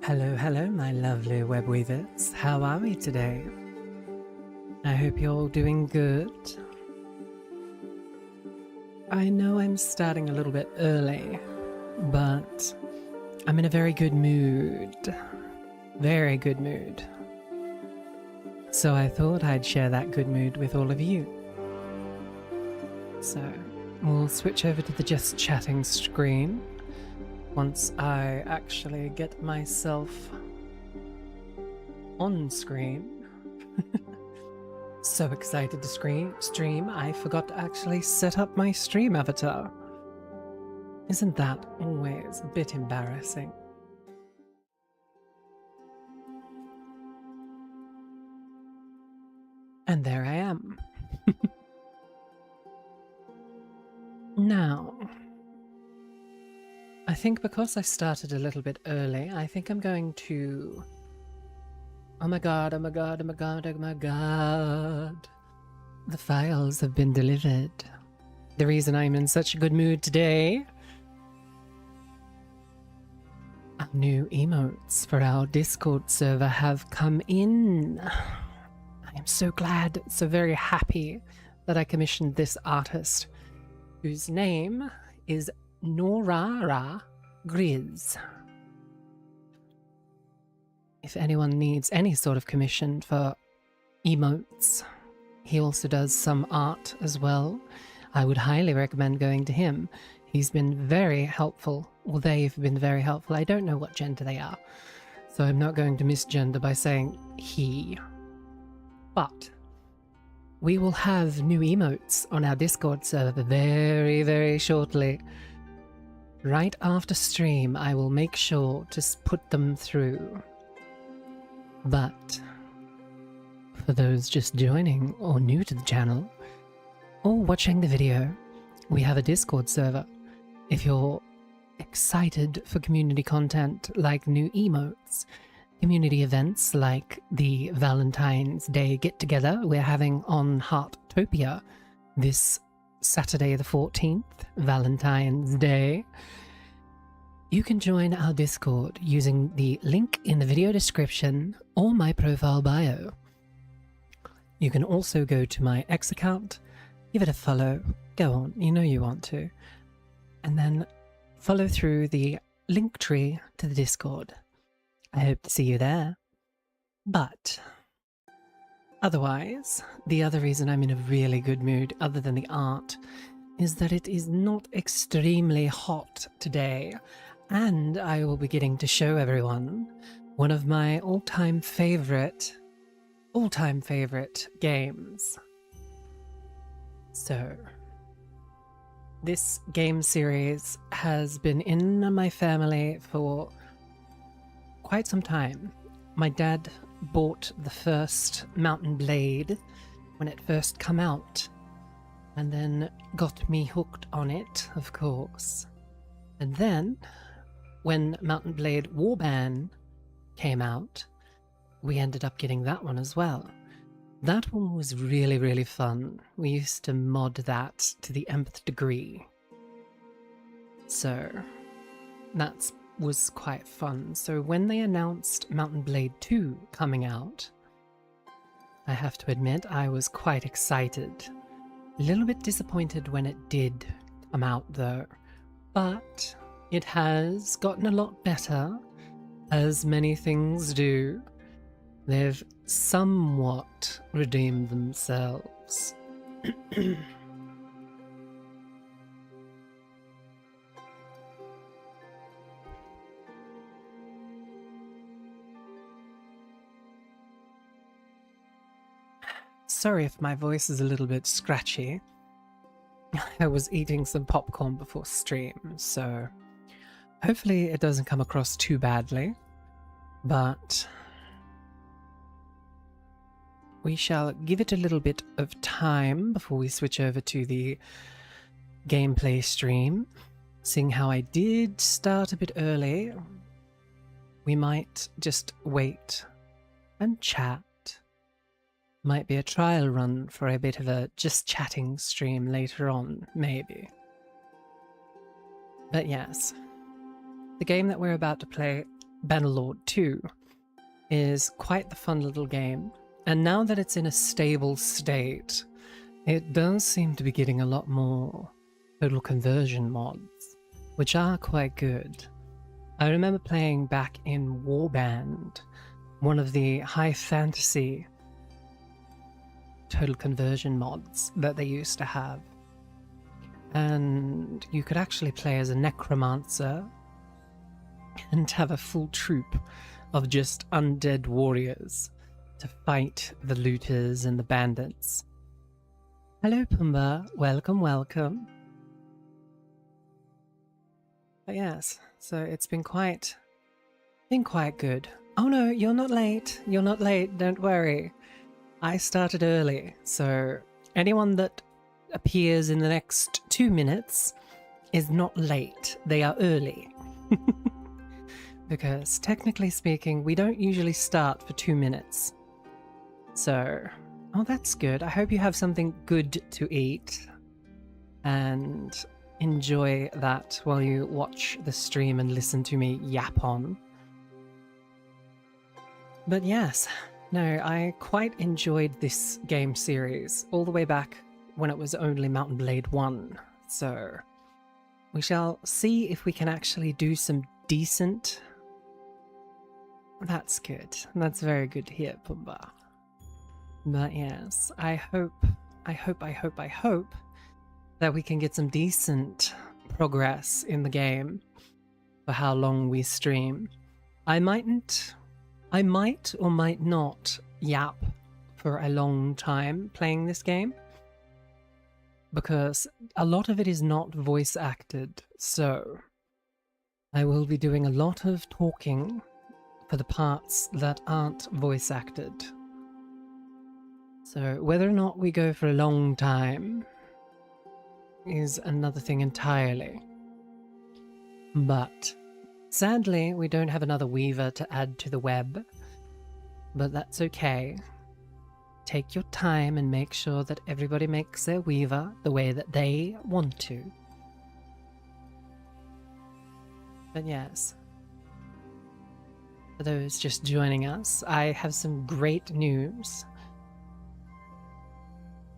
Hello, hello, my lovely web weavers. How are we today? I hope you're all doing good. I know I'm starting a little bit early, but I'm in a very good mood. Very good mood. So I thought I'd share that good mood with all of you. So we'll switch over to the just chatting screen once I actually get myself on screen. So excited to stream, I forgot to actually set up my stream avatar. Isn't that always a bit embarrassing? And there I am. Now, I think because I started a little bit early, I think I'm going to... Oh my god, oh my god, oh my god, oh my god. The files have been delivered. The reason I'm in such a good mood today... Our new emotes for our Discord server have come in. I am so glad, so very happy that I commissioned this artist, whose name is Norara Grizz. If anyone needs any sort of commission for emotes, he also does some art as well. I would highly recommend going to him. He's been very helpful. Well, they've been very helpful. I don't know what gender they are, so I'm not going to misgender by saying he. But we will have new emotes on our Discord server very, very shortly. Right after stream, I will make sure to put them through. But for those just joining or new to the channel, or watching the video, we have a Discord server. If you're excited for community content like new emotes, community events like the Valentine's Day get-together we're having on Heartopia this Saturday the 14th, Valentine's Day, you can join our Discord using the link in the video description or my profile bio. You can also go to my X account, give it a follow, go on, you know you want to, and then follow through the link tree to the Discord. I hope to see you there. But otherwise, the other reason I'm in a really good mood, other than the art, is that it is not extremely hot today, and I will be getting to show everyone one of my all-time favorite games. So, this game series has been in my family for quite some time. My dad bought the first Mountain Blade when it first came out, and then got me hooked on it, of course. And then, when Mountain Blade Warband came out, we ended up getting that one as well. That one was really, really fun. We used to mod that to the nth degree. So, that was quite fun. So when they announced Mountain Blade 2 coming out, I have to admit I was quite excited. A little bit disappointed when it did come out though, but it has gotten a lot better, as many things do. They've somewhat redeemed themselves. Sorry if my voice is a little bit scratchy. I was eating some popcorn before stream, so hopefully it doesn't come across too badly, but we shall give it a little bit of time before we switch over to the gameplay stream. Seeing how I did start a bit early, we might just wait and chat. Might be a trial run for a bit of a just chatting stream later on, maybe. But yes, the game that we're about to play Bannerlord 2 is quite the fun little game, and now that it's in a stable state, it does seem to be getting a lot more total conversion mods, which are quite good. I remember playing back in Warband, one of the high fantasy total conversion mods that they used to have. And you could actually play as a necromancer and have a full troop of just undead warriors to fight the looters and the bandits. Hello Pumbaa, welcome, welcome. But yes, so it's been quite good. Oh no, you're not late, don't worry. I started early, so anyone that appears in the next 2 minutes is not late, they are early. Because technically speaking, we don't usually start for 2 minutes. So, oh that's good. I hope you have something good to eat and enjoy that while you watch the stream and listen to me yap on. But yes, no, I quite enjoyed this game series all the way back when it was only Mount and Blade 1. So we shall see if we can actually do some decent. That's good. That's very good to hear, Pumbaa. But yes, I hope that we can get some decent progress in the game for how long we stream. I might or might not yap for a long time playing this game, because a lot of it is not voice acted, so I will be doing a lot of talking for the parts that aren't voice acted. So whether or not we go for a long time is another thing entirely. But sadly, we don't have another weaver to add to the web, but that's okay. Take your time and make sure that everybody makes their weaver the way that they want to. But yes, for those just joining us, I have some great news.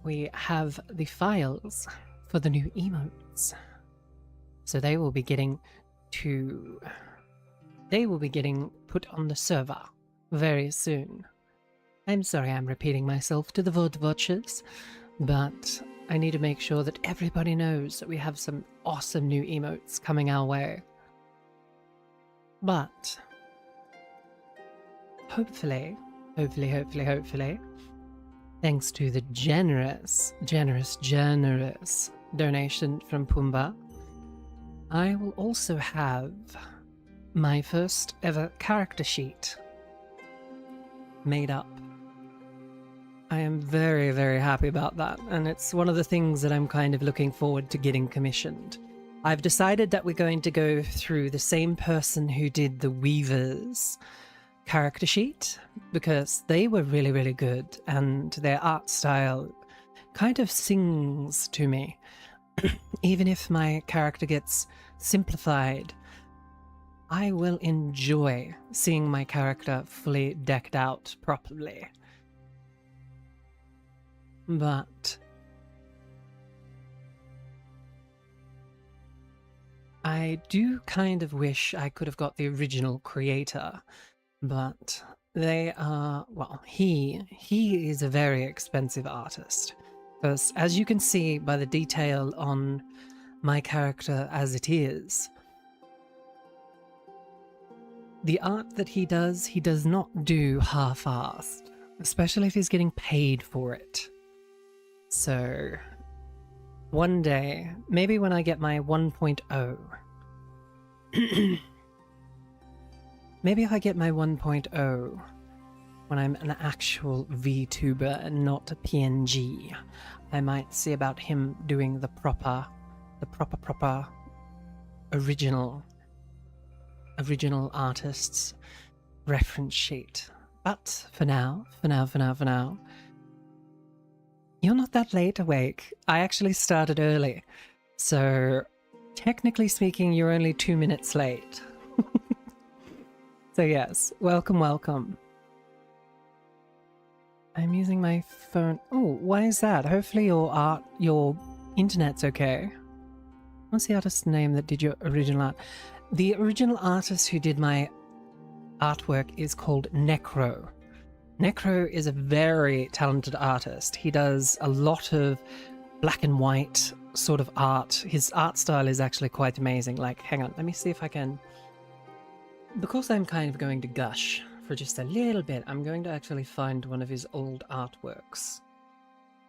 We have the files for the new emotes. So they will be getting put on the server very soon. I'm sorry I'm repeating myself to the VOD watchers, but I need to make sure that everybody knows that we have some awesome new emotes coming our way. But hopefully, thanks to the generous donation from Pumbaa, I will also have my first ever character sheet made up. I am very, very happy about that, and it's one of the things that I'm kind of looking forward to getting commissioned. I've decided that we're going to go through the same person who did the Weavers character sheet, because they were really, really good, and their art style kind of sings to me. Even if my character gets simplified, I will enjoy seeing my character fully decked out properly. But I do kind of wish I could have got the original creator, but they are, well, he is a very expensive artist. Because as you can see by the detail on my character as it is, the art that he does not do half-assed, especially if he's getting paid for it. So one day, maybe when I get my 1.0, maybe if I get my 1.0 when I'm an actual VTuber and not a PNG, I might see about him doing the proper original artist's reference sheet. But for now, you're not that late awake. I actually started early, so technically speaking, you're only 2 minutes late. So yes, welcome, welcome. I'm using my phone. Oh, why is that? Hopefully your internet's okay. What's the artist's name that did your original art? The original artist who did my artwork is called Necro. Necro is a very talented artist. He does a lot of black and white sort of art. His art style is actually quite amazing. Like, hang on, let me see if I can... Because I'm kind of going to gush for just a little bit, I'm going to actually find one of his old artworks.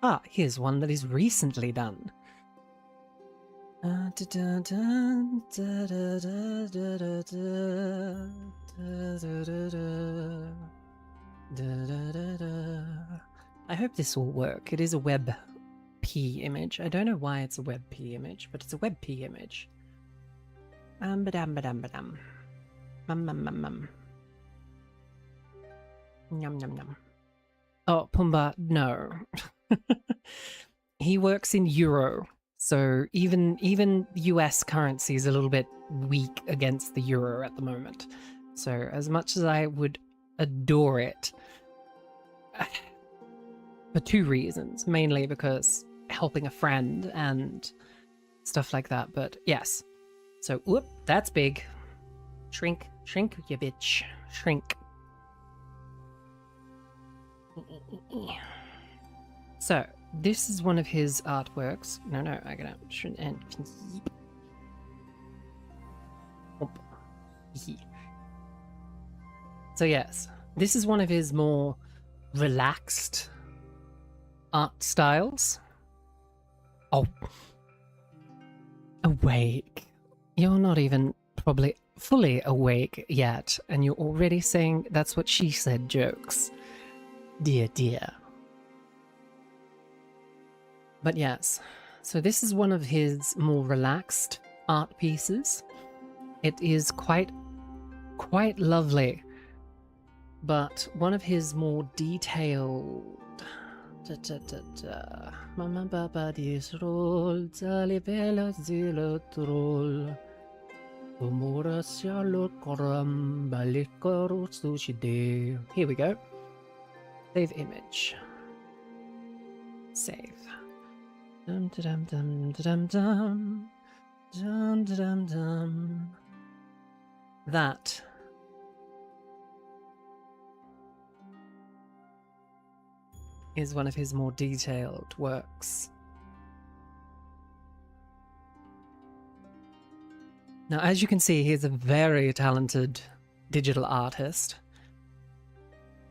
Ah, here's one that he's recently done. I hope this will work. It is a web P image. I don't know why it's a web P image, but it's a web P image. Ba-dum. Yum. Yum, yum, yum. Oh, Pumbaa, no. He works in euro, so even US currency is a little bit weak against the euro at the moment. So as much as I would adore it, for two reasons, mainly because helping a friend and stuff like that, but yes. So, whoop, that's big. Shrink, you bitch. Shrink. So, this is one of his artworks. No, I gotta... So yes, this is one of his more relaxed art styles. Oh. Awake. You're not even probably fully awake yet, and you're already saying that's what she said jokes. Dear. But yes, so this is one of his more relaxed art pieces. It is quite lovely, but one of his more detailed... Mama baba disrol, zalivela zilotrol. Here we go. Save image. Save. That is one of his more detailed works. Now, as you can see, he's a very talented digital artist.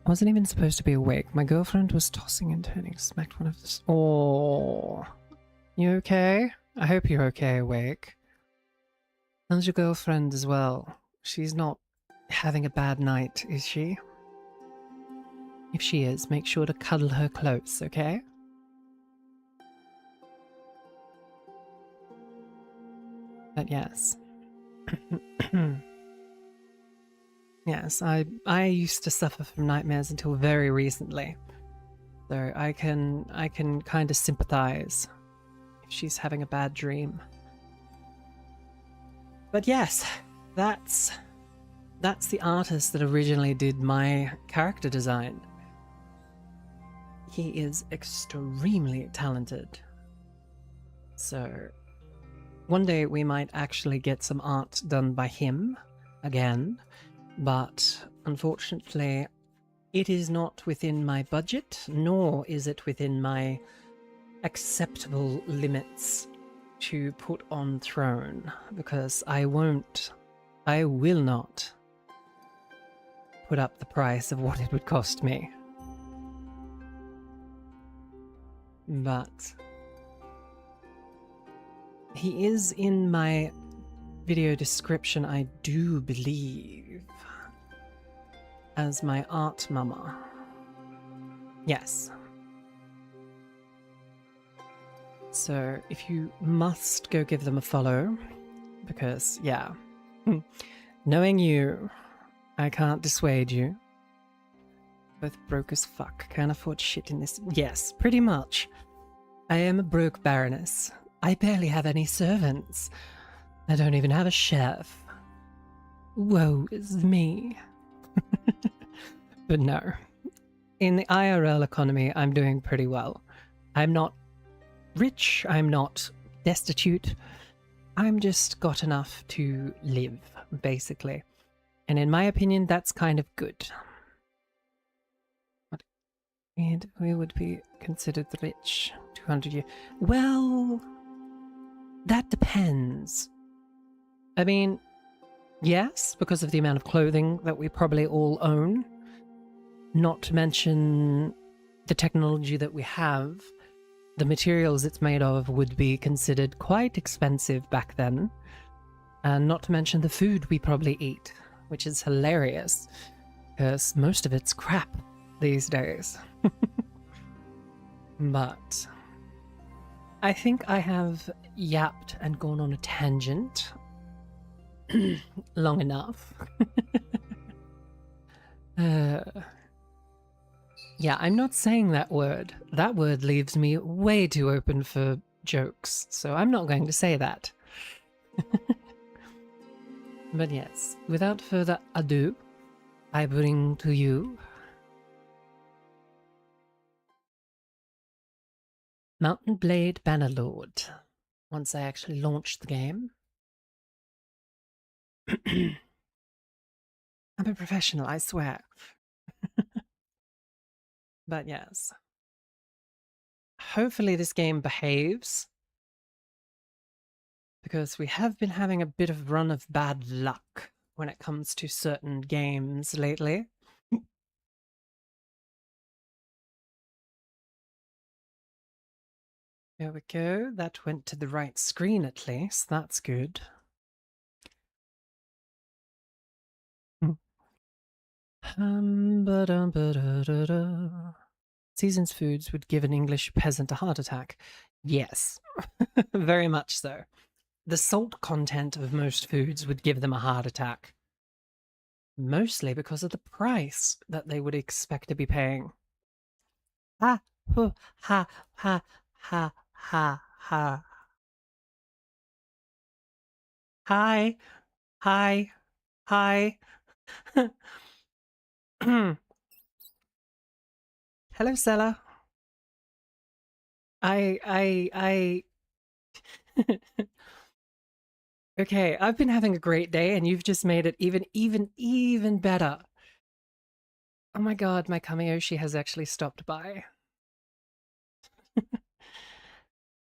I wasn't even supposed to be awake. My girlfriend was tossing and turning, smacked one of this. Oh, you okay? I hope you're okay awake. How's your girlfriend as well? She's not having a bad night, is she? If she is, make sure to cuddle her close, okay? But yes. Yes, I used to suffer from nightmares until very recently. So I can kind of sympathize if she's having a bad dream. But yes, that's the artist that originally did my character design. He is extremely talented. So one day we might actually get some art done by him again, but unfortunately it is not within my budget, nor is it within my acceptable limits to put on throne, because I will not put up the price of what it would cost me. But he is in my video description, I do believe, as my art mama. Yes. So if you must go give them a follow, because, yeah, knowing you, I can't dissuade you. Both broke as fuck. Can't afford shit in this. Yes, pretty much. I am a broke baroness. I barely have any servants. I don't even have a chef. Woe is me. But no. In the IRL economy, I'm doing pretty well. I'm not rich, I'm not destitute. I'm just got enough to live, basically. And in my opinion, that's kind of good. And we would be considered rich. 200 years. Well, that depends. I mean, yes, because of the amount of clothing that we probably all own. Not to mention the technology that we have. The materials it's made of would be considered quite expensive back then. And not to mention the food we probably eat, which is hilarious, because most of it's crap these days. But I think I have yapped and gone on a tangent long enough. Yeah, I'm not saying that word. That word leaves me way too open for jokes, so I'm not going to say that. But yes, without further ado, I bring to you Mountain Blade Bannerlord, once I actually launch the game. I'm a professional, I swear. But yes. Hopefully this game behaves, because we have been having a bit of run of bad luck when it comes to certain games lately. There we go, that went to the right screen at least, that's good. Season's foods would give an English peasant a heart attack. Yes, very much so. The salt content of most foods would give them a heart attack. Mostly because of the price that they would expect to be paying. Ha, ha, ha, ha, ha, ha, ha. Hi, hi, hi. Hello, Stella. I Okay, I've been having a great day and you've just made it even better. Oh my god, my Kamiyoshi has actually stopped by.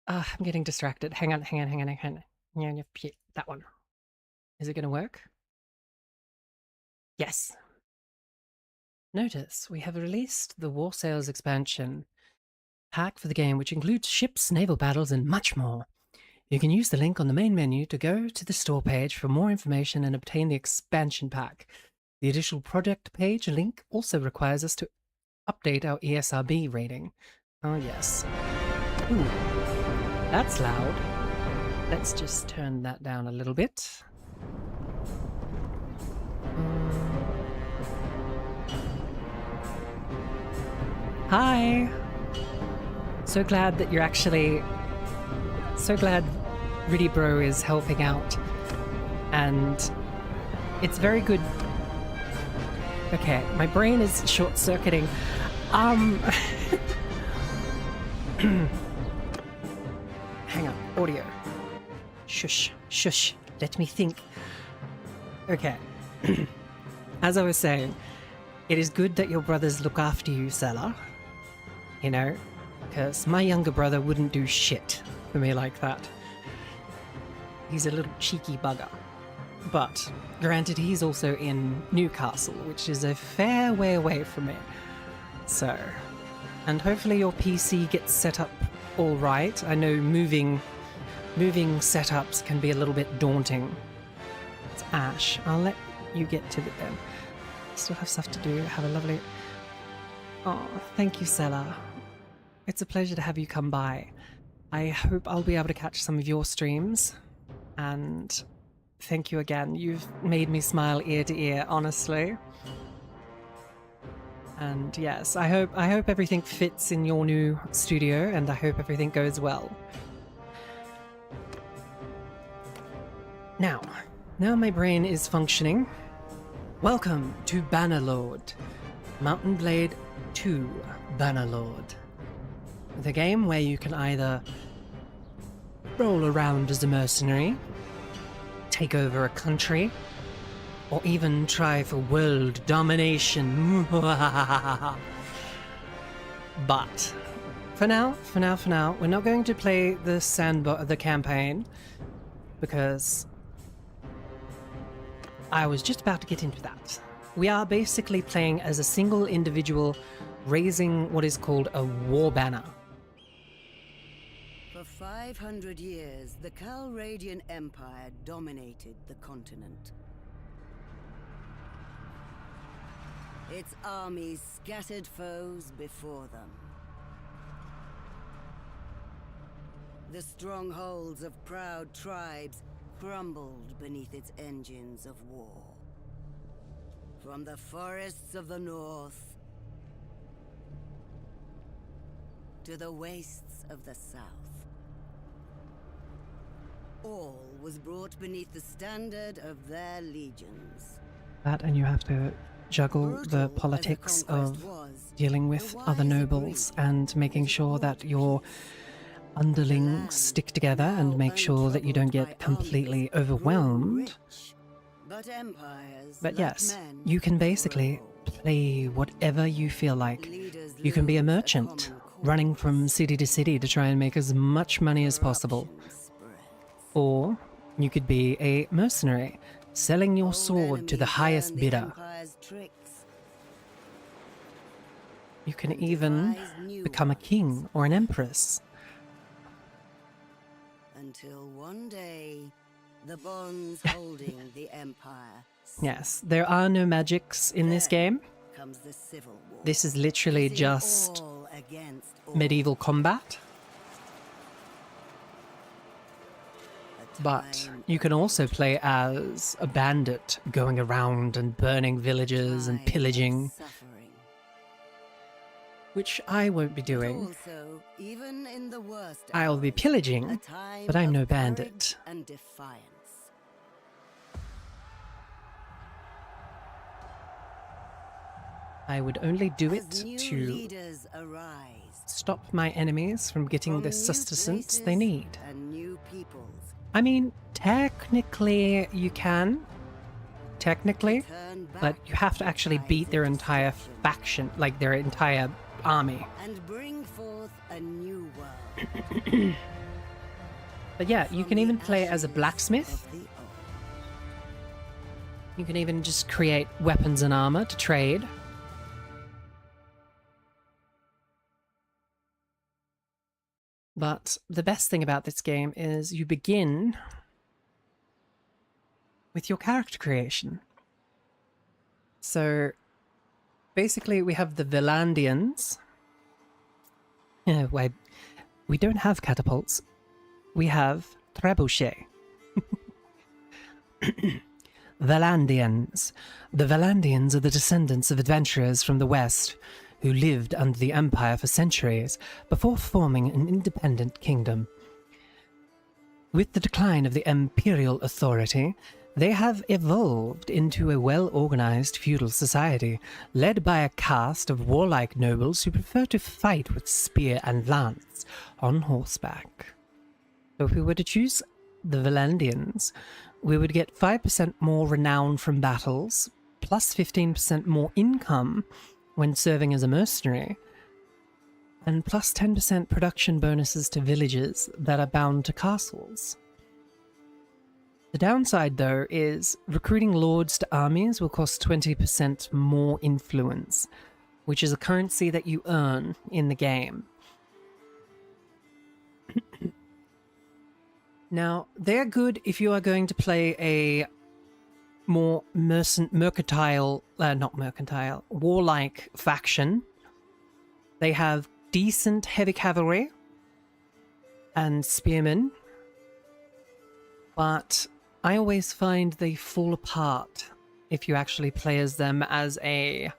I'm getting distracted. Hang on. That one. Is it gonna work? Yes. Notice, we have released the War Sales expansion pack for the game, which includes ships, naval battles, and much more. You can use the link on the main menu to go to the store page for more information and obtain the expansion pack. The additional product page link also requires us to update our ESRB rating. Oh yes. Ooh, that's loud. Let's just turn that down a little bit. Hi! So glad that you're actually... So glad Riddy Bro is helping out. And it's very good... Okay, my brain is short-circuiting. Hang on, audio. Shush, shush, let me think. Okay. As I was saying, it is good that your brothers look after you, Sela. You know, because my younger brother wouldn't do shit for me like that. He's a little cheeky bugger. But, granted, he's also in Newcastle, which is a fair way away from me. So, and hopefully your PC gets set up all right. I know moving setups can be a little bit daunting. It's Ash. I'll let you get to it then. Still have stuff to do. Have a lovely... Oh, thank you, Sela. It's a pleasure to have you come by. I hope I'll be able to catch some of your streams. And thank you again. You've made me smile ear to ear, honestly. And yes, I hope everything fits in your new studio, and I hope everything goes well. Now my brain is functioning. Welcome to Bannerlord. Mountain Blade 2 Bannerlord. The game where you can either roll around as a mercenary, take over a country, or even try for world domination. But for now, we're not going to play the the campaign, because I was just about to get into that. We are basically playing as a single individual, raising what is called a war banner. For 500 years, the Calradian Empire dominated the continent. Its armies scattered foes before them. The strongholds of proud tribes crumbled beneath its engines of war. From the forests of the north to the wastes of the south, all was brought beneath the standard of their legions. That, and you have to juggle the politics of dealing with other nobles and making sure that your underlings stick together and make sure that you don't get completely overwhelmed. But yes, you can basically play whatever you feel like. You can be a merchant, running from city to city to try and make as much money as possible. Or you could be a mercenary, selling your sword to the highest bidder. You can even become a king or an empress. Until one day, the bonds holding the empire. Yes, there are no magics in this game. Comes the civil war. This is literally just medieval combat. But you can also play as a bandit, going around and burning villages and pillaging, which I won't be doing. I'll be pillaging, but I'm no bandit. I would only do it to stop my enemies from getting the sustenance they need. I mean, technically you can. Technically. But you have to actually beat their entire faction, like their entire army. And bring forth a new world. But yeah, you can even play as a blacksmith. You can even just create weapons and armor to trade. But the best thing about this game is you begin with your character creation. So basically we have the Valandians. Yeah, wait, we don't have catapults. We have trebuchet. Valandians. The Valandians are the descendants of adventurers from the West who lived under the Empire for centuries before forming an independent kingdom. With the decline of the imperial authority, they have evolved into a well-organized feudal society, led by a caste of warlike nobles who prefer to fight with spear and lance on horseback. So if we were to choose the Valandians, we would get 5% more renown from battles, plus 15% more income when serving as a mercenary, and plus 10% production bonuses to villages that are bound to castles. The downside, though, is recruiting lords to armies will cost 20% more influence, which is a currency that you earn in the game. Now, they're good if you are going to play a more warlike faction. They have decent heavy cavalry and spearmen, but I always find they fall apart if you actually play as them as a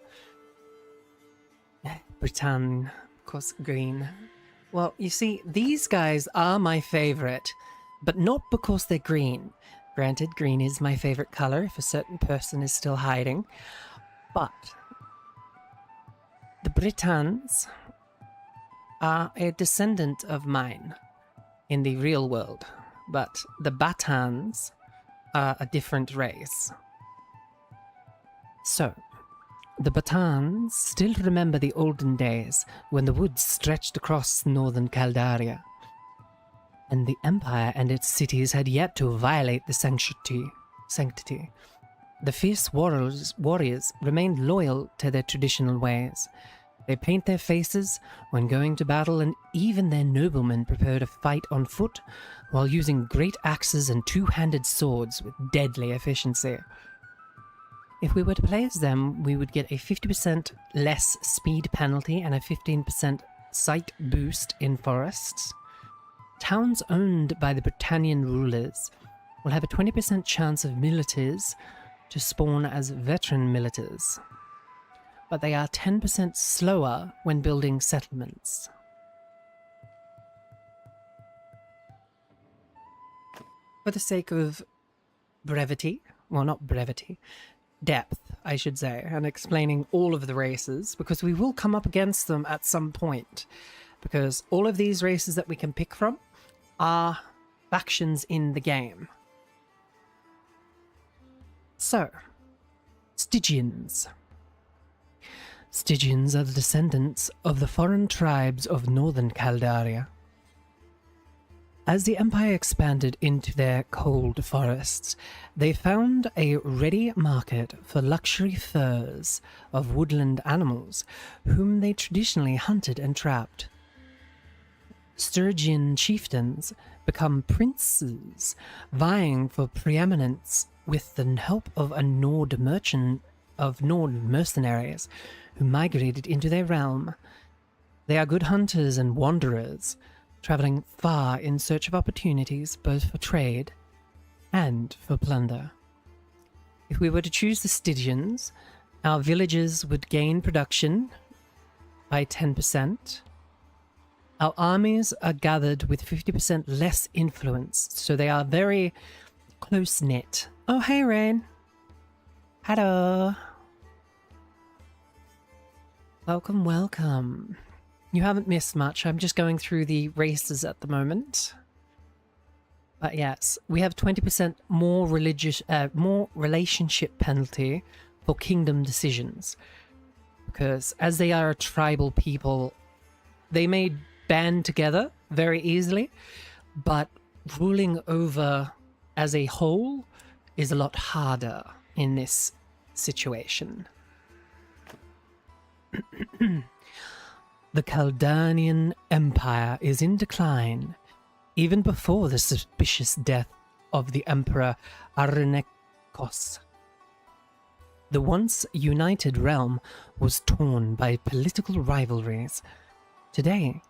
Britann, of course, green. Well, you see, these guys are my favorite, but not because they're green. Granted, green is my favorite color if a certain person is still hiding, but Britons are a descendant of mine in the real world, but the Batans are a different race. So, the Batans still remember the olden days when the woods stretched across northern Caldaria, and the Empire and its cities had yet to violate the sanctity. The fierce warriors remained loyal to their traditional ways. They paint their faces when going to battle, and even their noblemen prefer to fight on foot while using great axes and two-handed swords with deadly efficiency. If we were to play as them, we would get a 50% less speed penalty and a 15% sight boost in forests. Towns owned by the Britannian rulers will have a 20% chance of militars to spawn as veteran militars, but they are 10% slower when building settlements. For the sake of brevity, well, not brevity, depth, I should say, and explaining all of the races, because we will come up against them at some point, because all of these races that we can pick from are factions in the game. So, Stygians. Stygians are the descendants of the foreign tribes of northern Caldaria. As the Empire expanded into their cold forests, they found a ready market for luxury furs of woodland animals, whom they traditionally hunted and trapped. Stygian chieftains become princes, vying for preeminence with the help of Nord mercenaries who migrated into their realm. They are good hunters and wanderers, traveling far in search of opportunities both for trade and for plunder. If we were to choose the Stygians, our villages would gain production by 10%. Our armies are gathered with 50% less influence, so they are very close-knit. Oh, hey, Rain. Hello. Welcome, welcome. You haven't missed much. I'm just going through the races at the moment. But yes, we have 20% more relationship penalty for kingdom decisions. Because as they are a tribal people, they may band together very easily, but ruling over as a whole is a lot harder in this situation. The Caldanian Empire is in decline, even before the suspicious death of the Emperor Arenekos. The once united realm was torn by political rivalries. Today,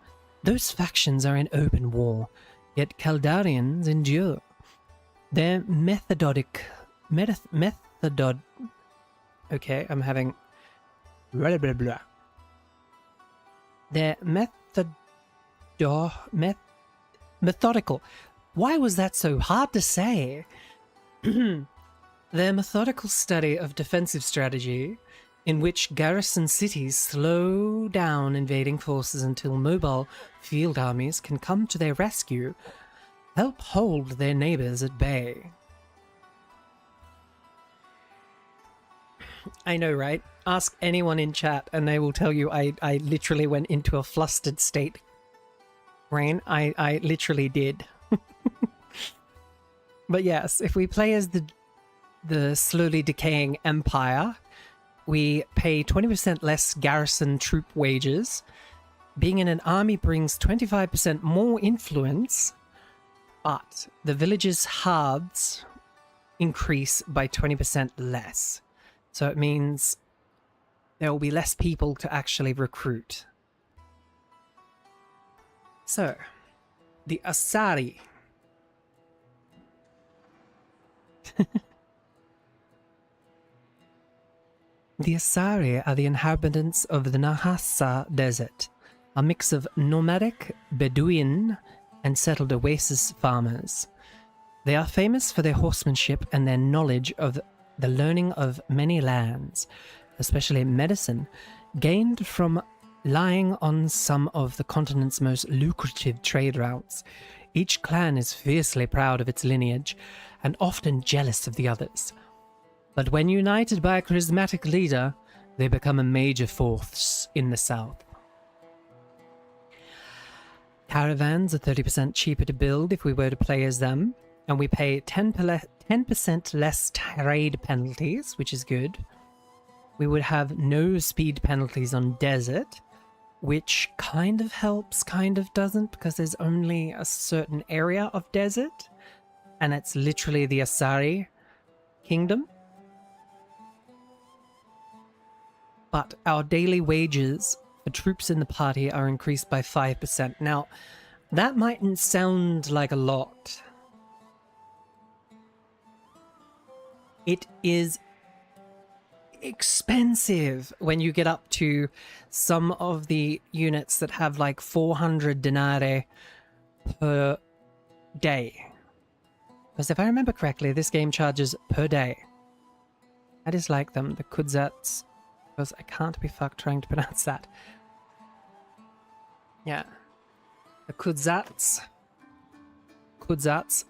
those factions are in open war, yet Caldarians endure. Their okay, I'm having blah blah blah. Their methodical. Why was that so hard to say? Their methodical study of defensive strategy, in which garrison cities slow down invading forces until mobile field armies can come to their rescue, help hold their neighbors at bay. I know, right? Ask anyone in chat and they will tell you I literally went into a flustered state. Rain, I literally did. But yes, if we play as the slowly decaying empire, we pay 20% less garrison troop wages. Being in an army brings 25% more influence, but the village's hearths increase by 20% less. So it means there will be less people to actually recruit. So, the Asari. The Asari are the inhabitants of the Nahassa Desert, a mix of nomadic, Bedouin, and settled oasis farmers. They are famous for their horsemanship and their knowledge of the learning of many lands, especially medicine, gained from lying on some of the continent's most lucrative trade routes. Each clan is fiercely proud of its lineage and often jealous of the others. But when united by a charismatic leader, they become a major force in the south. Caravans are 30% cheaper to build if we were to play as them, and we pay 10% less trade penalties, which is good. We would have no speed penalties on desert, which kind of helps, kind of doesn't, because there's only a certain area of desert, and it's literally the Asari kingdom. But our daily wages for troops in the party are increased by 5%. Now, that mightn't sound like a lot. It is expensive when you get up to some of the units that have like 400 denarii per day. Because if I remember correctly, this game charges per day. I dislike them, the kudzats, because I can't be fucked trying to pronounce that. Yeah. The kudzats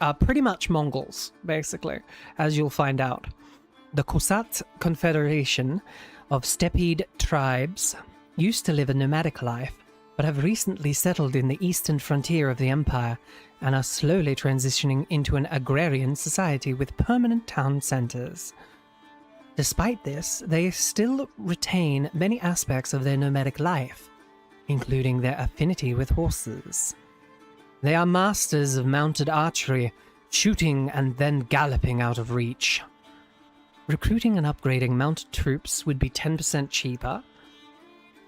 are pretty much Mongols, basically, as you'll find out. The Kusat Confederation of stepped tribes used to live a nomadic life, but have recently settled in the eastern frontier of the empire and are slowly transitioning into an agrarian society with permanent town centers. Despite this, they still retain many aspects of their nomadic life, including their affinity with horses. They are masters of mounted archery, shooting and then galloping out of reach. Recruiting and upgrading mounted troops would be 10% cheaper.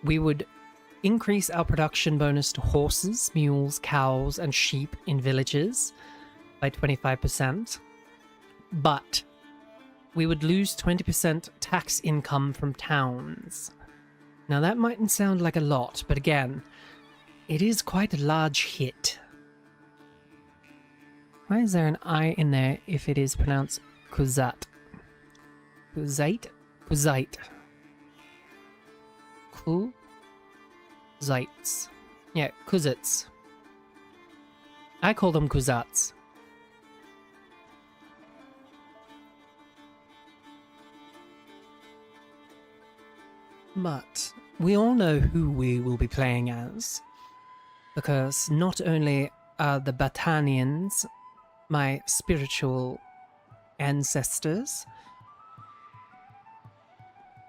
We would increase our production bonus to horses, mules, cows, and sheep in villages by 25%. But we would lose 20% tax income from towns. Now that mightn't sound like a lot, but again, it is quite a large hit. Why is there an I in there if it is pronounced Kuzat? Kuzait? Kuzait. Kuzaits. Yeah, Kuzits. I call them Kuzats. But we all know who we will be playing as, because not only are the Batanians my spiritual ancestors,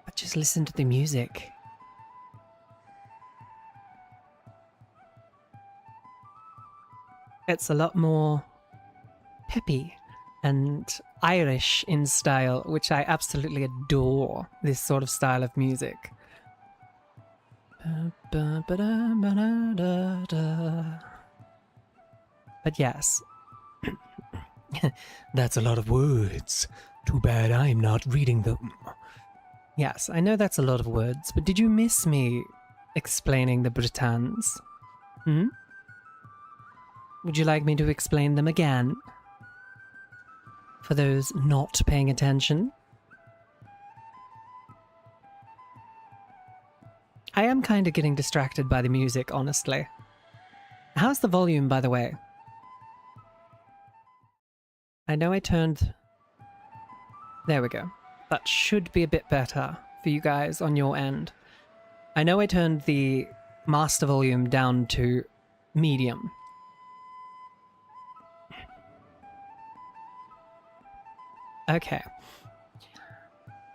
but just listen to the music. It's a lot more peppy and Irish in style, which I absolutely adore, this sort of style of music. But yes, that's a lot of words. Too bad I'm not reading them. Yes, I know that's a lot of words, but did you miss me explaining the Britons? Would you like me to explain them again? For those not paying attention? I am kind of getting distracted by the music, honestly. How's the volume, by the way? I know I turned... There we go. That should be a bit better for you guys on your end. I know I turned the master volume down to medium. Okay.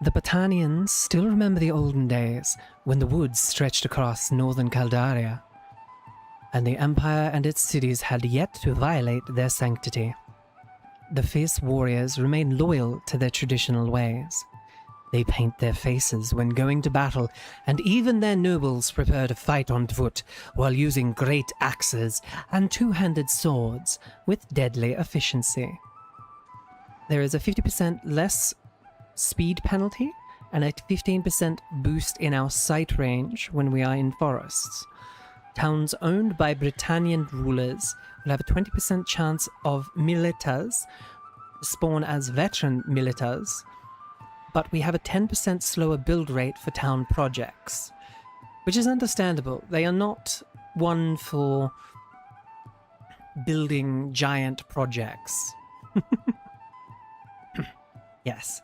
The Batanians still remember the olden days when the woods stretched across northern Caldaria, and the Empire and its cities had yet to violate their sanctity. The fierce warriors remain loyal to their traditional ways. They paint their faces when going to battle, and even their nobles prepare to fight on foot while using great axes and two-handed swords with deadly efficiency. There is a 50% less speed penalty and a 15% boost in our sight range when we are in forests. Towns owned by Britannian rulers will have a 20% chance of militas spawn as veteran militas, but we have a 10% slower build rate for town projects. which is understandable. They are not one for building giant projects. Yes,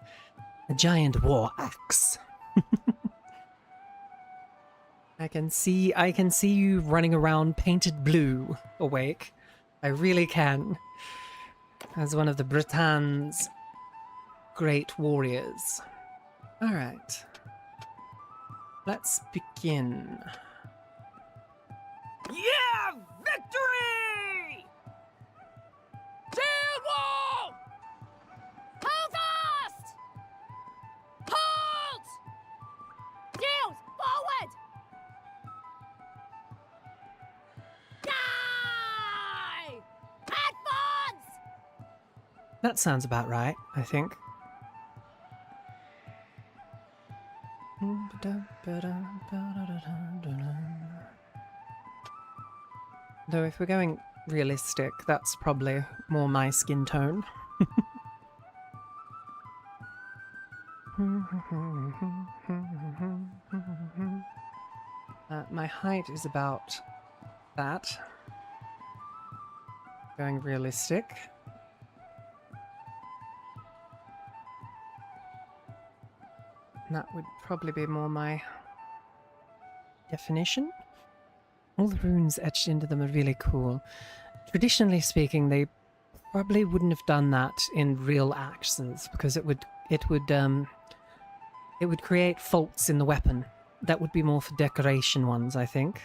a giant war axe. I can see you running around painted blue, awake. I really can. As one of the Bretagne great warriors. Alright. Let's begin. Yeah! Victory! Shield wall! Hold fast! Halt! Shields forward! Die! Advance! That sounds about right, I think. Though if we're going realistic, that's probably more my skin tone. My height is about that. Going realistic. That would probably be more my definition. All the runes etched into them are really cool. Traditionally speaking, they probably wouldn't have done that in real axes because it would create faults in the weapon. That would be more for decoration ones, I think.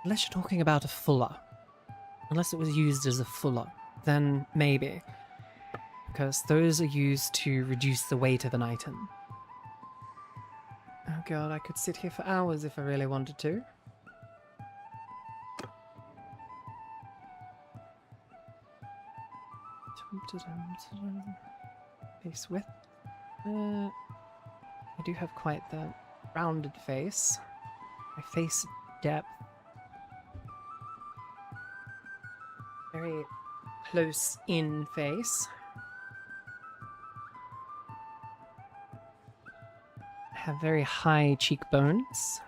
Unless you're talking about a fuller. Unless it was used as a fuller, then maybe. Because those are used to reduce the weight of an item. Oh god, I could sit here for hours if I really wanted to. Face width. I do have quite the rounded face. My face depth. Very close in face. I have very high cheekbones.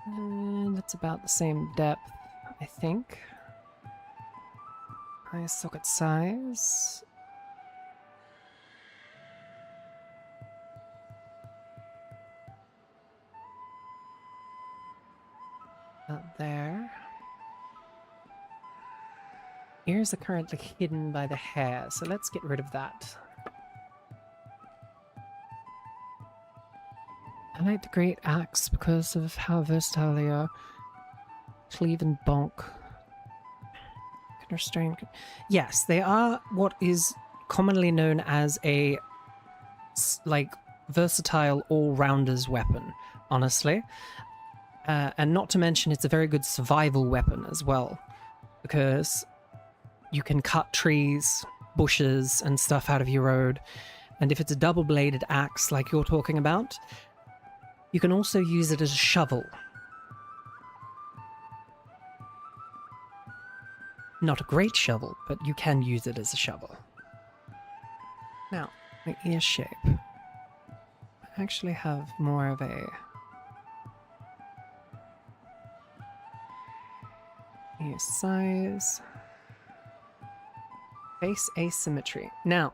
And that's about the same depth, I think. Eye socket size. About there. Ears are currently hidden by the hair, so let's get rid of that. I like the great axe because of how versatile they are. Cleave and bonk. Can restrain. Yes, they are what is commonly known as a versatile all-rounders weapon, honestly. And not to mention it's a very good survival weapon as well, because you can cut trees, bushes, and stuff out of your road. And if it's a double-bladed axe like you're talking about, you can also use it as a shovel. Not a great shovel, but you can use it as a shovel. Now, my ear shape. I actually have more of a ear size. Face asymmetry. Now,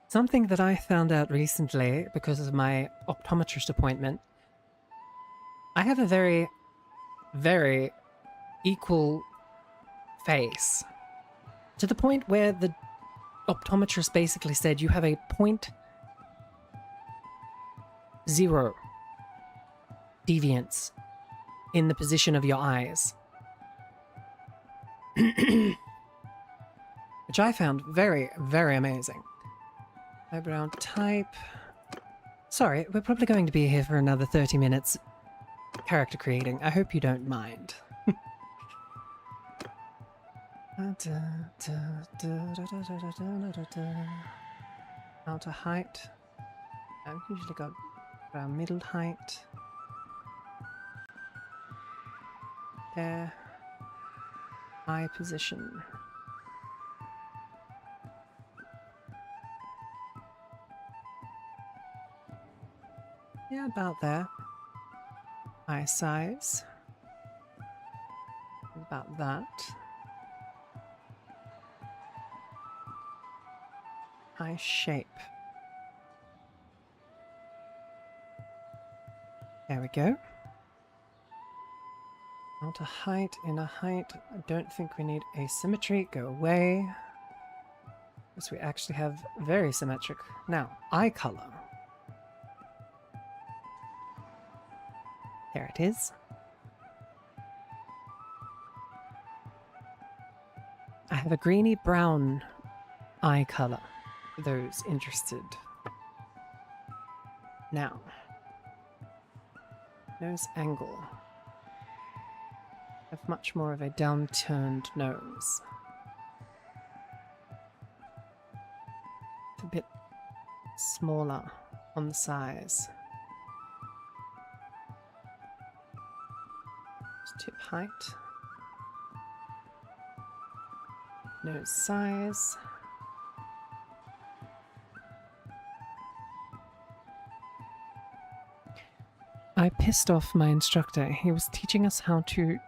something that I found out recently because of my optometrist appointment, I have a very, very equal face. To the point where the optometrist basically said you have a 0.0 deviance in the position of your eyes. Which I found very, very amazing. Eyebrow type. Sorry, we're probably going to be here for another 30 minutes character creating. I hope you don't mind. Outer height. I've usually got around middle height. There. eye position. Yeah, about there. Eye size. About that. Eye shape. There we go. Not a height, inner height. I don't think we need asymmetry. Go away. Because we actually have very symmetric. Now, eye color. There it is. I have a greeny brown eye color for those interested. Now, nose angle. I have much more of a downturned nose. It's a bit smaller on the size. Tip height. Nose size. I pissed off my instructor. He was teaching us how to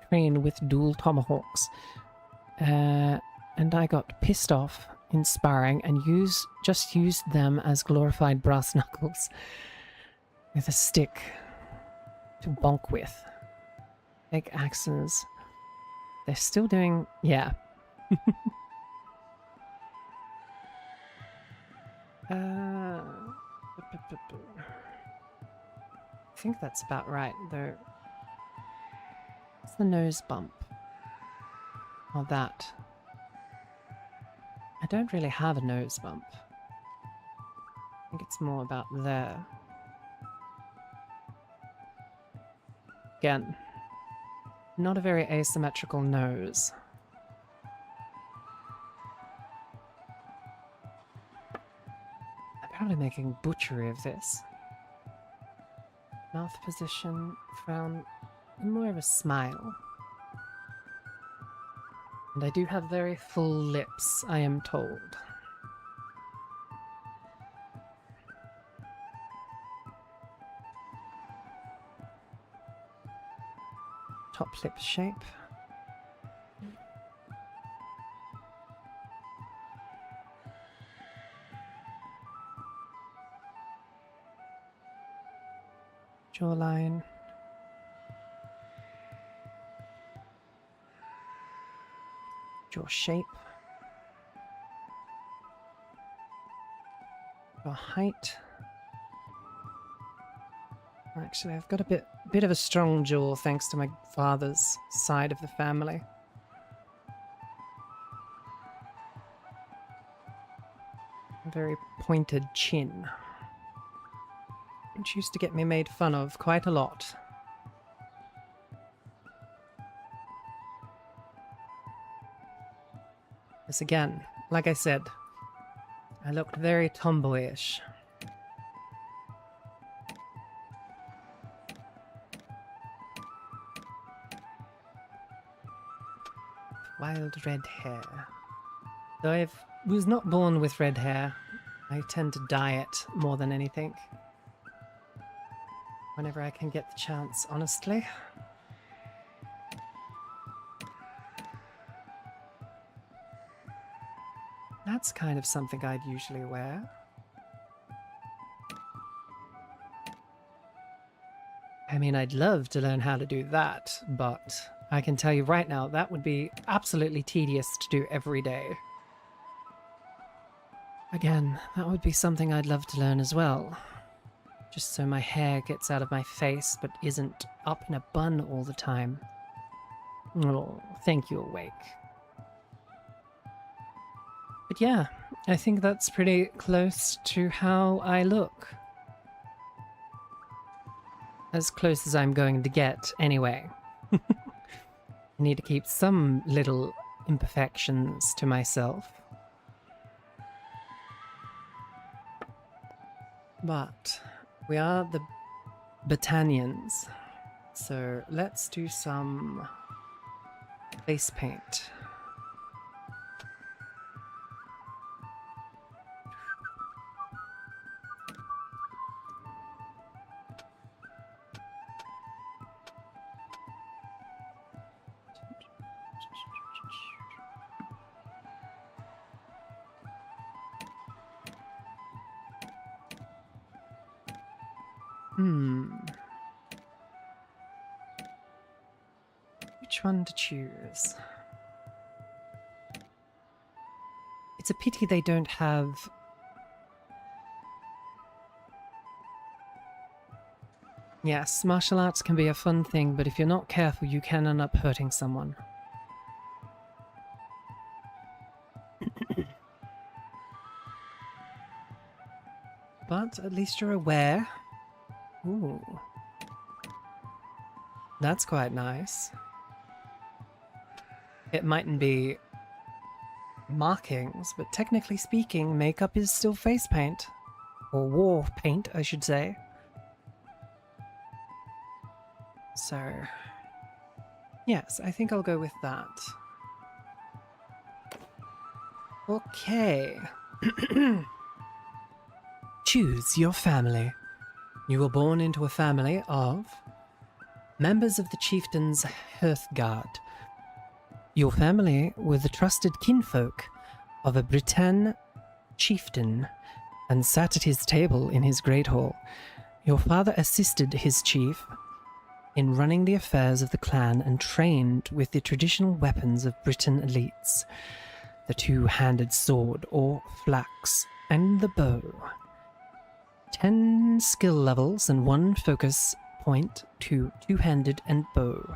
train with dual tomahawks. And I got pissed off in sparring and just used them as glorified brass knuckles with a stick to bonk with. Big axes. They're still doing... yeah. I think that's about right, though. What's the nose bump? Oh, that. I don't really have a nose bump. I think it's more about there. Again, not a very asymmetrical nose. I'm probably making butchery of this. Mouth position, frown, more of a smile. And I do have very full lips, I am told. Top lip shape. Jawline. Jaw shape. Jaw height. Actually, I've got a bit of a strong jaw thanks to my father's side of the family. A very pointed chin. Which used to get me made fun of quite a lot. This again, like I said, I looked very tomboyish. Wild red hair. Though I was not born with red hair, I tend to dye it more than anything. Whenever I can get the chance, honestly. That's kind of something I'd usually wear. I mean, I'd love to learn how to do that, but I can tell you right now, that would be absolutely tedious to do every day. Again, that would be something I'd love to learn as well. Just so my hair gets out of my face, but isn't up in a bun all the time. Oh, thank you, Awake. But yeah, I think that's pretty close to how I look. As close as I'm going to get, anyway. I need to keep some little imperfections to myself. But we are the Battanians, so let's do some Face paint. Which one to choose? It's a pity they don't have... Yes, martial arts can be a fun thing, but if you're not careful, you can end up hurting someone. But at least you're aware. Ooh. That's quite nice. It mightn't be markings, but technically speaking, makeup is still face paint. Or war paint, I should say. So, yes, I think I'll go with that. Okay. Choose your family. You were born into a family of members of the chieftain's Hearthguard. Your family were the trusted kinfolk of a Britann chieftain and sat at his table in his great hall. Your father assisted his chief in running the affairs of the clan and trained with the traditional weapons of Britain elites, the two-handed sword or flax and the bow. 10 skill levels and 1 focus point to two-handed and bow.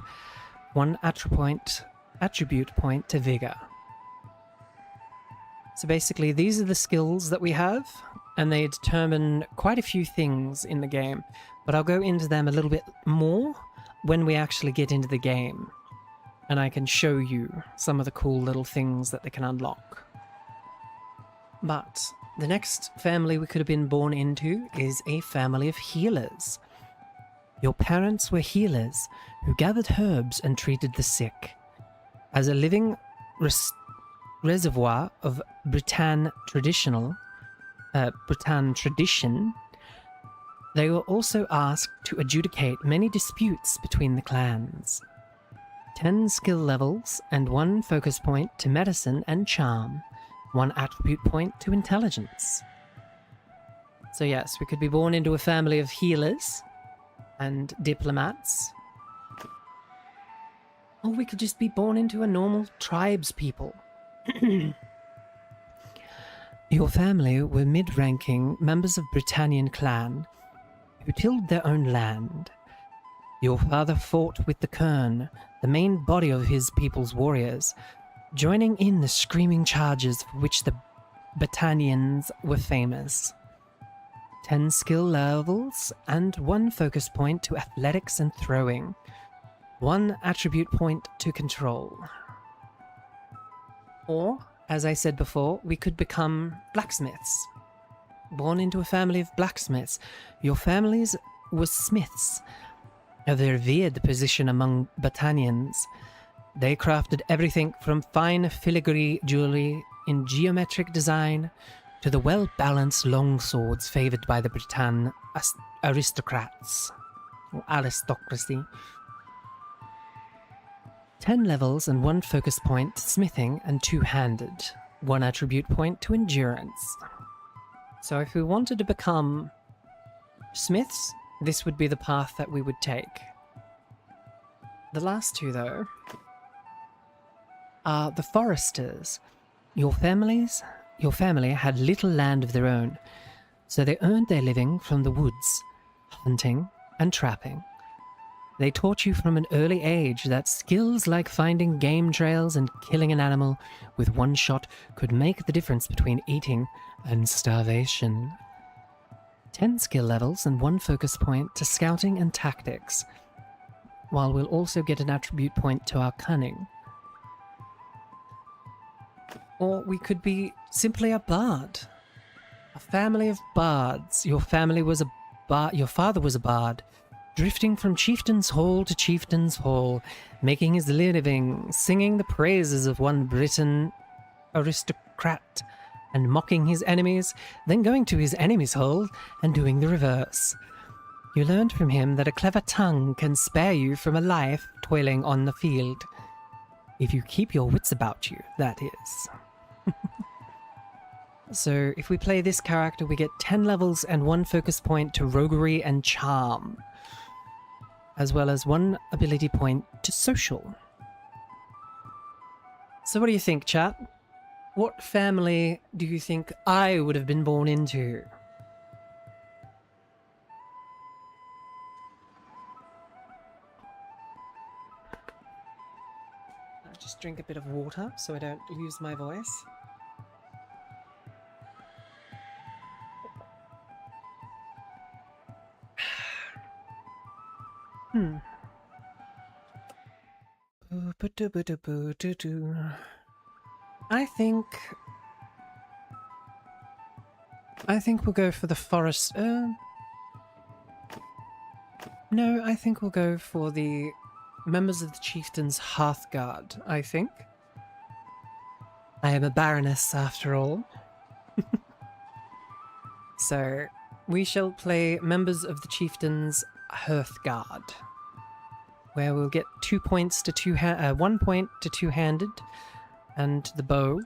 1 attribute point to vigor. So basically these are the skills that we have, and they determine quite a few things in the game, but I'll go into them a little bit more when we actually get into the game, and I can show you some of the cool little things that they can unlock. But the next family we could have been born into is a family of healers. Your parents were healers who gathered herbs and treated the sick. As a living reservoir of Britann tradition, they were also asked to adjudicate many disputes between the clans. 10 skill levels and 1 focus point to medicine and charm. 1 attribute point to intelligence. So yes, we could be born into a family of healers and diplomats. Or we could just be born into a normal tribes people. Your family were mid-ranking members of Britannian clan who tilled their own land. Your father fought with the Kern, the main body of his people's warriors, joining in the screaming charges for which the Britannians were famous. 10 skill levels and 1 focus point to athletics and throwing. 1 attribute point to control. Or, as I said before, we could become blacksmiths. Born into a family of blacksmiths, your families were smiths, a revered position among Britannians. They crafted everything from fine filigree jewelry in geometric design to the well-balanced long swords favoured by the Britann aristocrats, or aristocracy. 10 levels and 1 focus point to smithing and two-handed. 1 attribute point to endurance. So if we wanted to become smiths, this would be the path that we would take. The last two, though, are the foresters. Your family had little land of their own, so they earned their living from the woods, hunting and trapping. They taught you from an early age that skills like finding game trails and killing an animal with 1 shot could make the difference between eating and starvation. 10 skill levels and 1 focus point to scouting and tactics, while we'll also get an attribute point to our cunning. Or we could be simply a bard. A family of bards. Your father was a bard drifting from chieftain's hall to chieftain's hall, making his living, singing the praises of one Briton aristocrat, and mocking his enemies, then going to his enemy's hall and doing the reverse. You learned from him that a clever tongue can spare you from a life toiling on the field. If you keep your wits about you, that is. So, if we play this character, we get 10 levels and 1 focus point to roguery and charm, as well as 1 ability point to social. So what do you think, chat? What family do you think I would have been born into? I'll just drink a bit of water so I don't lose my voice. I think we'll go for the forest. No, I think we'll go for the members of the chieftain's Hearthguard, I think. I am a baroness after all. So, we shall play members of the chieftain's Hearthguard, where we'll get 2 points to 1 point to two-handed, and the bow,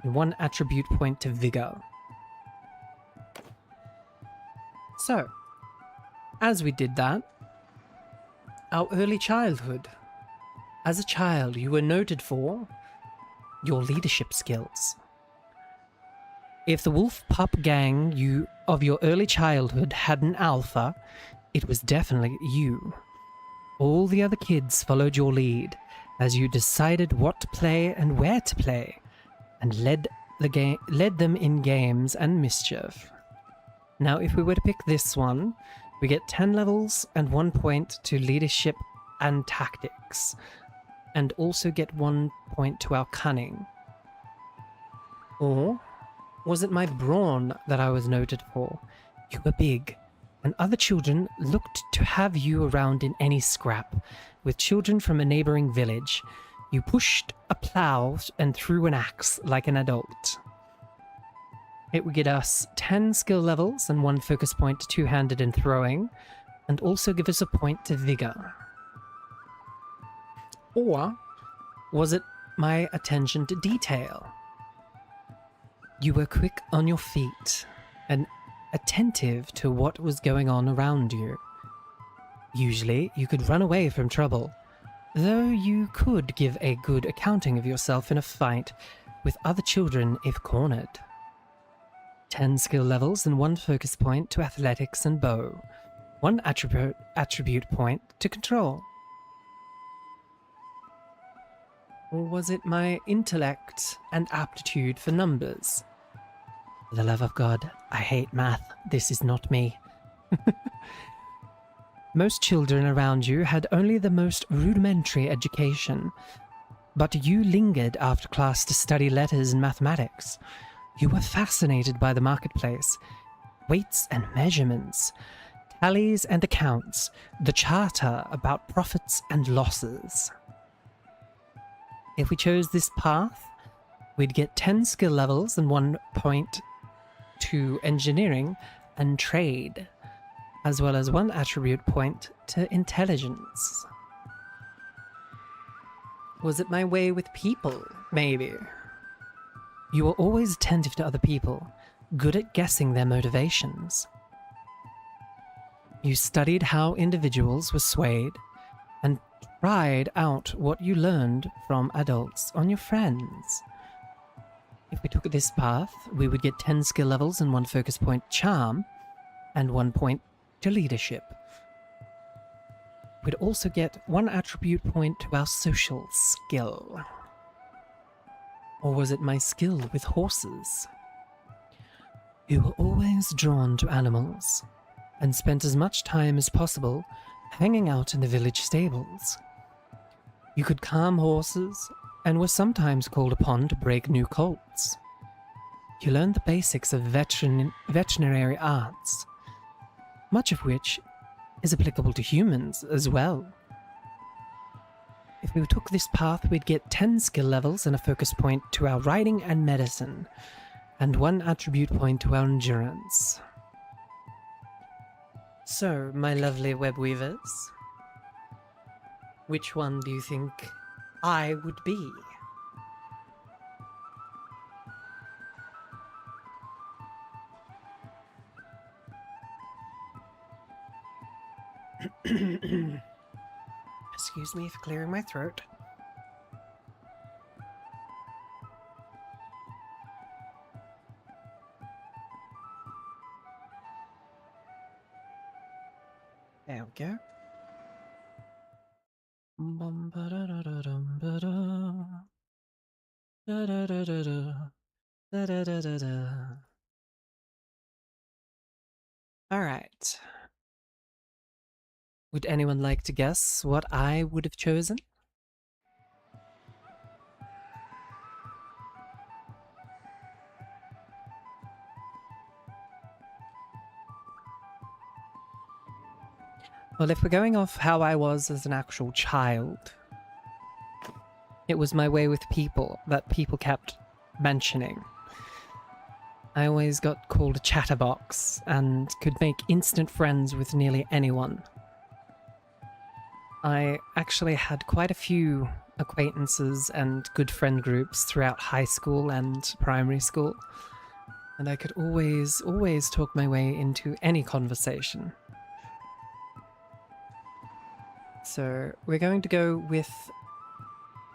and 1 attribute point to vigor. So, as we did that, our early childhood. As a child, you were noted for your leadership skills. If the wolf pup gang of your early childhood had an alpha, it was definitely you. All the other kids followed your lead as you decided what to play and where to play, and led them in games and mischief. Now, if we were to pick this one, we get 10 levels and 1 point to leadership and tactics, and also get 1 point to our cunning. Or was it my brawn that I was noted for? You were big, and other children looked to have you around in any scrap. With children from a neighboring village, you pushed a plow and threw an axe like an adult. It would get us 10 skill levels and 1 focus point to two-handed and throwing, and also give us a point to vigor. Or was it my attention to detail? You were quick on your feet and attentive to what was going on around you. Usually, you could run away from trouble, though you could give a good accounting of yourself in a fight with other children if cornered. 10 skill levels and 1 focus point to athletics and bow. 1 attribute point to control. Or was it my intellect and aptitude for numbers? For the love of God, I hate math. This is not me. Most children around you had only the most rudimentary education, but you lingered after class to study letters and mathematics. You were fascinated by the marketplace, weights and measurements, tallies and accounts, the charter about profits and losses. If we chose this path, we'd get 10 skill levels and 1 point to engineering and trade, as well as 1 attribute point to intelligence. Was it my way with people, maybe? You were always attentive to other people, good at guessing their motivations. You studied how individuals were swayed, and tried out what you learned from adults on your friends. If we took this path, we would get 10 skill levels and 1 focus point charm, and 1 point to leadership. We'd also get 1 attribute point to our social skill. Or was it my skill with horses? You were always drawn to animals, and spent as much time as possible hanging out in the village stables. You could calm horses, and were sometimes called upon to break new colts. You learned the basics of veterinary arts, much of which is applicable to humans as well. If we took this path, we'd get 10 skill levels and a focus point to our riding and medicine, and 1 attribute point to our endurance. So, my lovely web weavers, which one do you think I would be? Excuse me for clearing my throat. There we go. All right. Would anyone like to guess what I would have chosen? Well, if we're going off how I was as an actual child, it was my way with people that people kept mentioning. I always got called a chatterbox and could make instant friends with nearly anyone. I actually had quite a few acquaintances and good friend groups throughout high school and primary school, and I could always talk my way into any conversation. So we're going to go with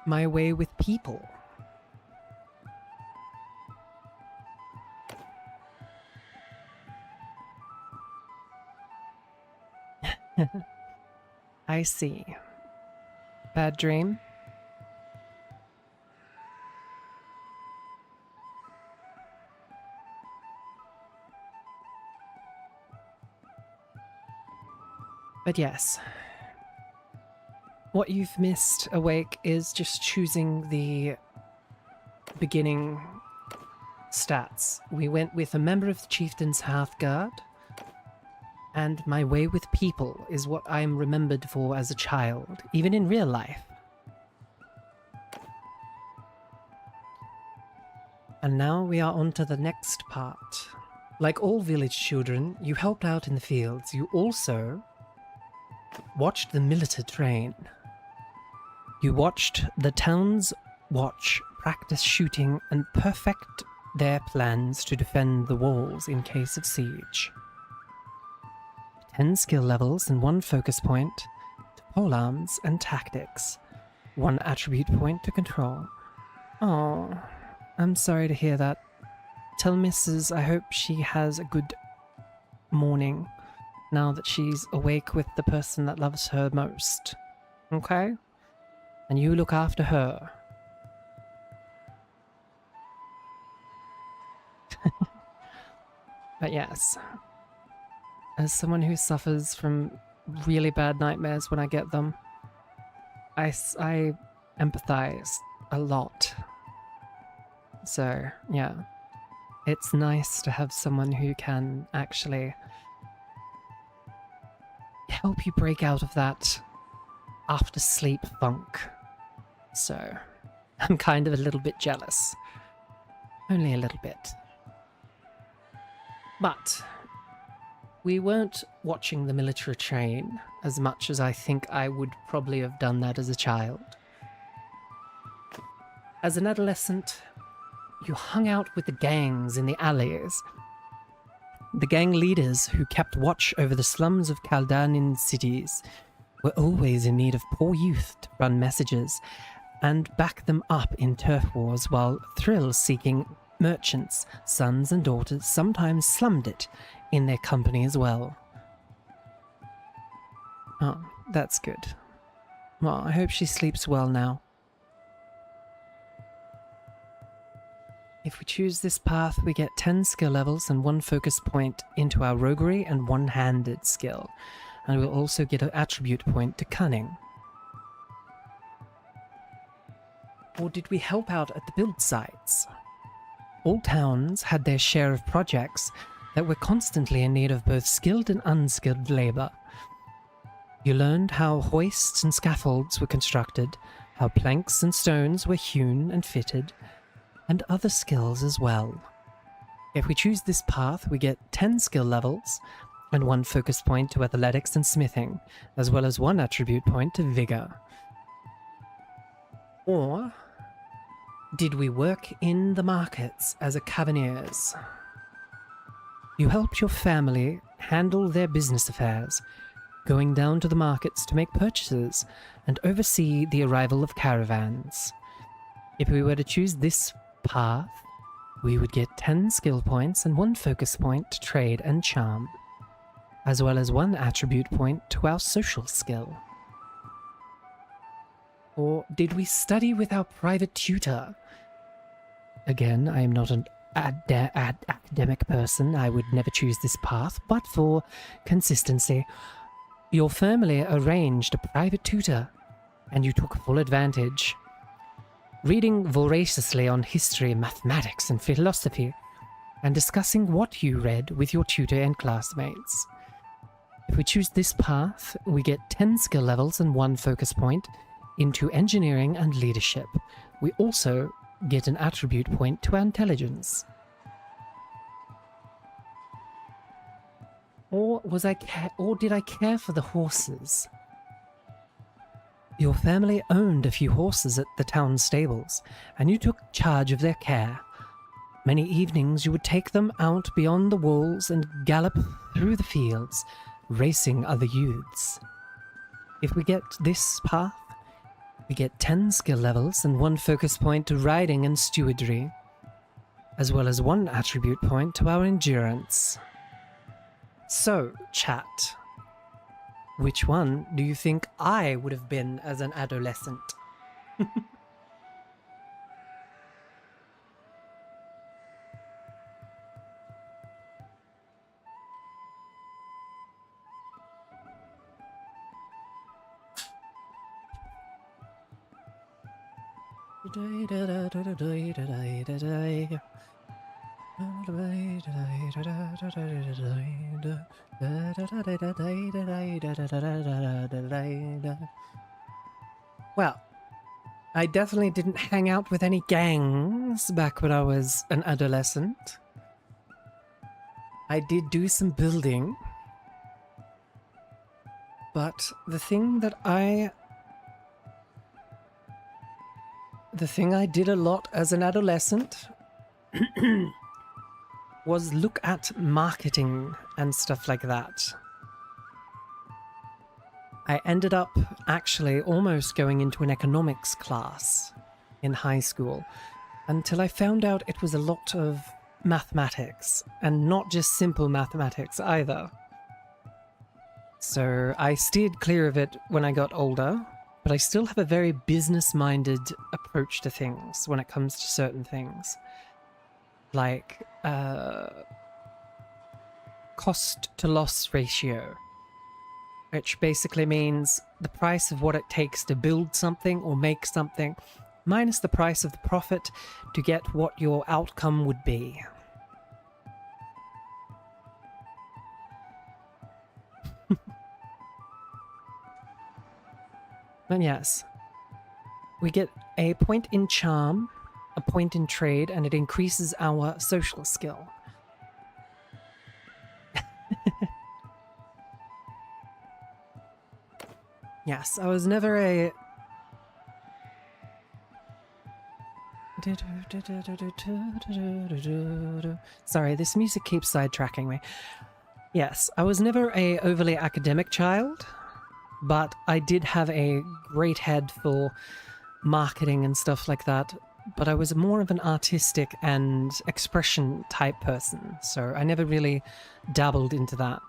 my way with people. I see. Bad dream? But yes, what you've missed, Awake, is just choosing the beginning stats. We went with a member of the Chieftain's Hearthguard, and my way with people is what I'm remembered for as a child, even in real life. And now we are on to the next part. Like all village children, you helped out in the fields. You also watched the militia train. You watched the town's watch practice shooting and perfect their plans to defend the walls in case of siege. 10 skill levels and 1 focus point to polearms and tactics. 1 attribute point to control. Oh, I'm sorry to hear that. Tell Mrs. I hope she has a good morning now that she's awake with the person that loves her most. Okay? And you look after her. But yes, as someone who suffers from really bad nightmares when I get them, I empathize a lot. So, yeah, it's nice to have someone who can actually help you break out of that after sleep funk. So, I'm kind of a little bit jealous. Only a little bit. But we weren't watching the military train as much as I think I would probably have done that as a child. As an adolescent, you hung out with the gangs in the alleys. The gang leaders who kept watch over the slums of Kaldanin cities were always in need of poor youth to run messages and back them up in turf wars, while thrill-seeking merchants, sons and daughters, sometimes slummed it in their company as well. Oh, that's good. Well, I hope she sleeps well now. If we choose this path, we get 10 skill levels and 1 focus point into our roguery and one-handed skill, and we'll also get an attribute point to cunning. Or did we help out at the build sites? All towns had their share of projects that were constantly in need of both skilled and unskilled labor. You learned how hoists and scaffolds were constructed, how planks and stones were hewn and fitted, and other skills as well. If we choose this path, we get 10 skill levels and 1 focus point to athletics and smithing, as well as 1 attribute point to vigor. Or did we work in the markets as a cavaliers? You helped your family handle their business affairs, going down to the markets to make purchases and oversee the arrival of caravans. If we were to choose this path, we would get 10 skill points and 1 focus point to trade and charm, as well as 1 attribute point to our social skill. Or did we study with our private tutor? Again, I am not an academic person. I would never choose this path, but for consistency, your family arranged a private tutor, and you took full advantage, reading voraciously on history, mathematics, and philosophy, and discussing what you read with your tutor and classmates. If we choose this path, we get 10 skill levels and 1 focus point into engineering and leadership. We also get an attribute point to our intelligence. Or did I care for the horses? Your family owned a few horses at the town stables, and you took charge of their care. Many evenings you would take them out beyond the walls and gallop through the fields, racing other youths. If we get this path, we get 10 skill levels and 1 focus point to riding and stewardry, as well as 1 attribute point to our endurance. So, chat, which one do you think I would have been as an adolescent? Well, I definitely didn't hang out with any gangs back when I was an adolescent. I did do some building, but the thing I did a lot as an adolescent was look at marketing and stuff like that. I ended up actually almost going into an economics class in high school until I found out it was a lot of mathematics, and not just simple mathematics either. So I steered clear of it when I got older, but I still have a very business-minded approach to things when it comes to certain things. Like, cost-to-loss ratio, which basically means the price of what it takes to build something or make something, minus the price of the profit to get what your outcome would be. And yes, we get a point in charm, a point in trade, and it increases our social skill. Yes, I was never a... Sorry, this music keeps sidetracking me. Yes, I was never a overly academic child, but I did have a great head for marketing and stuff like that. But I was more of an artistic and expression type person, so I never really dabbled into that.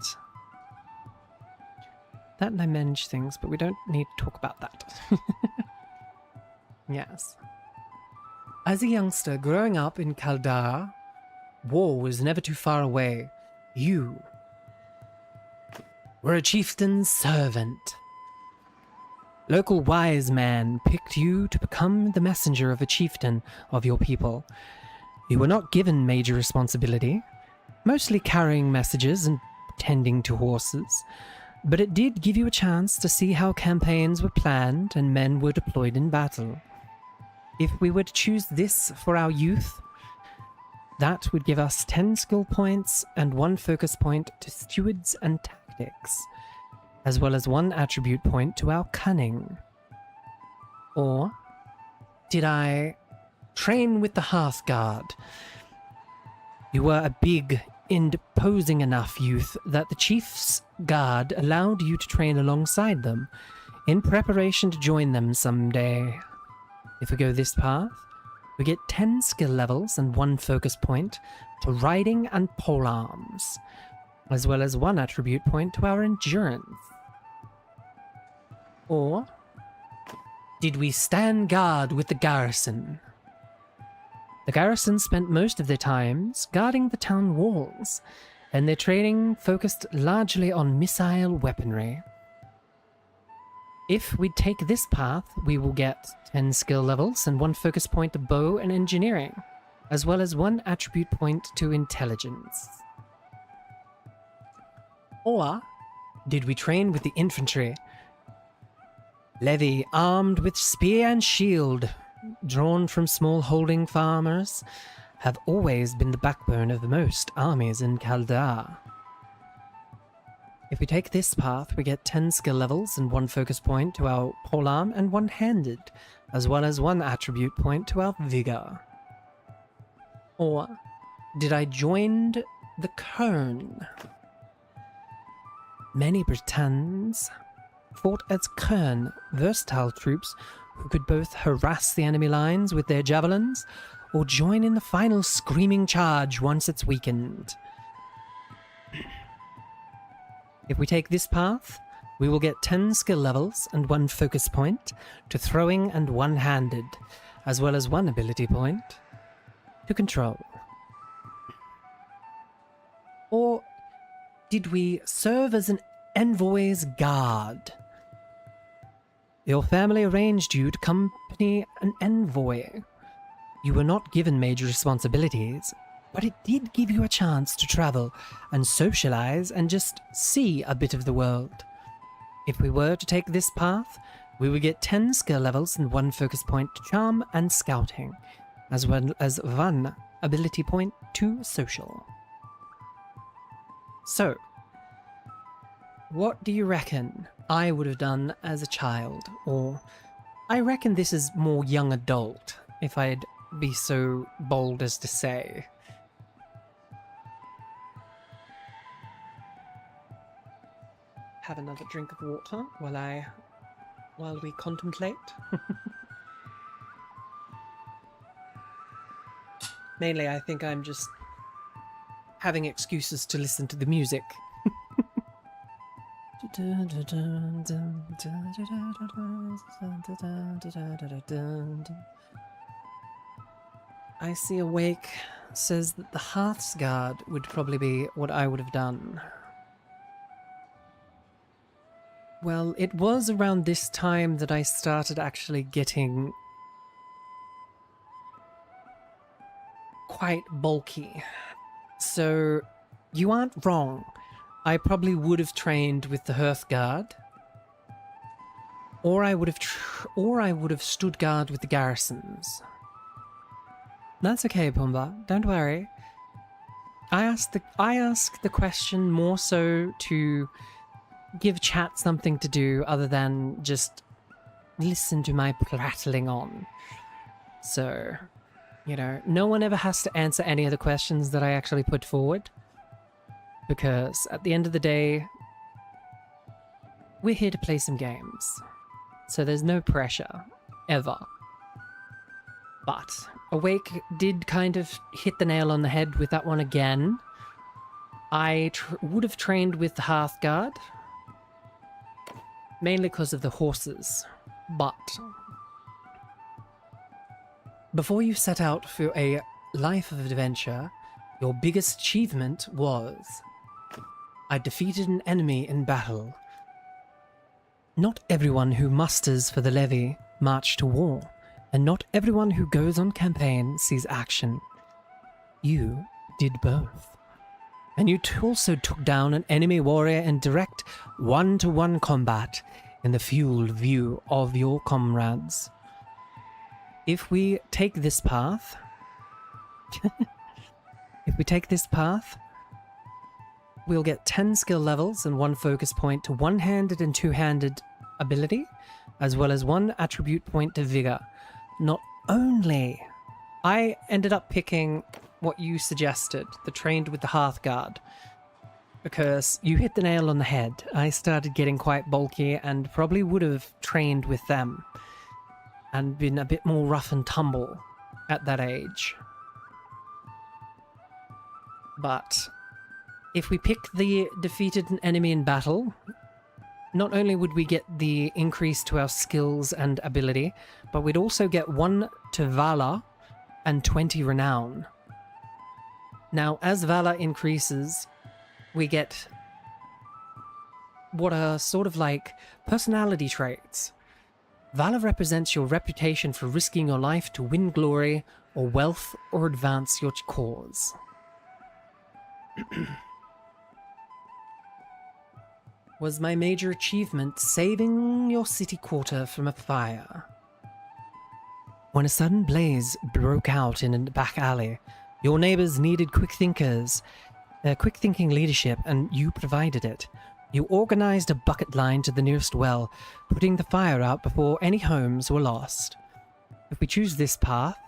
That and I manage things, but we don't need to talk about that. Yes. As a youngster growing up in Caldara, war was never too far away. You were a chieftain's servant. Local wise man picked you to become the messenger of a chieftain of your people. You were not given major responsibility, mostly carrying messages and tending to horses. but it did give you a chance to see how campaigns were planned and men were deployed in battle. If we were to choose this for our youth, that would give us 10 skill points and 1 focus point to stewards and tactics, as well as 1 attribute point to our cunning. Or did I train with the Hearthguard? You were a big, imposing enough youth that the Chief's Guard allowed you to train alongside them, in preparation to join them someday. If we go this path, we get 10 skill levels and 1 focus point to riding and polearms, as well as 1 attribute point to our endurance. Or did we stand guard with the garrison? The garrison spent most of their times guarding the town walls, and their training focused largely on missile weaponry. If we take this path, we will get 10 skill levels and 1 focus point to bow and engineering, as well as 1 attribute point to intelligence. Or did we train with the infantry? Levy armed with spear and shield, drawn from small holding farmers, have always been the backbone of the most armies in Kaldar. If we take this path, we get 10 skill levels and 1 focus point to our polearm and 1-handed, as well as 1 attribute point to our vigor. Or did I join the Kern? Many Britons fought as Kern, versatile troops who could both harass the enemy lines with their javelins or join in the final screaming charge once it's weakened. If we take this path, we will get 10 skill levels and 1 focus point to throwing and 1-handed, as well as 1 ability point to control. Or did we serve as an envoy's guard? Your family arranged you to accompany an envoy. You were not given major responsibilities, but it did give you a chance to travel and socialize and just see a bit of the world. If we were to take this path, we would get 10 skill levels and 1 focus point to charm and scouting, as well as 1 ability point to social. So, what do you reckon I would have done as a child? Or, I reckon this is more young adult, if I'd be so bold as to say. Have another drink of water while we contemplate. Mainly, I think I'm just having excuses to listen to the music. I see Awake says that the Hearthguard would probably be what I would have done. Well, it was around this time that I started actually getting quite bulky. So, you aren't wrong. I probably would have trained with the Hearthguard, or I would have stood guard with the garrisons. That's okay, Pumbaa. Don't worry. I asked the question more so to give chat something to do other than just listen to my prattling on. So, no one ever has to answer any of the questions that I actually put forward. Because at the end of the day, we're here to play some games. So there's no pressure, ever. But Awake did kind of hit the nail on the head with that one again. I would have trained with the Hearthguard, mainly because of the horses. But before you set out for a life of adventure, your biggest achievement was I defeated an enemy in battle. Not everyone who musters for the levy march to war, and not everyone who goes on campaign sees action. You did both. And you also took down an enemy warrior in direct one-to-one combat in the fueled view of your comrades. If we take this path... we'll get 10 skill levels and 1 focus point to one-handed and two-handed ability, as well as 1 attribute point to vigor. Not only... I ended up picking what you suggested, the trained with the Hearthguard, because you hit the nail on the head. I started getting quite bulky and probably would have trained with them and been a bit more rough and tumble at that age. But if we pick the defeated an enemy in battle, not only would we get the increase to our skills and ability, but we'd also get 1 to Valor and 20 Renown. Now, as Valor increases, we get what are sort of like personality traits. Valor represents your reputation for risking your life to win glory or wealth or advance your cause. Was my major achievement saving your city quarter from a fire? When a sudden blaze broke out in a back alley, your neighbors needed quick thinking leadership, and you provided it. You organized a bucket line to the nearest well, putting the fire out before any homes were lost. If we choose this path,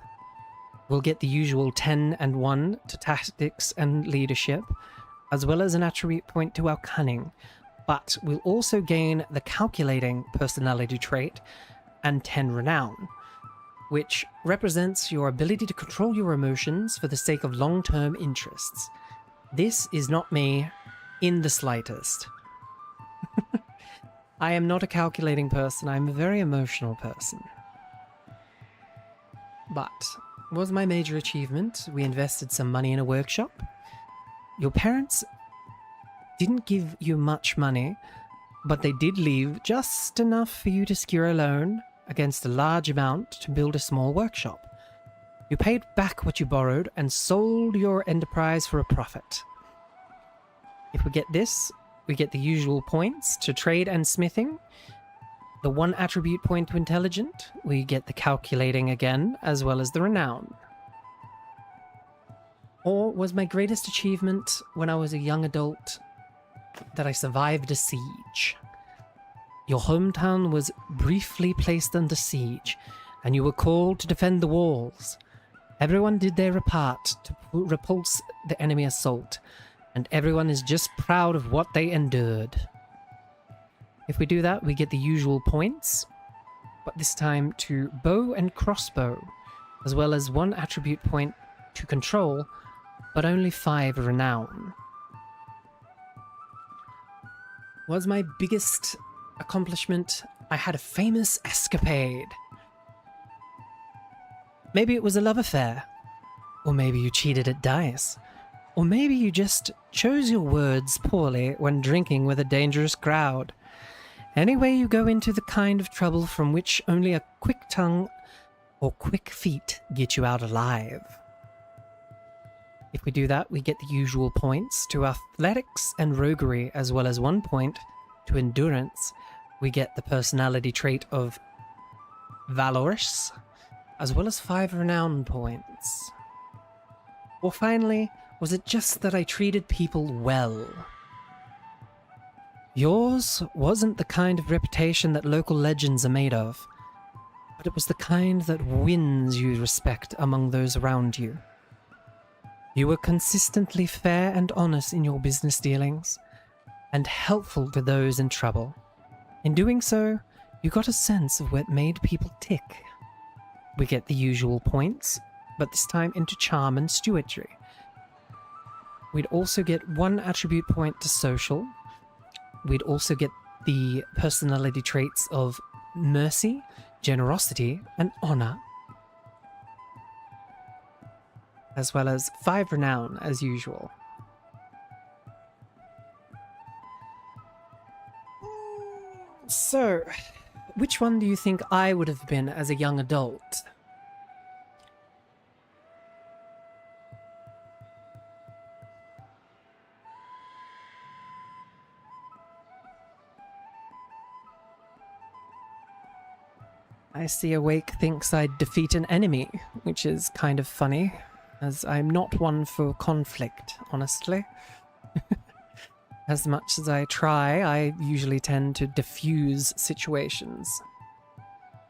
we'll get the usual 10 and 1 to tactics and leadership, as well as an attribute point to our cunning, but we'll also gain the calculating personality trait and 10 renown, which represents your ability to control your emotions for the sake of long-term interests. This is not me in the slightest. I am not a calculating person, I'm a very emotional person. But was my major achievement, we invested some money in a workshop. Your parents didn't give you much money, but they did leave just enough for you to secure a loan against a large amount to build a small workshop. You paid back what you borrowed and sold your enterprise for a profit. If we get this, we get the usual points to trade and smithing, the 1 attribute point to intelligent, we get the calculating again, as well as the renown. Or was my greatest achievement when I was a young adult that I survived a siege? Your hometown was briefly placed under siege, and you were called to defend the walls. Everyone did their part to repulse the enemy assault, and everyone is just proud of what they endured. If we do that, we get the usual points, but this time to bow and crossbow, as well as 1 attribute point to control, but only 5 renown. Was my biggest accomplishment, I had a famous escapade. Maybe it was a love affair, or maybe you cheated at dice, or maybe you just chose your words poorly when drinking with a dangerous crowd. Anyway, you go into the kind of trouble from which only a quick tongue or quick feet get you out alive. If we do that, we get the usual points to athletics and roguery, as well as 1 point to endurance. We get the personality trait of valorous, as well as 5 renown points. Or finally, was it just that I treated people well? Yours wasn't the kind of reputation that local legends are made of, but it was the kind that wins you respect among those around you. You were consistently fair and honest in your business dealings, and helpful to those in trouble. In doing so, you got a sense of what made people tick. We get the usual points, but this time into charm and stewardry. We'd also get 1 attribute point to social. We'd also get the personality traits of mercy, generosity, and honor, as well as 5 renown as usual. So, which one do you think I would have been as a young adult? I see Awake thinks I'd defeat an enemy, which is kind of funny, as I'm not one for conflict, honestly. As much as I try, I usually tend to diffuse situations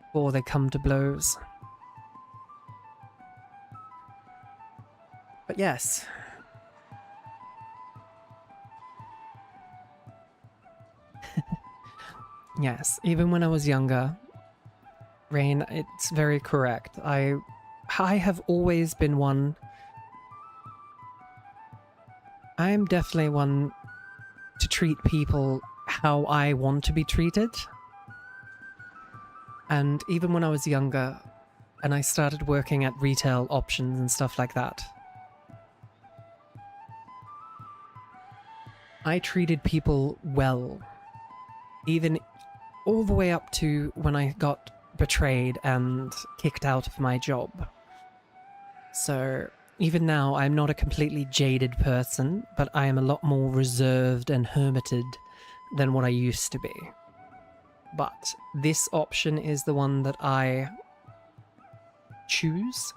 before they come to blows. But yes. Yes, even when I was younger, Rain, it's very correct. I have always been one... I am definitely one to treat people how I want to be treated. And even when I was younger, and I started working at retail options and stuff like that, I treated people well. Even all the way up to when I got betrayed and kicked out of my job. So even now, I'm not a completely jaded person, but I am a lot more reserved and hermited than what I used to be. But this option is the one that I choose,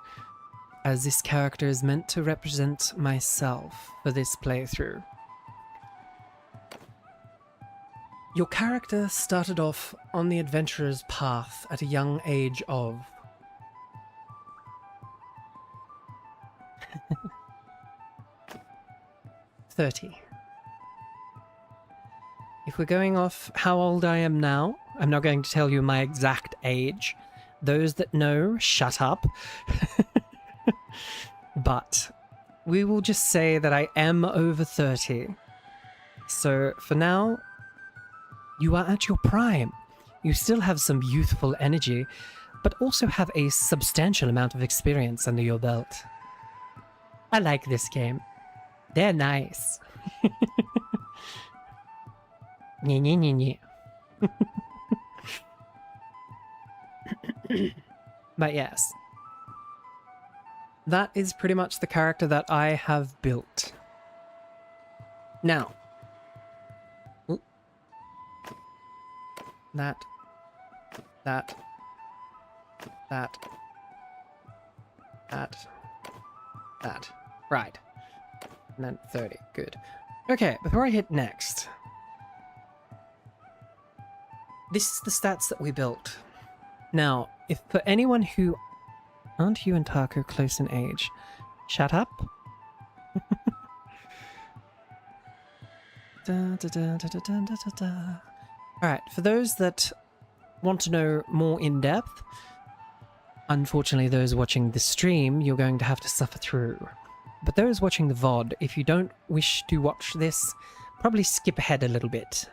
as this character is meant to represent myself for this playthrough. Your character started off on the adventurer's path at a young age of 30. If we're going off how old I am now, I'm not going to tell you my exact age. Those that know, shut up. But we will just say that I am over 30. So for now, you are at your prime. You still have some youthful energy, but also have a substantial amount of experience under your belt. I like this game. They're nice. Nye, nye, nye, nye. But yes. That is pretty much the character that I have built. Now. That. Right. And then 30. Good. Okay, before I hit next. This is the stats that we built. Now, if for anyone who... Aren't you and Taco close in age? Shut up. Alright, for those that want to know more in depth, unfortunately those watching the stream, you're going to have to suffer through. But those watching the VOD, if you don't wish to watch this, probably skip ahead a little bit.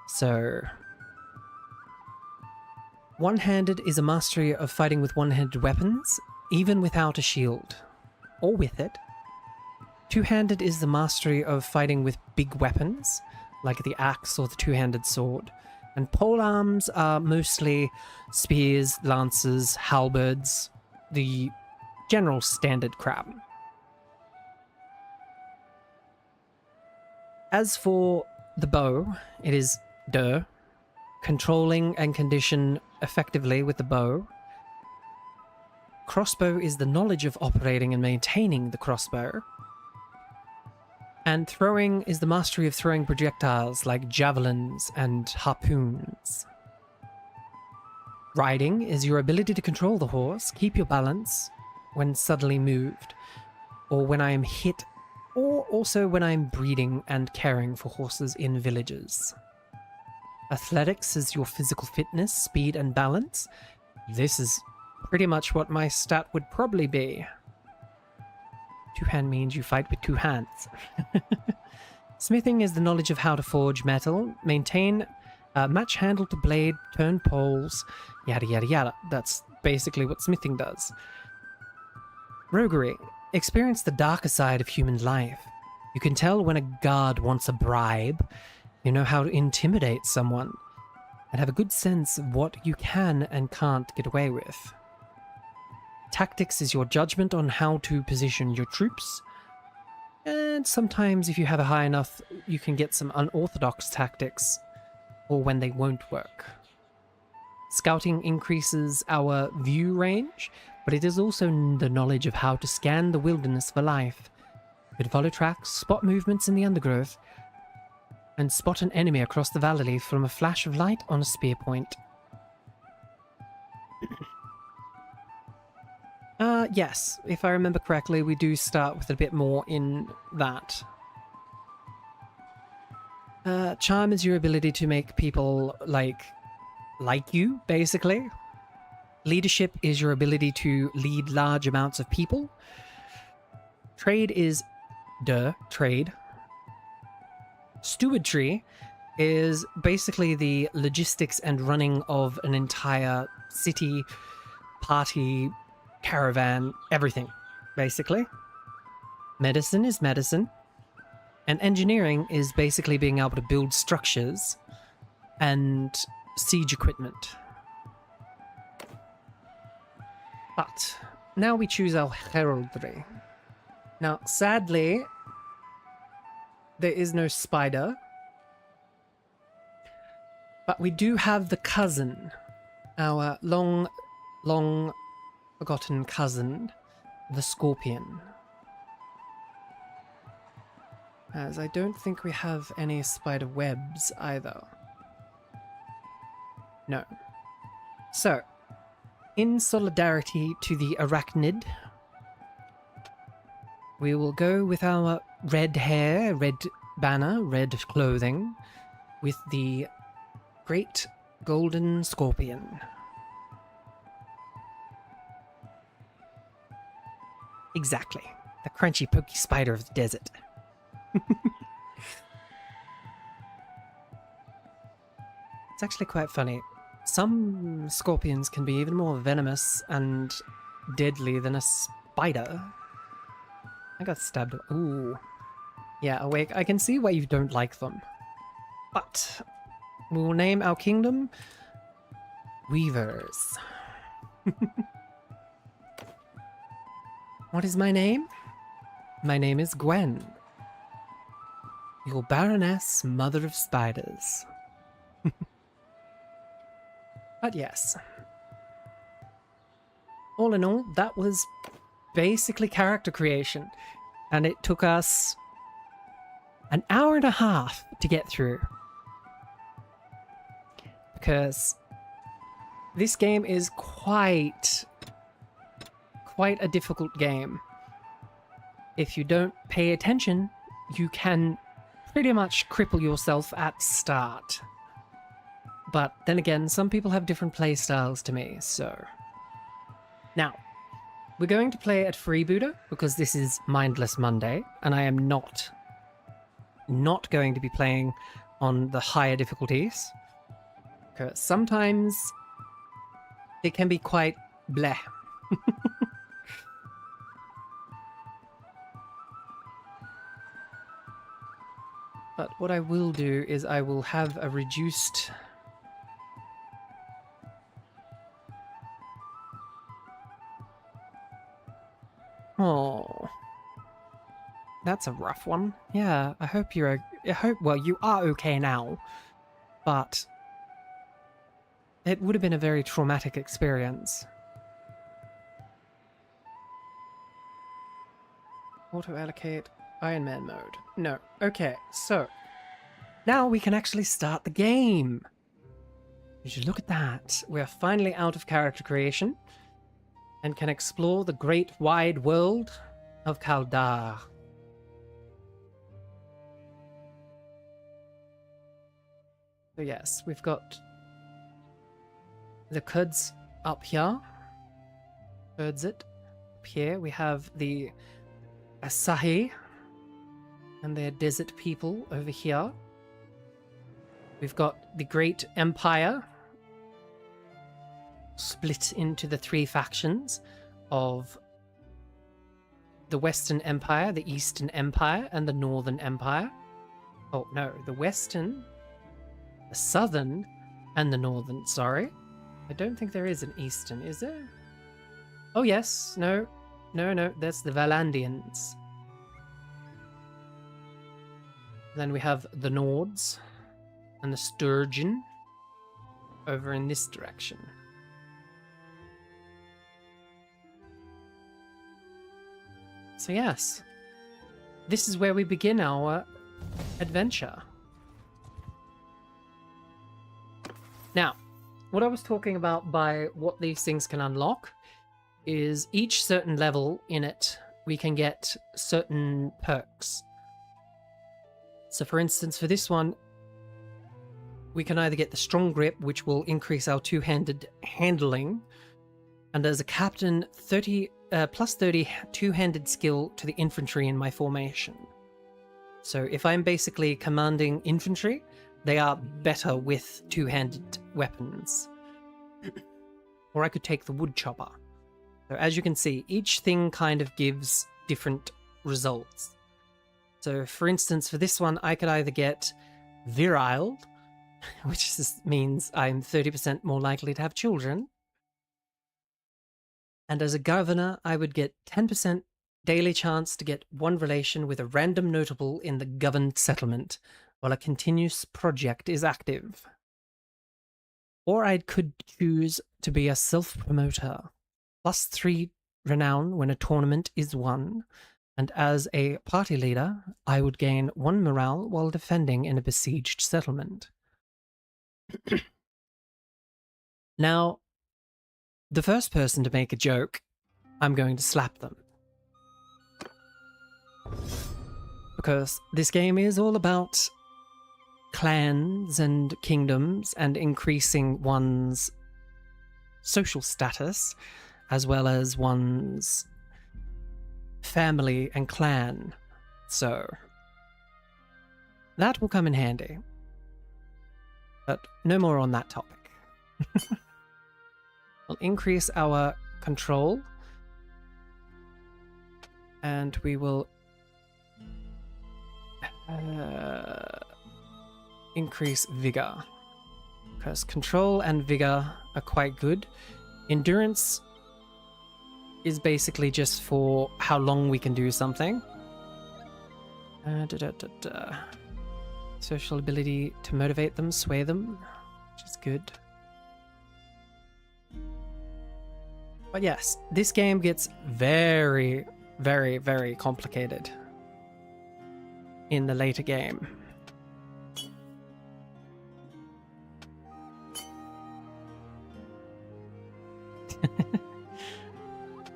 So... One-handed is a mastery of fighting with one-handed weapons, even without a shield. Or with it. Two-handed is the mastery of fighting with big weapons, like the axe or the two-handed sword. And polearms are mostly spears, lances, halberds, the general standard crap. As for the bow, it is controlling and condition effectively with the bow. Crossbow is the knowledge of operating and maintaining the crossbow. And throwing is the mastery of throwing projectiles like javelins and harpoons. Riding is your ability to control the horse, keep your balance when suddenly moved, or when I am hit, or also when I am breeding and caring for horses in villages. Athletics is your physical fitness, speed, and balance. This is pretty much what my stat would probably be. Two-hand means you fight with two hands. Smithing is the knowledge of how to forge metal, maintain, match handle to blade, turn poles, yada yada yada. That's basically what smithing does. Roguery. Experience the darker side of human life. You can tell when a guard wants a bribe. You know how to intimidate someone, and have a good sense of what you can and can't get away with. Tactics is your judgment on how to position your troops, and sometimes if you have a high enough, you can get some unorthodox tactics, or when they won't work. Scouting increases our view range, but it is also the knowledge of how to scan the wilderness for life. You can follow tracks, spot movements in the undergrowth, and spot an enemy across the valley from a flash of light on a spear point. Yes, if I remember correctly, we do start with a bit more in that. Charm is your ability to make people like you, basically. Leadership is your ability to lead large amounts of people. Trade is trade. Stewardry is basically the logistics and running of an entire city, party, caravan, everything, basically. Medicine is medicine. And engineering is basically being able to build structures and siege equipment. But now we choose our heraldry. Now, sadly, there is no spider. But we do have the cousin, our long forgotten cousin, the scorpion. As I don't think we have any spider webs either. No. So, in solidarity to the arachnid, we will go with our red hair, red banner, red clothing, with the great golden scorpion. Exactly. The crunchy, pokey spider of the desert. It's actually quite funny. Some scorpions can be even more venomous and deadly than a spider. I got stabbed. Ooh. Yeah, awake. I can see why you don't like them. But we will name our kingdom Weavers. What is my name? My name is Gwen. Your baroness, mother of spiders. But yes. All in all, that was basically character creation. And it took us an hour and a half to get through. Because this game is quite a difficult game. If you don't pay attention, you can pretty much cripple yourself at start. But then again, some people have different play styles to me, so. Now, we're going to play at Freebooter because this is Mindless Monday, and I am not going to be playing on the higher difficulties. Because sometimes it can be quite bleh. But what I will do is I will have a reduced... Oh, that's a rough one. Yeah, I hope you're... well, you are okay now, but it would have been a very traumatic experience. Auto-allocate Iron Man mode. No. Okay, so now we can actually start the game. You should look at that. We're finally out of character creation and can explore the great wide world of Kaldar. So yes, we've got the Kurds up here. Kurdzit. Up here we have the Asahi and their desert people over here. We've got the Great Empire, split into the three factions of the Western Empire, the Eastern Empire, and the Northern Empire. Oh, no, the Western, the Southern, and the Northern, sorry. I don't think there is an Eastern, is there? Oh, yes, no, that's the Valandians. Then we have the Nords and the Sturgeon over in this direction. So yes, this is where we begin our adventure. Now, what I was talking about by what these things can unlock is each certain level in it, we can get certain perks. So for instance, for this one, we can either get the strong grip, which will increase our two-handed handling, and as a captain, plus 30 two-handed skill to the infantry in my formation. So if I'm basically commanding infantry, they are better with two-handed weapons. Or I could take the wood chopper. So as you can see, each thing kind of gives different results. So for instance, for this one, I could either get virile, which means I'm 30% more likely to have children. And as a governor, I would get 10% daily chance to get one relation with a random notable in the governed settlement while a continuous project is active. Or I could choose to be a self-promoter, plus 3 renown when a tournament is won, and as a party leader, I would gain 1 morale while defending in a besieged settlement. Now, the first person to make a joke, I'm going to slap them. Because this game is all about clans and kingdoms and increasing one's social status, as well as one's family and clan. So, that will come in handy. But no more on that topic. We'll increase our control. And we will increase vigor. Because control and vigor are quite good. Endurance is basically just for how long we can do something. Social ability to motivate them, sway them, which is good. But yes, this game gets very, very, very complicated in the later game.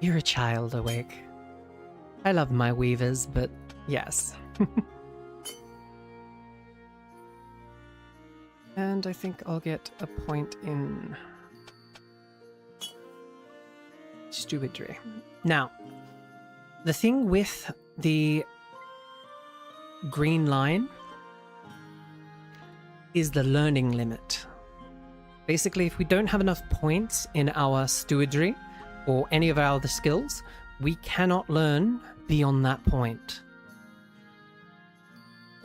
You're a child awake. I love my weavers, but yes. And I think I'll get a point in stewardry. Now, the thing with the green line is the learning limit. Basically, if we don't have enough points in our stewardry or any of our other skills, we cannot learn beyond that point.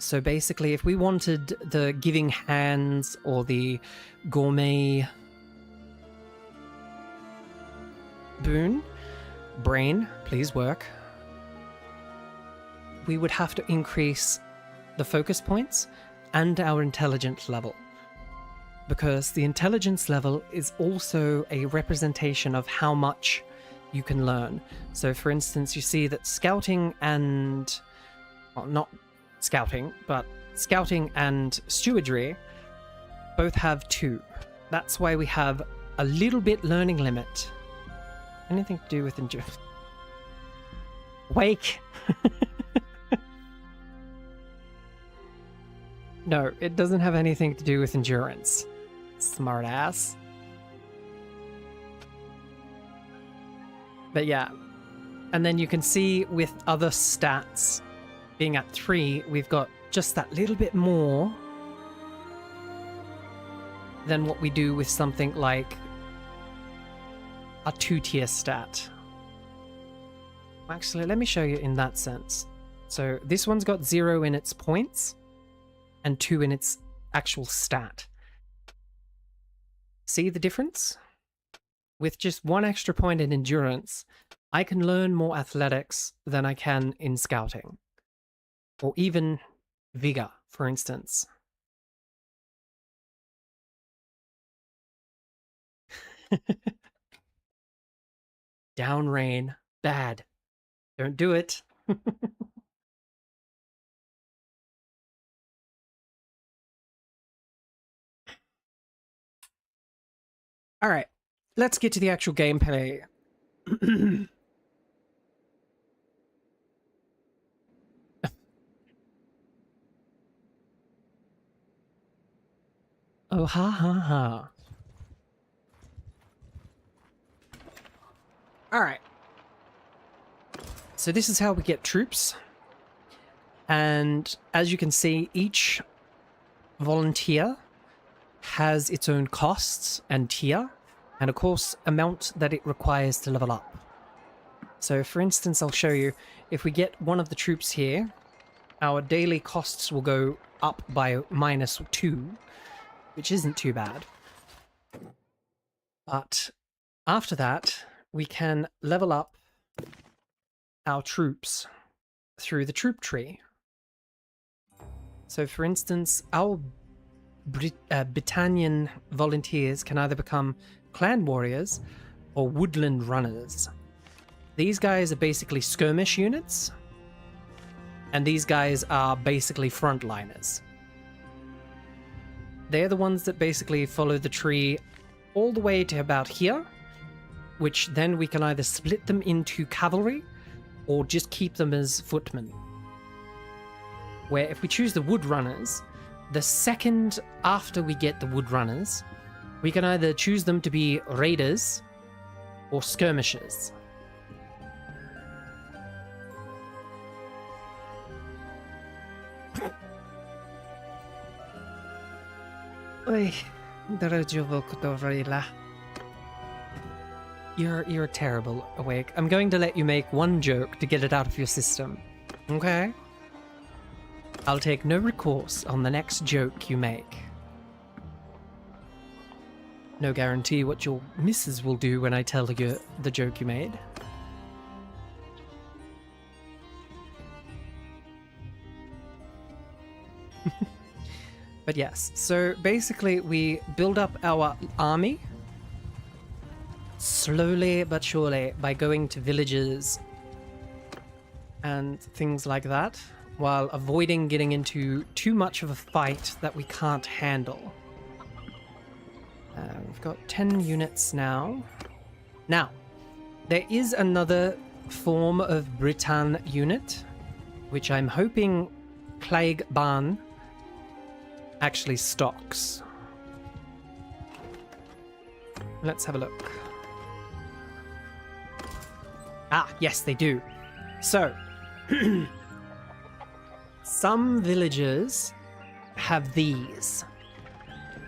So basically, if we wanted the giving hands or the gourmet boon, brain, please work, we would have to increase the focus points and our intelligence level. Because the intelligence level is also a representation of how much you can learn. So for instance, you see that scouting and, well, not scouting, but scouting and stewardry both have 2. That's why we have a little bit learning limit. Anything to do with endurance? Wake! No, it doesn't have anything to do with endurance. Smart ass. But yeah. And then you can see with other stats being at 3, we've got just that little bit more than what we do with something like a 2-tier stat. Actually, let me show you in that sense. So this one's got 0 in its points and 2 in its actual stat. See the difference? With just 1 extra point in endurance, I can learn more athletics than I can in scouting. Or even vigor, for instance. Down rain. Bad. Don't do it. All right. Let's get to the actual gameplay. Oh, ha ha ha. All right. So this is how we get troops. And as you can see, each volunteer has its own costs and tier, and of course, amount that it requires to level up. So for instance, I'll show you, if we get one of the troops here, our daily costs will go up by -2, which isn't too bad. But after that, we can level up our troops through the troop tree. So for instance, our Britannian volunteers can either become clan warriors or woodland runners. These guys are basically skirmish units, and these guys are basically frontliners. They're the ones that basically follow the tree all the way to about here, which then we can either split them into cavalry or just keep them as footmen. Where if we choose the wood runners, the second after we get the wood runners, we can either choose them to be raiders or skirmishers. Oi, You're terrible, Awake. I'm going to let you make one joke to get it out of your system. Okay? I'll take no recourse on the next joke you make. No guarantee what your missus will do when I tell you the joke you made. But yes, so basically we build up our army slowly but surely by going to villages and things like that, while avoiding getting into too much of a fight that we can't handle. We've got 10 units now. Now, there is another form of Britann unit, which I'm hoping Plague Ban actually stocks. Let's have a look. Ah, yes, they do. So, some villages have these,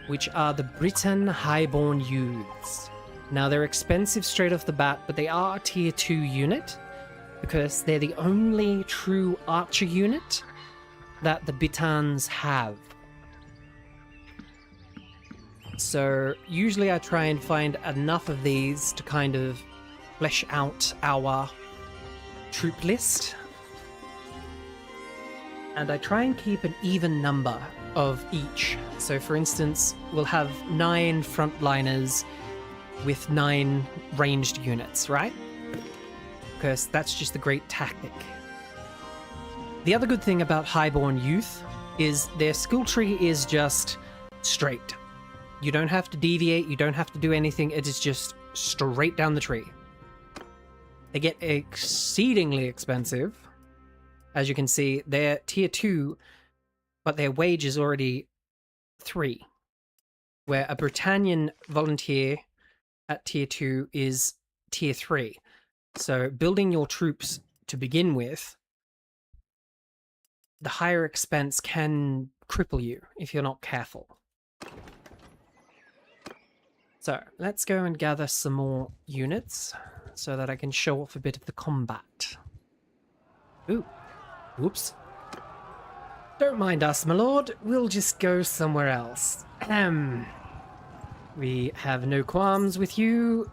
which are the Britann Highborn Youths. Now, they're expensive straight off the bat, but they are a tier 2 unit, because they're the only true archer unit that the Britanns have. So, usually I try and find enough of these to kind of flesh out our troop list. And I try and keep an even number of each. So for instance, we'll have 9 frontliners with 9 ranged units, right? Because that's just a great tactic. The other good thing about Highborn Youth is their skill tree is just straight. You don't have to deviate, you don't have to do anything, it is just straight down the tree. They get exceedingly expensive. As you can see, they're tier 2, but their wage is already 3. Where a Britannian volunteer at tier 2 is tier 3. So building your troops to begin with, the higher expense can cripple you if you're not careful. So let's go and gather some more units so that I can show off a bit of the combat. Ooh. Whoops. Don't mind us, my lord. We'll just go somewhere else. We have no qualms with you.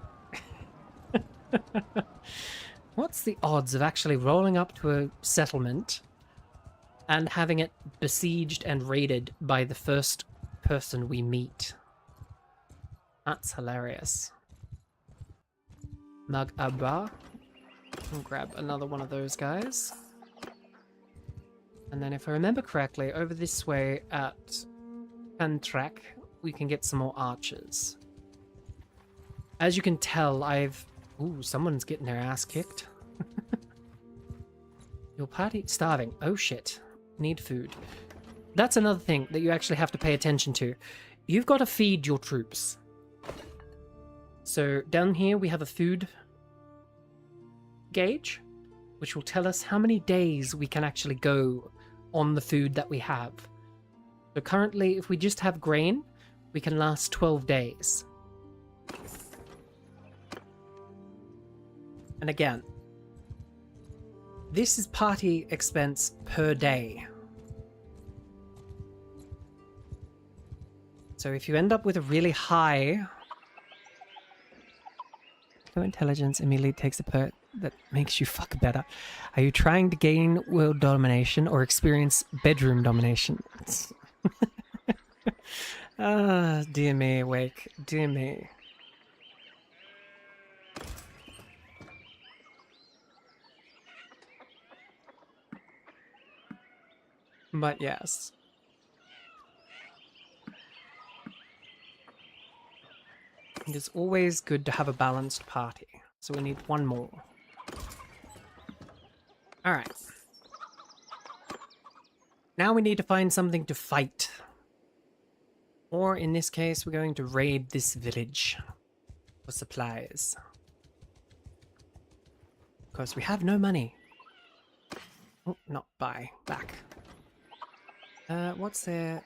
What's the odds of actually rolling up to a settlement and having it besieged and raided by the first person we meet? That's hilarious. Magaba. I'll grab another one of those guys. And then if I remember correctly, over this way at Pantrak, we can get some more archers. As you can tell, Ooh, someone's getting their ass kicked. Your party starving. Oh shit. Need food. That's another thing that you actually have to pay attention to. You've got to feed your troops. So down here we have a food gauge, which will tell us how many days we can actually go on the food that we have. So currently, if we just have grain, we can last 12 days. And again, this is party expense per day. So if you end up with a really high intelligence, immediately takes a perk that makes you fuck better. Are you trying to gain world domination or experience bedroom domination? Ah, dear me, Wake. Dear me. But yes. It is always good to have a balanced party. So we need one more. Alright. Now we need to find something to fight. Or in this case, we're going to raid this village for supplies. Because we have no money. Oh, not buy. Back. What's there?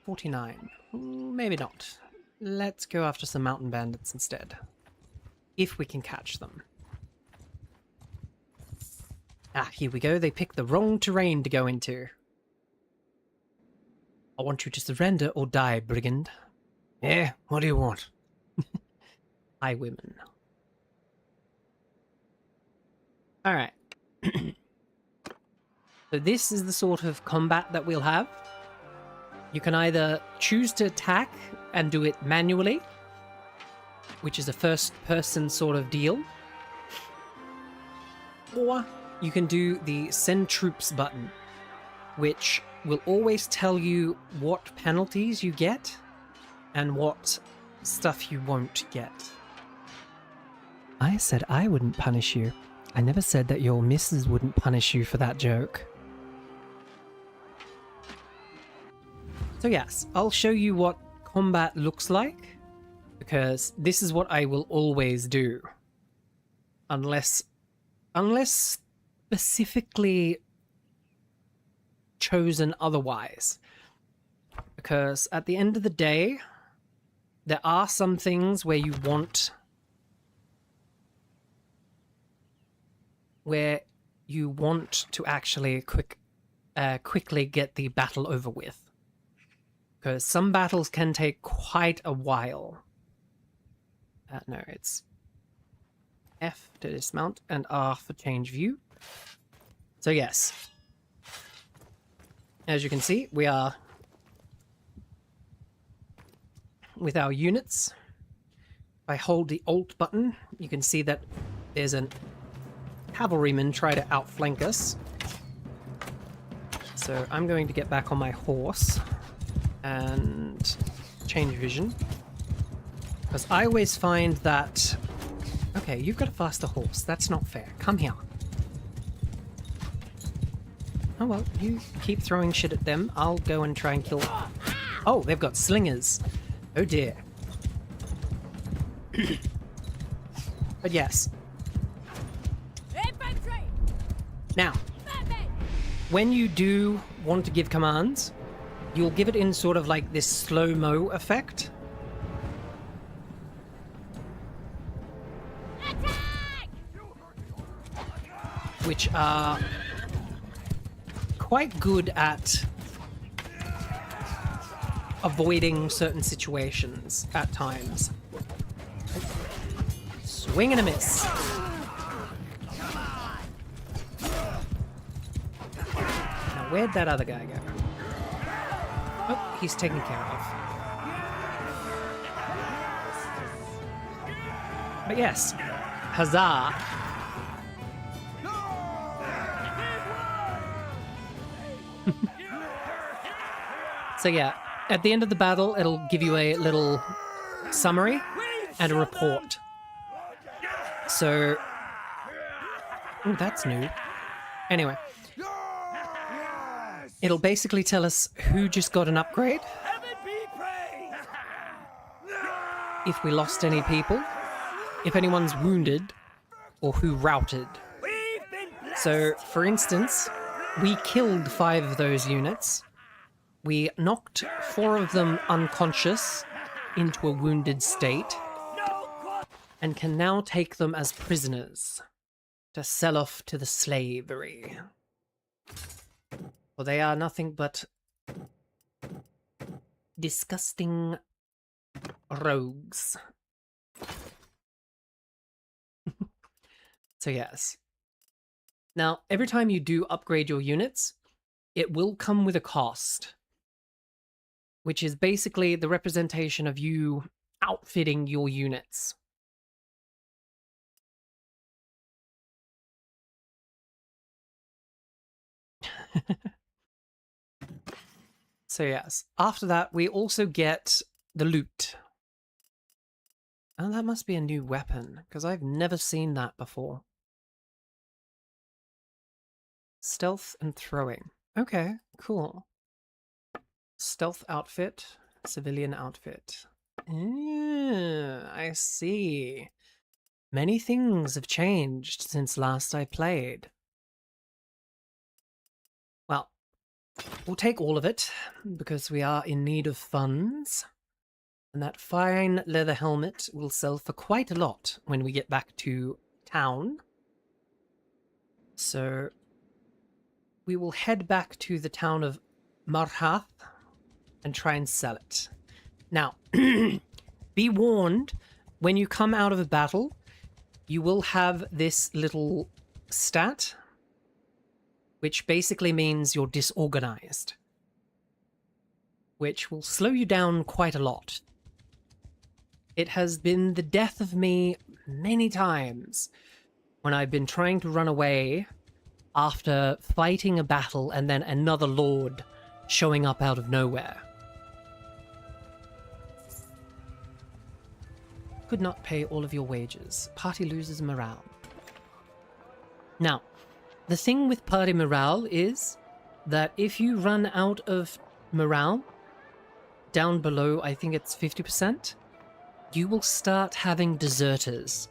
49. Maybe not. Let's go after some mountain bandits instead. If we can catch them. Ah, here we go. They picked the wrong terrain to go into. I want you to surrender or die, brigand. Yeah, what do you want? Hi, women. Alright. So this is the sort of combat that we'll have. You can either choose to attack and do it manually, which is a first-person sort of deal, or you can do the send troops button, which will always tell you what penalties you get and what stuff you won't get. I said I wouldn't punish you. I never said that your missus wouldn't punish you for that joke. So yes, I'll show you what combat looks like, because this is what I will always do. Unless specifically chosen otherwise. Because at the end of the day, there are some things where you want... to actually quickly get the battle over with. Because some battles can take quite a while. No, it's F to dismount and R for change view. So yes, as you can see, we are with our units. If I hold the Alt button, you can see that there's a cavalryman try to outflank us. So I'm going to get back on my horse and change vision, because I always find that... Okay, you've got a faster horse. That's not fair. Come here. Oh well, you keep throwing shit at them. I'll go and try and kill... Oh, they've got slingers. Oh dear. But yes. Infantry! Now, Maby! when you do want to give commands, you'll give it in sort of like this slow-mo effect. Attack! Which are quite good at avoiding certain situations at times. Swing and a miss. Now, where'd that other guy go? Oh, he's taken care of. But yes, Huzzah! So yeah, at the end of the battle, it'll give you a little summary and a report. So, oh, that's new. Anyway, it'll basically tell us who just got an upgrade, if we lost any people, if anyone's wounded, or who routed. So, for instance, we killed 5 of those units. We knocked 4 of them unconscious into a wounded state, and can now take them as prisoners to sell off to the slavery. For they are nothing but disgusting rogues. So yes. Now, every time you do upgrade your units, it will come with a cost, which is basically the representation of you outfitting your units. So yes, after that we also get the loot. Oh, that must be a new weapon, because I've never seen that before. Stealth and throwing. Okay, cool. Stealth outfit, civilian outfit. I see. Many things have changed since last I played. Well, we'll take all of it, because we are in need of funds. And that fine leather helmet will sell for quite a lot when we get back to town. So we will head back to the town of Marhath and try and sell it. Now, be warned, when you come out of a battle, you will have this little stat, which basically means you're disorganized, which will slow you down quite a lot. It has been the death of me many times when I've been trying to run away after fighting a battle and then another lord showing up out of nowhere. Could not pay all of your wages. Party loses morale. Now, the thing with party morale is that if you run out of morale, down below, I think it's 50%, you will start having deserters.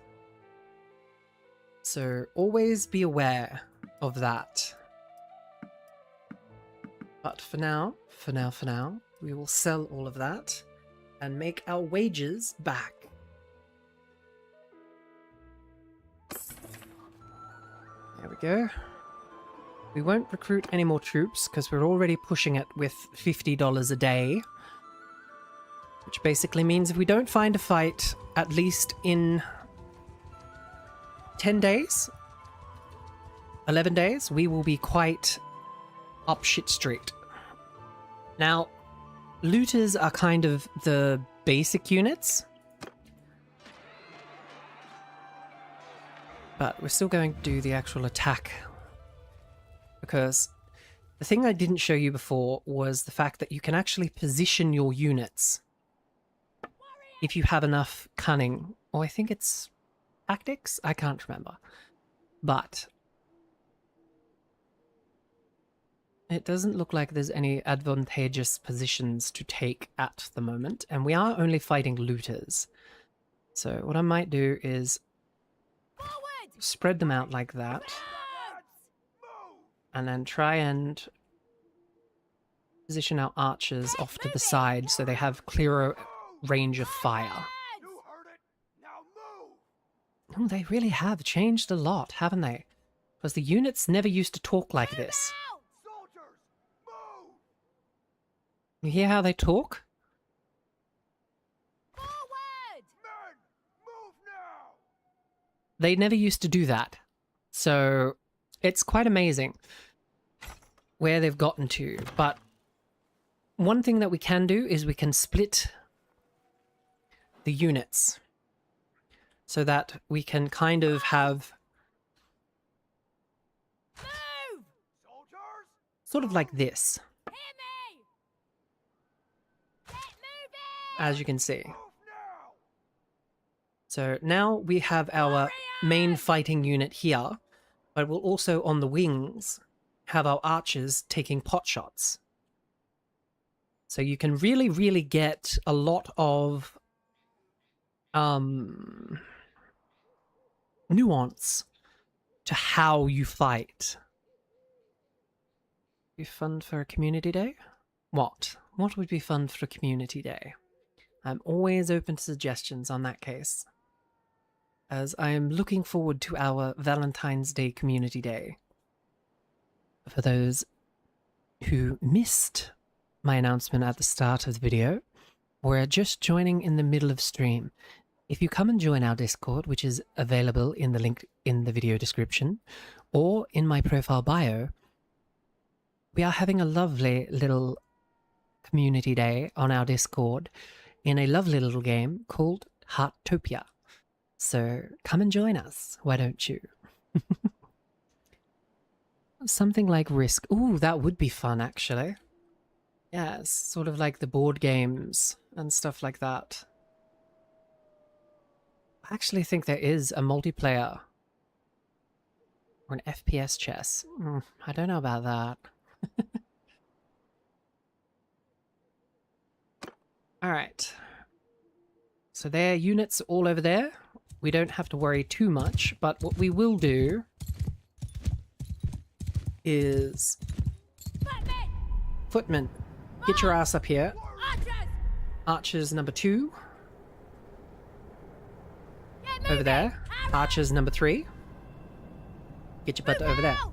So always be aware of that. But for now, we will sell all of that and make our wages back. There we go. We won't recruit any more troops because we're already pushing it with $50 a day. Which basically means if we don't find a fight, at least in 10 days, 11 days, we will be quite up shit street. Now, looters are kind of the basic units. But we're still going to do the actual attack. Because the thing I didn't show you before was the fact that you can actually position your units if you have enough cunning, or I think it's tactics? I can't remember. But it doesn't look like there's any advantageous positions to take at the moment, and we are only fighting looters. So what I might do is spread them out like that, and then try and position our archers off to the side so they have clearer range of fire. Oh, they really have changed a lot, haven't they? Because the units never used to talk like this. You hear how they talk? They never used to do that. So it's quite amazing where they've gotten to. But one thing that we can do is we can split the units. so that we can kind of have Move! sort of like this, Hear me! Get moving! as you can see. So now we have our main fighting unit here, but we'll also on the wings have our archers taking pot shots. So you can really, really get a lot of nuance to how you fight. Be fun for a community day? What? What would be fun for a community day? I'm always open to suggestions on that case, as I am looking forward to our Valentine's Day community day. For those who missed my announcement at the start of the video, we're just joining in the middle of stream. If you come and join our Discord, which is available in the link in the video description, or in my profile bio, we are having a lovely little community day on our Discord in a lovely little game called Heartopia. So come and join us, why don't you? Something like Risk. Ooh, that would be fun, actually. Yes, sort of like the board games and stuff like that. I actually think there is a multiplayer or an FPS chess. I don't know about that. Alright. So their units all over there. We don't have to worry too much, but what we will do is... Footmen, get your ass up here. Archers! Archers number 2. Get Over moving! there. Hammer! Archers number 3. Get your butt Move over there. out!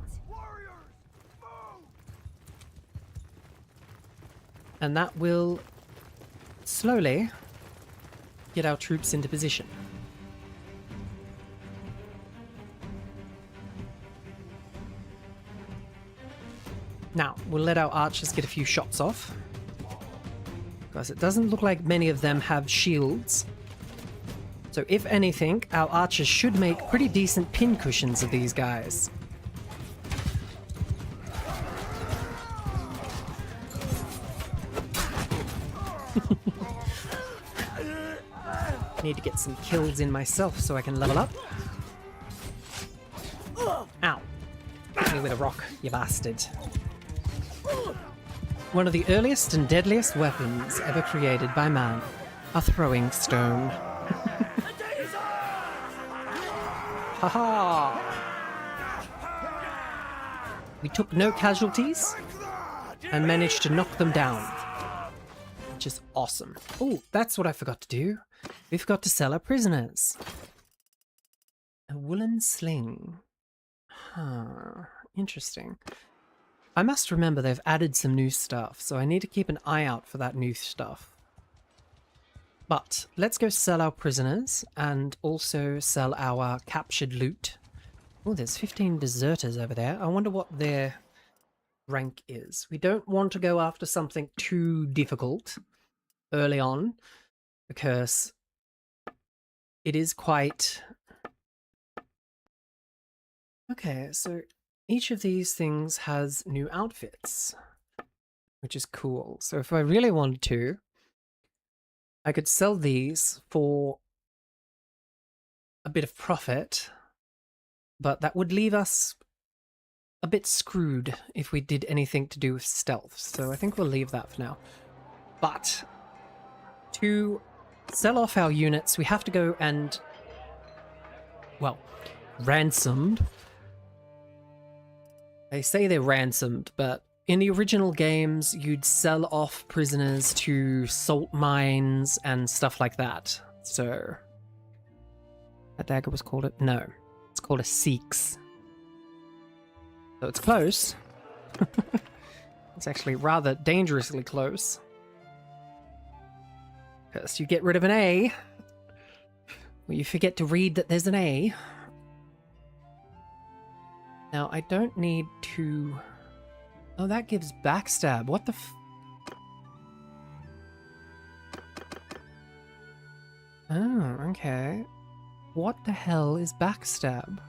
And that will slowly get our troops into position. Now, we'll let our archers get a few shots off, because it doesn't look like many of them have shields. So if anything, our archers should make pretty decent pincushions of these guys. Need to get some kills in myself so I can level up. Ow. Hit me with a rock, you bastard. One of the earliest and deadliest weapons ever created by man. A throwing stone. Haha! We took no casualties and managed to knock them down, which is awesome. Oh, that's what I forgot to do. We forgot to sell our prisoners. A woolen sling. Huh, interesting. I must remember they've added some new stuff, so I need to keep an eye out for that new stuff. But let's go sell our prisoners and also sell our captured loot. Oh, there's 15 deserters over there. I wonder what their rank is. We don't want to go after something too difficult early on, because it is quite... Okay, so each of these things has new outfits, which is cool. So if I really wanted to, I could sell these for a bit of profit, but that would leave us a bit screwed if we did anything to do with stealth. So I think we'll leave that for now. But to sell off our units, we have to go and, well, ransomed. They say they're ransomed, but in the original games, you'd sell off prisoners to salt mines and stuff like that. So, that dagger was called it? No, it's called a Sikhs. So it's close. It's actually rather dangerously close. Because you get rid of an A, well, you forget to read that there's an A. Now, I don't need to... Oh, that gives backstab. What the f... Oh, okay. What the hell is backstab?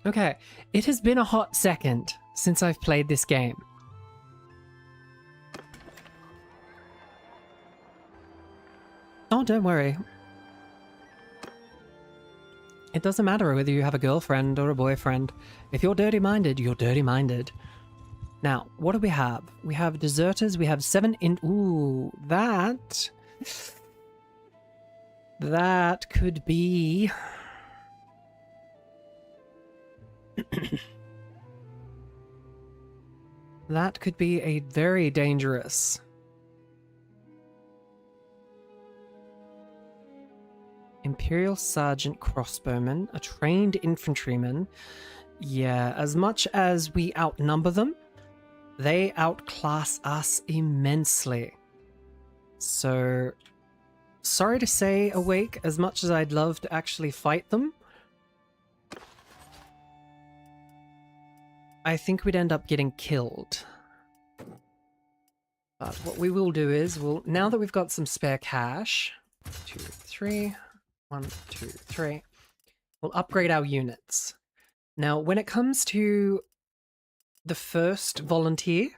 Okay, it has been a hot second since I've played this game. Oh, don't worry. It doesn't matter whether you have a girlfriend or a boyfriend. If you're dirty-minded, you're dirty-minded. Now, what do we have? We have deserters, we have 7 in... Ooh, that... That could be... That could be a very dangerous... Imperial Sergeant Crossbowman, a trained infantryman. Yeah, as much as we outnumber them, they outclass us immensely. So, sorry to say, Awake, as much as I'd love to actually fight them, I think we'd end up getting killed. But what we will do is, now that we've got some spare cash, 2, 3... 1, 2, 3. We'll upgrade our units. Now, when it comes to the first volunteer,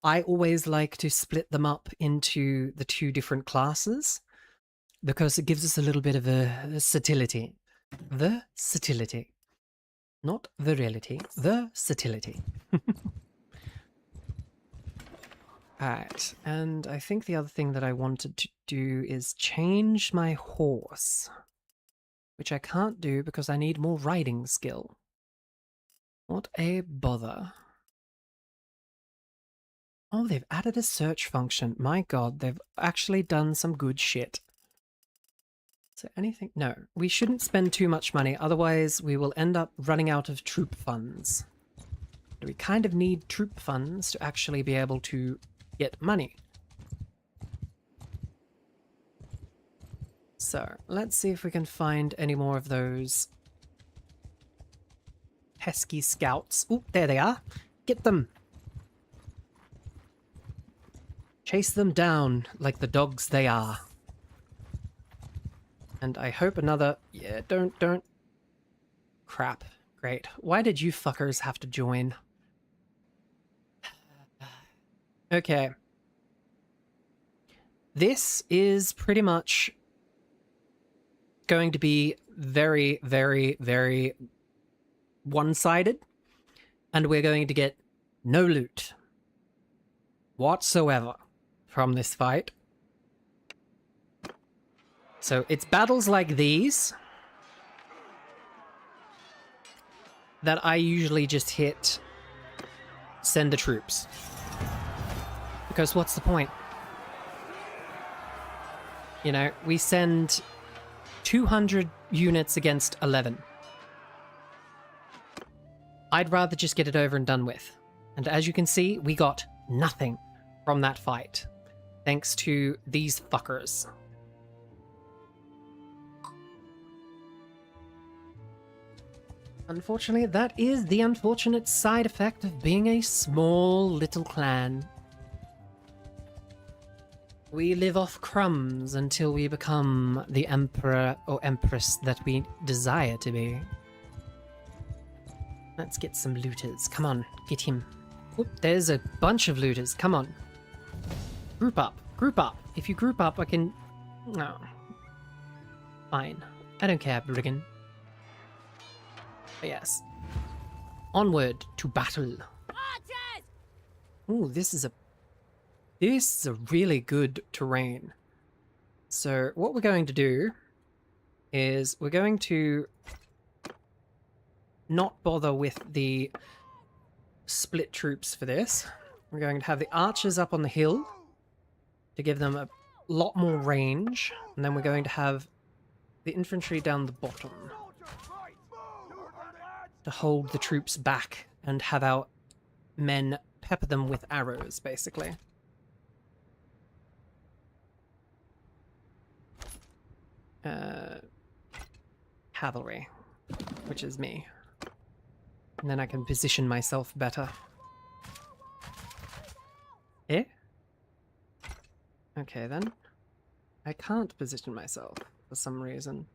I always like to split them up into the 2 different classes because it gives us a little bit of a versatility. Versatility. Not virility. Versatility. Alright, and I think the other thing that I wanted to do is change my horse. Which I can't do because I need more riding skill. What a bother. Oh, they've added a search function. My god, they've actually done some good shit. Is there anything? No, we shouldn't spend too much money, otherwise we will end up running out of troop funds. We kind of need troop funds to actually be able to get money. So, let's see if we can find any more of those pesky scouts. Ooh, there they are. Get them. Chase them down like the dogs they are. And I hope another... Yeah, don't... Crap. Great. Why did you fuckers have to join? Okay. This is pretty much going to be very, very, very one-sided, and we're going to get no loot whatsoever from this fight. So it's battles like these that I usually just hit send the troops. Because what's the point? You know, we send 200 units against 11. I'd rather just get it over and done with. And as you can see, we got nothing from that fight. Thanks to these fuckers. Unfortunately, that is the unfortunate side effect of being a small little clan. We live off crumbs until we become the emperor or empress that we desire to be. Let's get some looters. Come on, get him. Oop, there's a bunch of looters. Come on. Group up. Group up. If you group up, I can... No. Fine. I don't care, brigand. But yes. Onward to battle. Archers! Ooh, this is a really good terrain. So what we're going to do is we're going to not bother with the split troops for this. We're going to have the archers up on the hill to give them a lot more range, and then we're going to have the infantry down the bottom to hold the troops back and have our men pepper them with arrows, basically. Cavalry, which is me. And then I can position myself better. Eh? Okay then. I can't position myself. for some reason.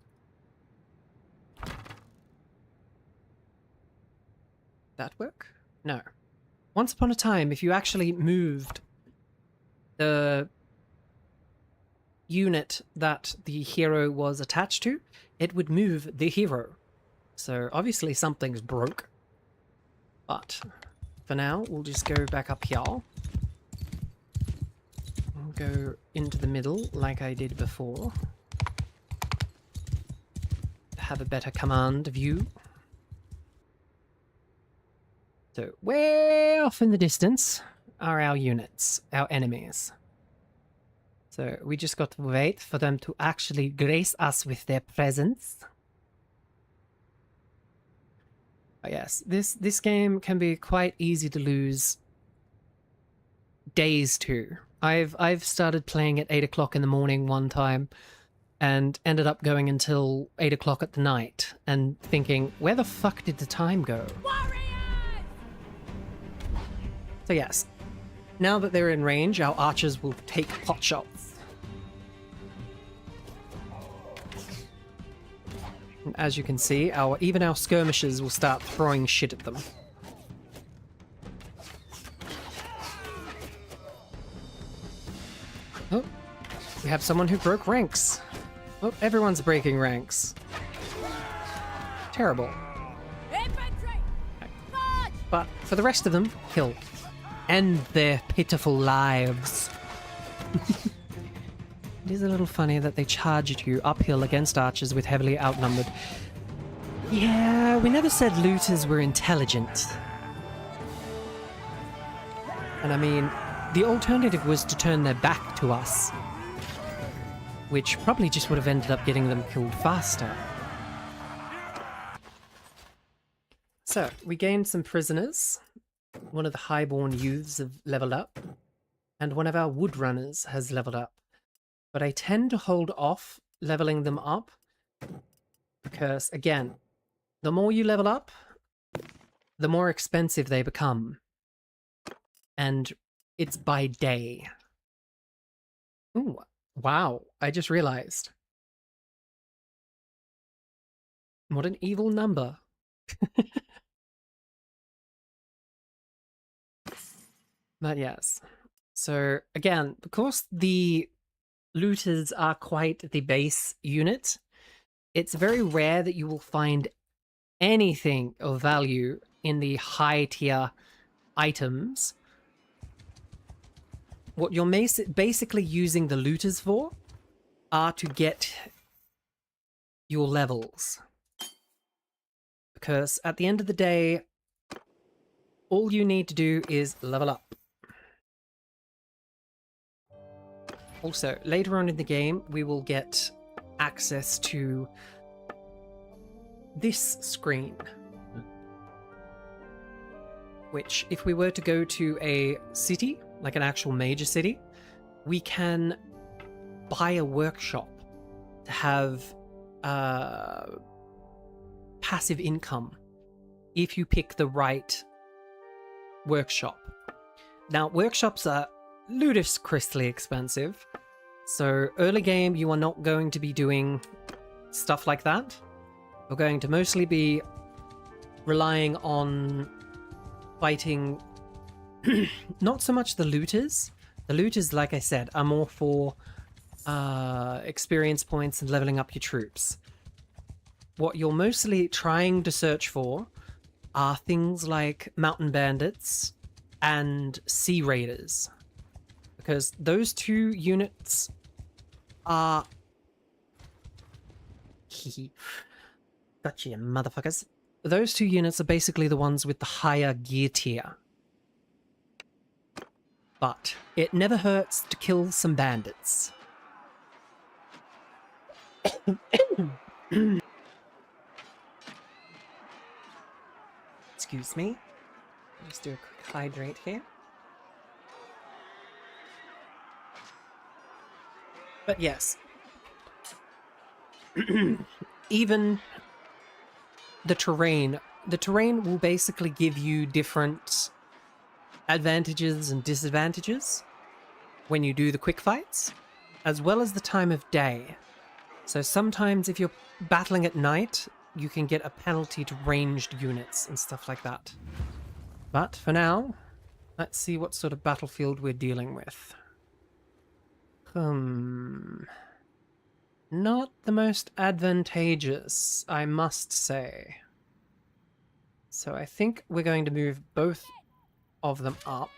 That work? No. Once upon a time, if you actually moved the unit that the hero was attached to, it would move the hero. So obviously something's broke. But for now, we'll just go back up here. We'll go into the middle like I did before. Have a better command view. So way off in the distance are our units, our enemies. So we just got to wait for them to actually grace us with their presence. But yes, this game can be quite easy to lose days to. I've started playing at 8 o'clock in the morning one time and ended up going until 8 o'clock at the night and thinking, where the fuck did the time go? Warriors! So yes, now that they're in range, our archers will take pot shots. And as you can see, even our skirmishers will start throwing shit at them. Oh, we have someone who broke ranks. Oh, everyone's breaking ranks. Terrible. Infantry! March! But for the rest of them, kill. End their pitiful lives. It is a little funny that they charged you uphill against archers with heavily outnumbered. Yeah, we never said looters were intelligent. And I mean, the alternative was to turn their back to us, which probably just would have ended up getting them killed faster. So, we gained some prisoners. One of the highborn youths have leveled up, and one of our wood runners has leveled up. But I tend to hold off leveling them up because, again, the more you level up, the more expensive they become. And it's by day. Ooh, wow, I just realized. What an evil number. But yes, so again, because the looters are quite the base unit, it's very rare that you will find anything of value in the high tier items. What you're basically using the looters for are to get your levels. Because at the end of the day, all you need to do is level up. Also, later on in the game, we will get access to this screen. Which, if we were to go to a city, like an actual major city, we can buy a workshop to have passive income if you pick the right workshop. Now, workshops are ludicrously expensive, so early game you are not going to be doing stuff like that. You're going to mostly be relying on fighting not so much the looters. The looters, like I said, are more for experience points and leveling up your troops. What you're mostly trying to search for are things like mountain bandits and sea raiders, because those two units are gotcha, you motherfuckers. Those two units are basically the ones with the higher gear tier. But it never hurts to kill some bandits. Excuse me. Let's do a quick hydrate here. But yes. Even the terrain will basically give you different advantages and disadvantages when you do the quick fights, as well as the time of day. So sometimes if you're battling at night, you can get a penalty to ranged units and stuff like that. But for now, let's see what sort of battlefield we're dealing with. Not the most advantageous, I must say. So I think we're going to move both of them up.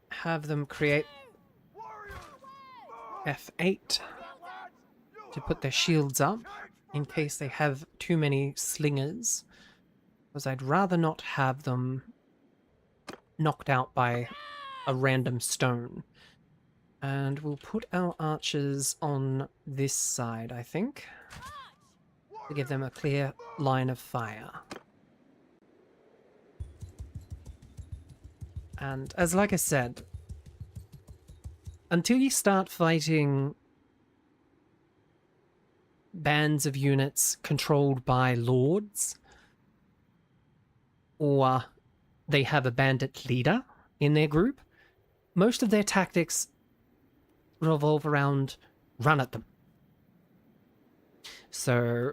Have them create F8 to put their shields up in case they have too many slingers, because I'd rather not have them knocked out by a random stone. And we'll put our archers on this side, I think, to give them a clear line of fire. And as like I said, until you start fighting bands of units controlled by lords, or they have a bandit leader in their group, most of their tactics revolve around run at them. So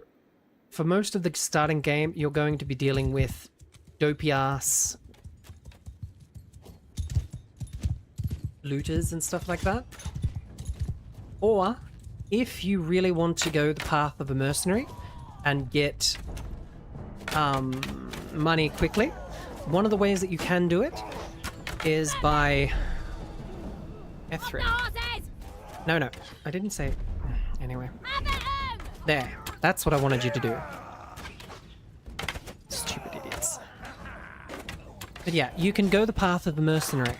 for most of the starting game, you're going to be dealing with dopey ass looters and stuff like that. Or if you really want to go the path of a mercenary and get money quickly, one of the ways that you can do it is by F3. No, I didn't say. Anyway. There. That's what I wanted you to do. Stupid idiots. But yeah, you can go the path of the mercenary.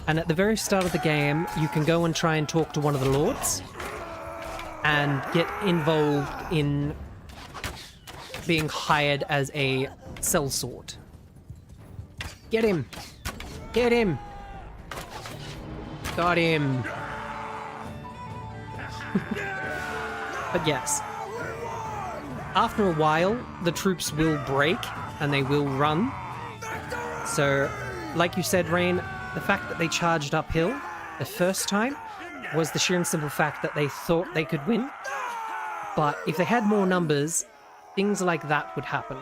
And at the very start of the game, you can go and try and talk to one of the lords and get involved in being hired as a sellsword. Get him! Get him! Got him! But yes, after a while, the troops will break and they will run. So, like you said, Rain, the fact that they charged uphill the first time was the sheer and simple fact that they thought they could win. But if they had more numbers, things like that would happen,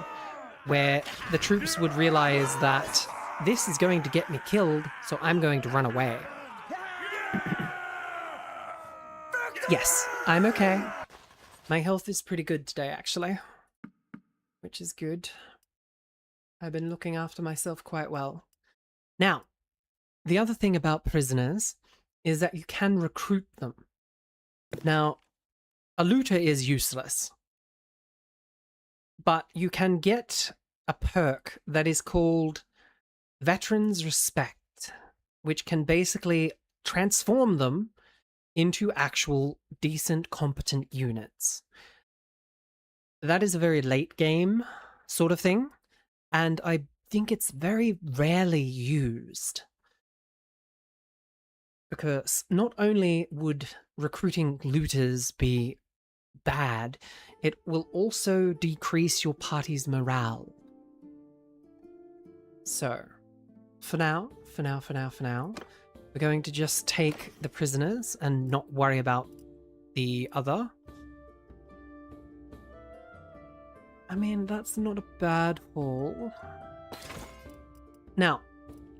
where the troops would realize that this is going to get me killed, so I'm going to run away. Yes, I'm okay. My health is pretty good today, actually, which is good. I've been looking after myself quite well. Now, the other thing about prisoners is that you can recruit them. Now, a looter is useless, but you can get a perk that is called Veterans Respect, which can basically transform them into actual decent, competent units. That is a very late game sort of thing, and I think it's very rarely used. Because not only would recruiting looters be bad, it will also decrease your party's morale. So, for now, we're going to just take the prisoners and not worry about the other. I mean, that's not a bad haul. Now,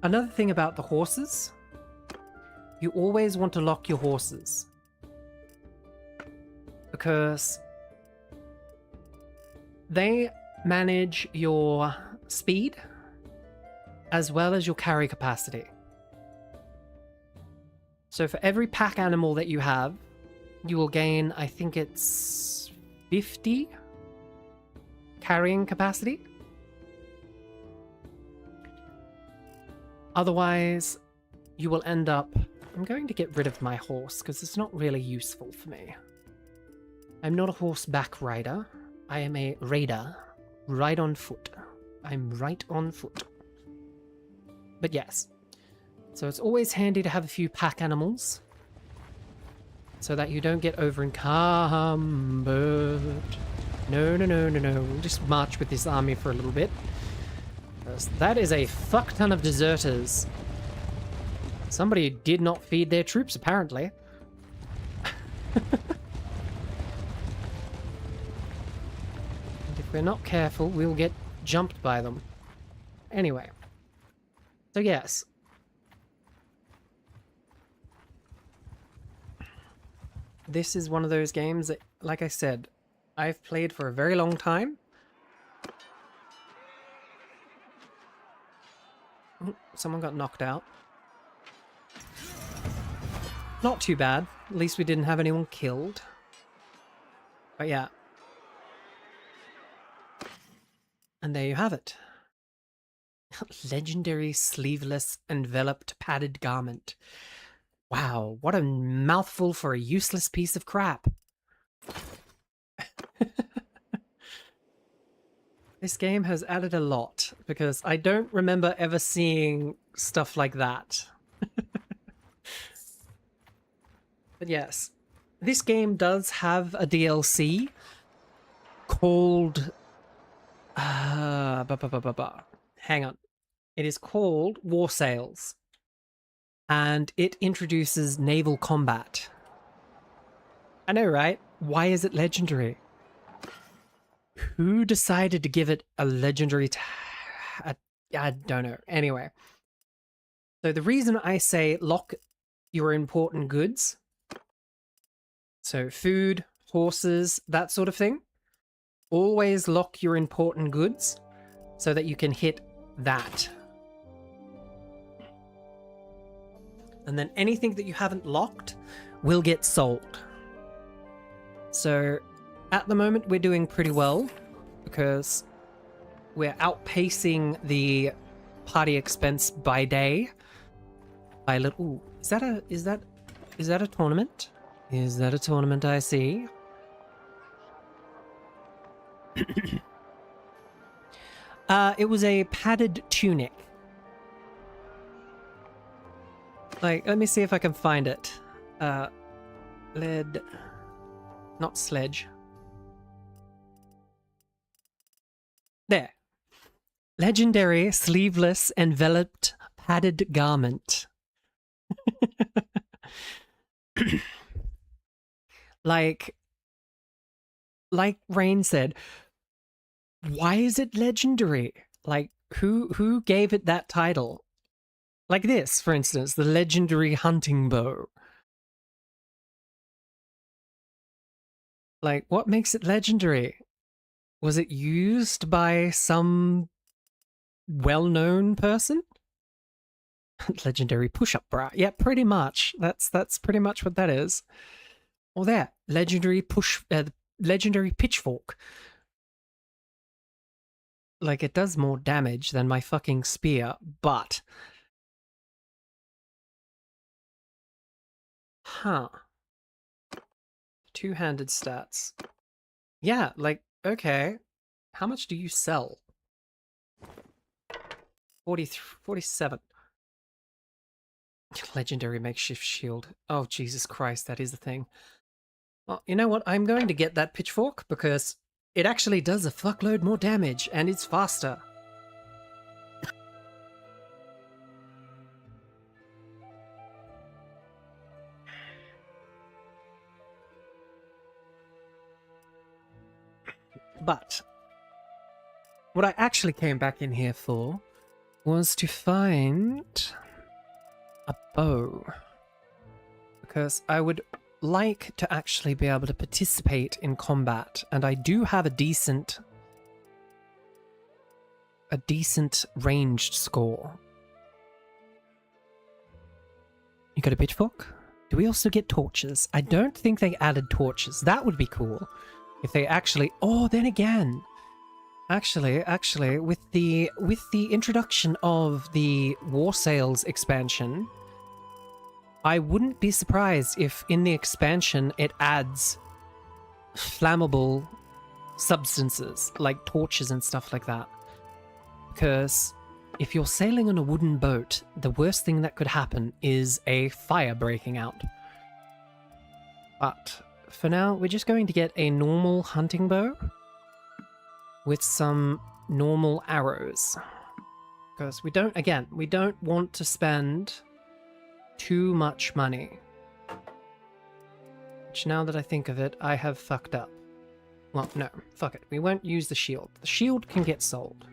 another thing about the horses, you always want to lock your horses, because they manage your speed as well as your carry capacity. So for every pack animal that you have, you will gain, I think it's 50 carrying capacity. Otherwise, you will end up... I'm going to get rid of my horse because it's not really useful for me. I'm not a horseback rider. I am a raider. Ride on foot. I'm right on foot. But yes. So it's always handy to have a few pack animals so that you don't get over encumbered. No. We'll just march with this army for a little bit. That is a fuck ton of deserters. Somebody did not feed their troops, apparently. we're not careful, we'll get jumped by them. Anyway. So yes. This is one of those games that, like I said, I've played for a very long time. Oh, someone got knocked out. Not too bad. At least we didn't have anyone killed. But yeah. And there you have it. Legendary sleeveless enveloped padded garment. Wow, what a mouthful for a useless piece of crap. This game has added a lot, because I don't remember ever seeing stuff like that. But yes, this game does have a DLC called... Hang on. It is called War Sails. And it introduces naval combat. I know, right? Why is it legendary? Who decided to give it a legendary I don't know. Anyway. So the reason I say lock your important goods, so food, horses, that sort of thing, always lock your important goods so that you can hit that. And then anything that you haven't locked will get sold. So at the moment we're doing pretty well because we're outpacing the party expense by day by a little. Ooh, is that a tournament? Is that a tournament I see? It was a padded tunic. Like, let me see if I can find it. Not sledge. There. Legendary sleeveless enveloped padded garment. like Rain said, why is it legendary? Like, who gave it that title? Like this, for instance, the legendary hunting bow. Like, what makes it legendary? Was it used by some well-known person? Legendary push-up bra. Yeah, pretty much. That's pretty much what that is. Or there, legendary legendary pitchfork. Like, it does more damage than my fucking spear, but... Huh. Two-handed stats. Yeah, like, okay. How much do you sell? 47. Legendary makeshift shield. Oh, Jesus Christ, that is the thing. Well, you know what? I'm going to get that pitchfork because it actually does a fuckload more damage and it's faster. But what I actually came back in here for was to find a bow. Because I would like to actually be able to participate in combat, and I do have a decent ranged score. You got a pitchfork? Do we also get torches? I don't think they added torches. That would be cool. If they actually... Oh, then again. Actually, with the introduction of the War Sails expansion, I wouldn't be surprised if in the expansion it adds flammable substances, like torches and stuff like that. Because if you're sailing on a wooden boat, the worst thing that could happen is a fire breaking out. But... for now, we're just going to get a normal hunting bow with some normal arrows. Because we don't want to spend too much money. Which, now that I think of it, I have fucked up. Well, no, fuck it. We won't use the shield. The shield can get sold.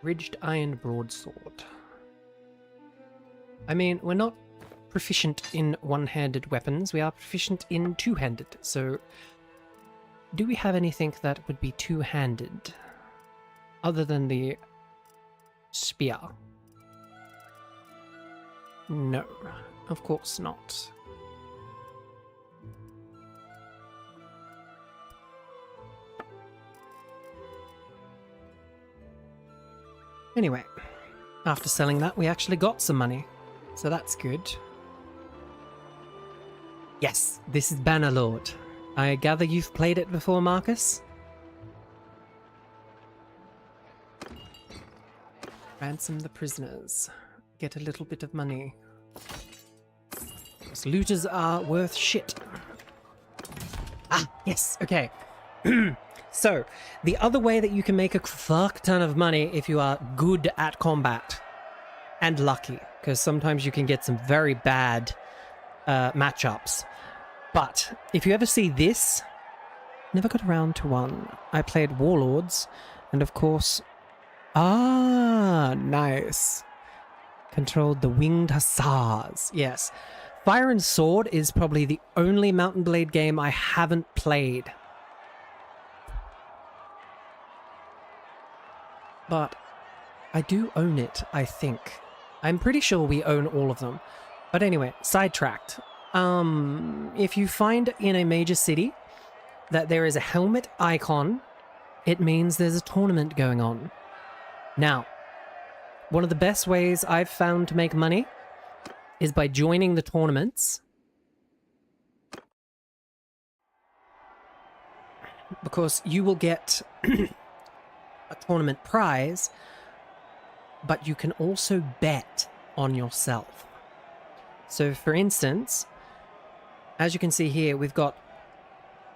Ridged iron broadsword. I mean, we're not proficient in one-handed weapons. We are proficient in two-handed. So, do we have anything that would be two-handed? Other than the spear? No, of course not. Anyway, after selling that, we actually got some money. So that's good. Yes, this is Bannerlord. I gather you've played it before, Marcus? Ransom the prisoners. Get a little bit of money. Those looters are worth shit. Ah, yes, okay. So, the other way that you can make a fuck ton of money if you are good at combat and lucky, because sometimes you can get some very bad matchups. But if you ever see this, never got around to one. I played Warlords, and of course, nice. Controlled the Winged Hussars. Yes, Fire and Sword is probably the only Mount and Blade game I haven't played. But I do own it, I think. I'm pretty sure we own all of them. But anyway, sidetracked. If you find in a major city that there is a helmet icon, it means there's a tournament going on. Now, one of the best ways I've found to make money is by joining the tournaments. Because you will get a tournament prize, but you can also bet on yourself. So for instance, as you can see here, we've got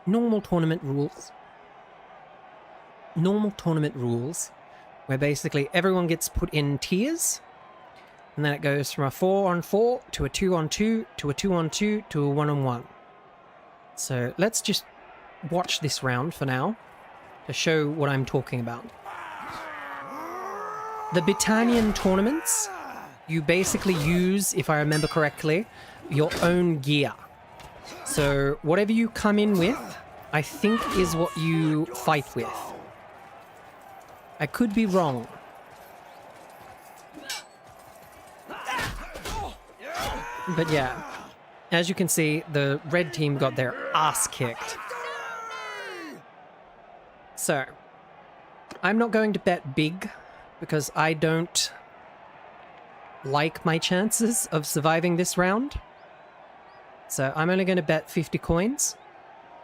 normal tournament rules. Normal tournament rules, where basically everyone gets put in tiers, and then it goes from a 4-on-4 to a 2-on-2 to a 2-on-2 to a 1-on-1. So let's just watch this round for now to show what I'm talking about. The Britannian tournaments, you basically use, if I remember correctly, your own gear. So whatever you come in with, I think is what you fight with. I could be wrong. But yeah, as you can see, the red team got their ass kicked. So, I'm not going to bet big, because I don't like my chances of surviving this round. So I'm only going to bet 50 coins.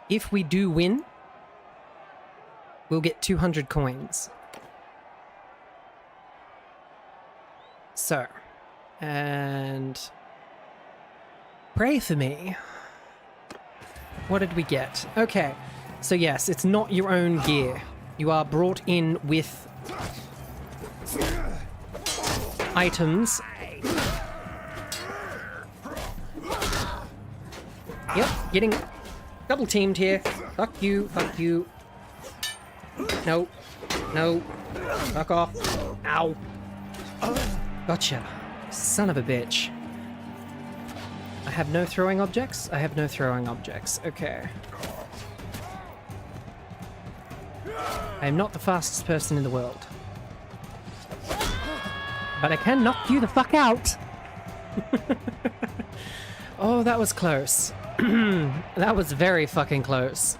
If we do win, we'll get 200 coins. So, and pray for me. What did we get? Okay, so yes, it's not your own gear. You are brought in with items. Yep, getting double teamed here. Fuck you, fuck you. No, no, fuck off. Ow. Gotcha, son of a bitch. I have no throwing objects? I have no throwing objects, okay. I am not the fastest person in the world. But I can knock you the fuck out! Oh, that was close. That was very fucking close.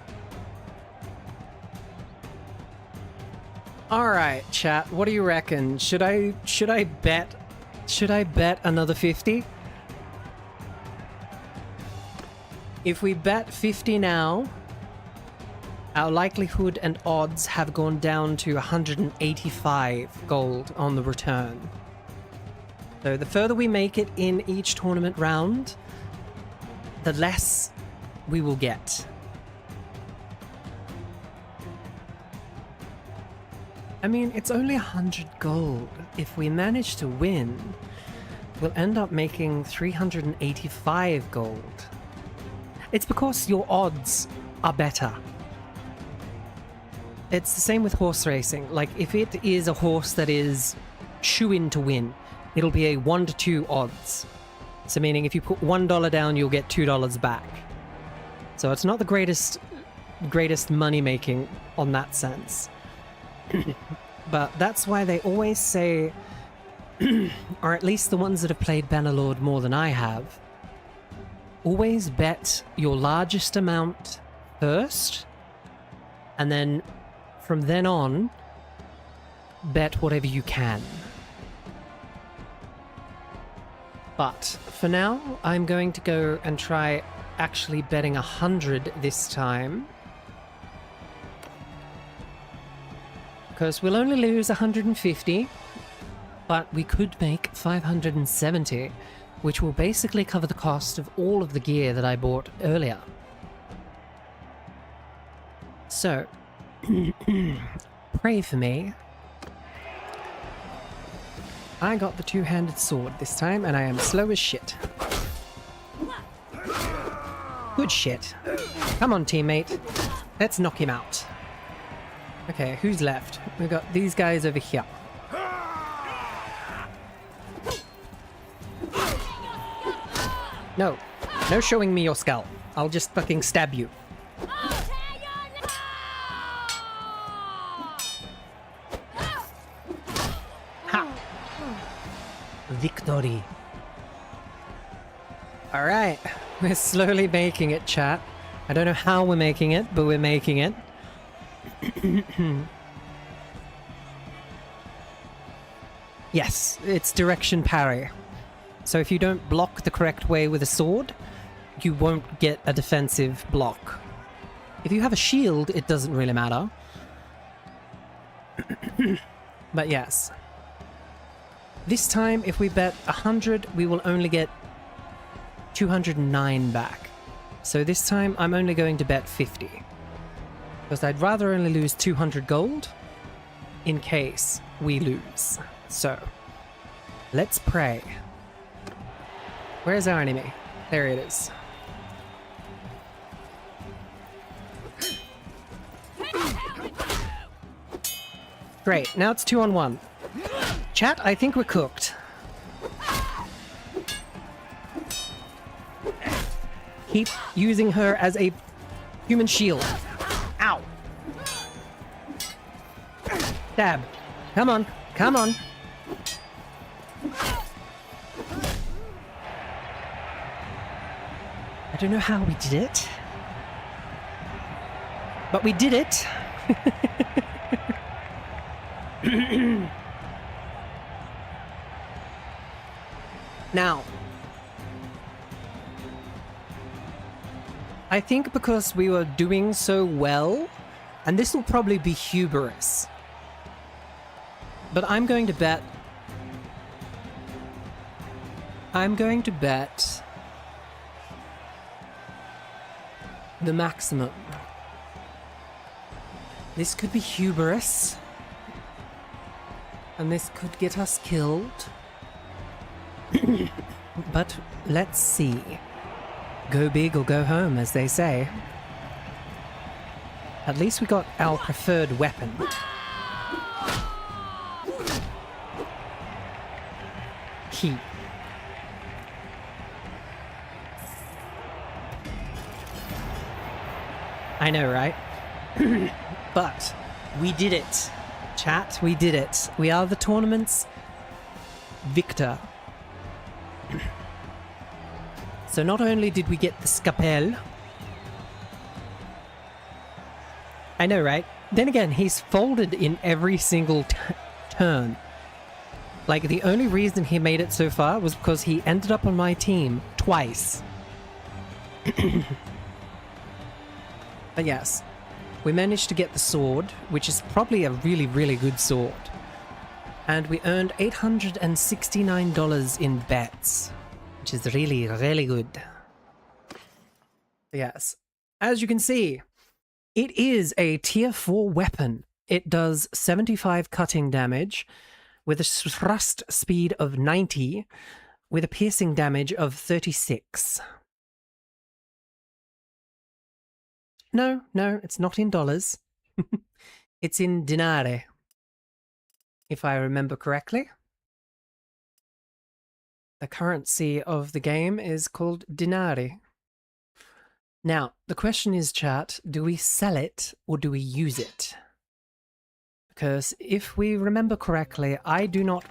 Alright, chat, what do you reckon? Should I bet another 50? If we bet 50 now, our likelihood and odds have gone down to 185 gold on the return. So the further we make it in each tournament round, the less we will get. I mean, it's only 100 gold. If we manage to win, we'll end up making 385 gold. It's because your odds are better. It's the same with horse racing. Like, if it is a horse that is shoo-in to win, it'll be a 1 to 2 odds. So meaning if you put $1 down, you'll get $2 back. So it's not the greatest money making on that sense. But that's why they always say, or at least the ones that have played Bannerlord more than I have, always bet your largest amount first, and then from then on, bet whatever you can. But for now, I'm going to go and try actually betting 100 this time. Because we'll only lose 150, but we could make 570, which will basically cover the cost of all of the gear that I bought earlier. So, pray for me. I got the two-handed sword this time, and I am slow as shit. Good shit. Come on, teammate. Let's knock him out. Okay, who's left? We've got these guys over here. No. No showing me your skull. I'll just fucking stab you. Ha! Victory. Alright. We're slowly making it, chat. I don't know how we're making it, but we're making it. Yes, it's direction parry. So if you don't block the correct way with a sword, you won't get a defensive block. If you have a shield, it doesn't really matter. But yes. This time, if we bet 100, we will only get 209 back. So this time, I'm only going to bet 50. Because I'd rather only lose 200 gold in case we lose. So, let's pray. Where's our enemy? There it is. Great, now it's 2-on-1. Chat, I think we're cooked. Keep using her as a human shield. Ow! Stab. Come on, come on. I don't know how we did it, but we did it. Now, I think because we were doing so well, and this will probably be hubris, but I'm going to bet the maximum. This could be hubris, and this could get us killed. But let's see. Go big or go home, as they say. At least we got our preferred weapon. Key. I know, right? But we did it. Chat, we did it. We are the tournament's victor. So not only did we get the scalpel... I know, right? Then again, he's folded in every single turn. Like, the only reason he made it so far was because he ended up on my team twice. But yes, we managed to get the sword, which is probably a really, really good sword. And we earned $869 in bets, which is really, really good. Yes, as you can see, it is a tier 4 weapon. It does 75 cutting damage, with a thrust speed of 90, with a piercing damage of 36. no, it's not in dollars. It's in dinari, if I remember correctly. The currency of the game is called dinari. Now, the question is, chat, do we sell it or do we use it? Because if we remember correctly, I do not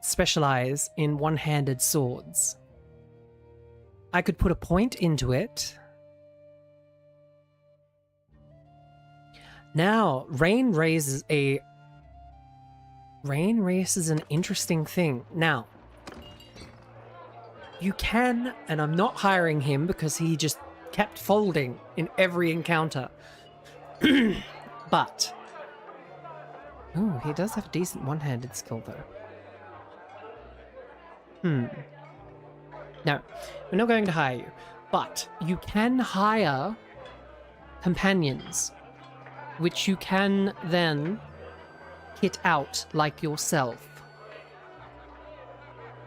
specialize in one-handed swords. I could put a point into it. Now, rain raises an interesting thing. Now, you can, and I'm not hiring him because he just kept folding in every encounter. But, oh, he does have a decent one-handed skill though. No, we're not going to hire you, but you can hire companions, which you can then kit out like yourself.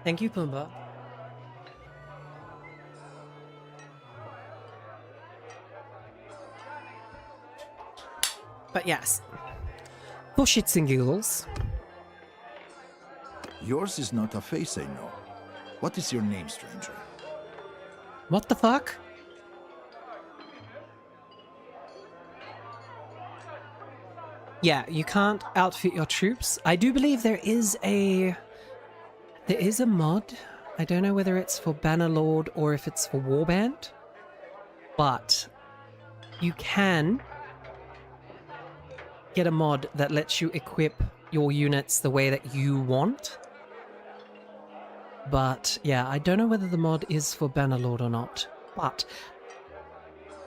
Thank you, Pumbaa. But yes, for shits and giggles. Yours is not a face I know. What is your name, stranger? What the fuck? Yeah, you can't outfit your troops. I do believe there is a mod. I don't know whether it's for Bannerlord or if it's for Warband. But you can get a mod that lets you equip your units the way that you want. But yeah, I don't know whether the mod is for Bannerlord or not. But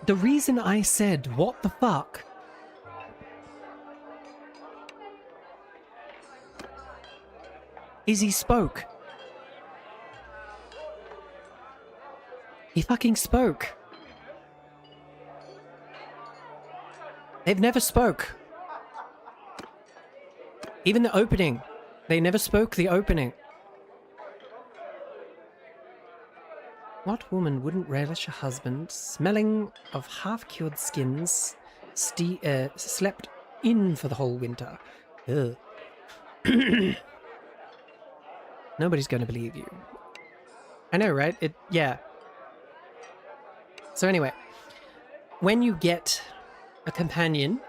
the reason I said, what the fuck, is he spoke. He fucking spoke. They've never spoke. Even the opening. They never spoke the opening. What woman wouldn't relish a husband smelling of half-cured skins slept in for the whole winter? Ugh. Nobody's going to believe you. I know, right? Yeah. So anyway, when you get a companion,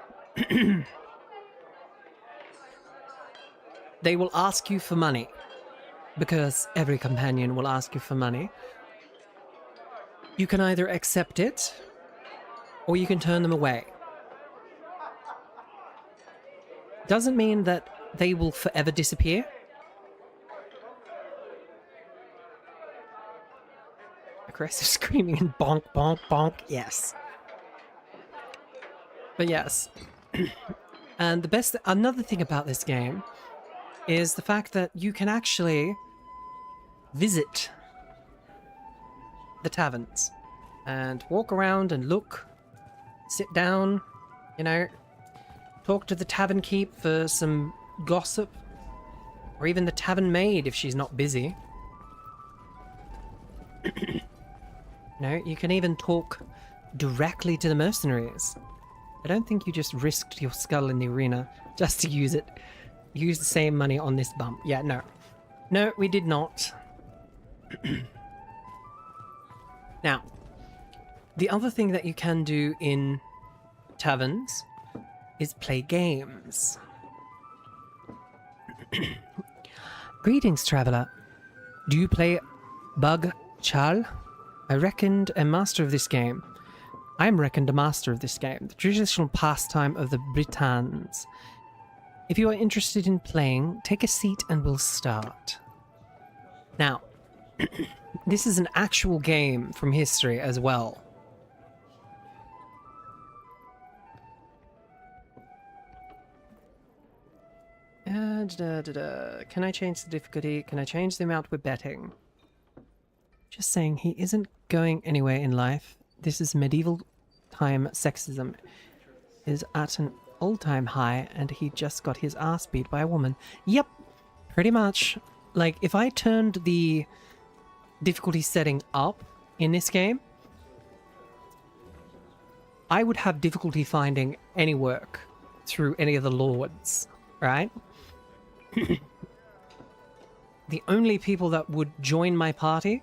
they will ask you for money, because every companion will ask you for money. You can either accept it, or you can turn them away. Doesn't mean that they will forever disappear. Aggressive screaming and bonk, bonk, bonk, yes. But yes. And another thing about this game is the fact that you can actually visit the taverns and walk around and look, sit down, you know, talk to the tavern keep for some gossip, or even the tavern maid if she's not busy. No, you can even talk directly to the mercenaries. I don't think you just risked your skull in the arena just to use it. Use the same money on this bump. Yeah, no. No, we did not. Now, the other thing that you can do in taverns is play games. Greetings, traveler. Do you play Bug Chal? I reckoned a master of this game. I am reckoned a master of this game, the traditional pastime of the Britons. If you are interested in playing, take a seat and we'll start. Now, this is an actual game from history as well. Can I change the difficulty? Can I change the amount we're betting? Just saying, he isn't going anywhere in life. This is medieval time sexism is at an all-time high, and he just got his ass beat by a woman. Yep, pretty much. Like, if I turned the difficulty setting up in this game, I would have difficulty finding any work through any of the lords, right? The only people that would join my party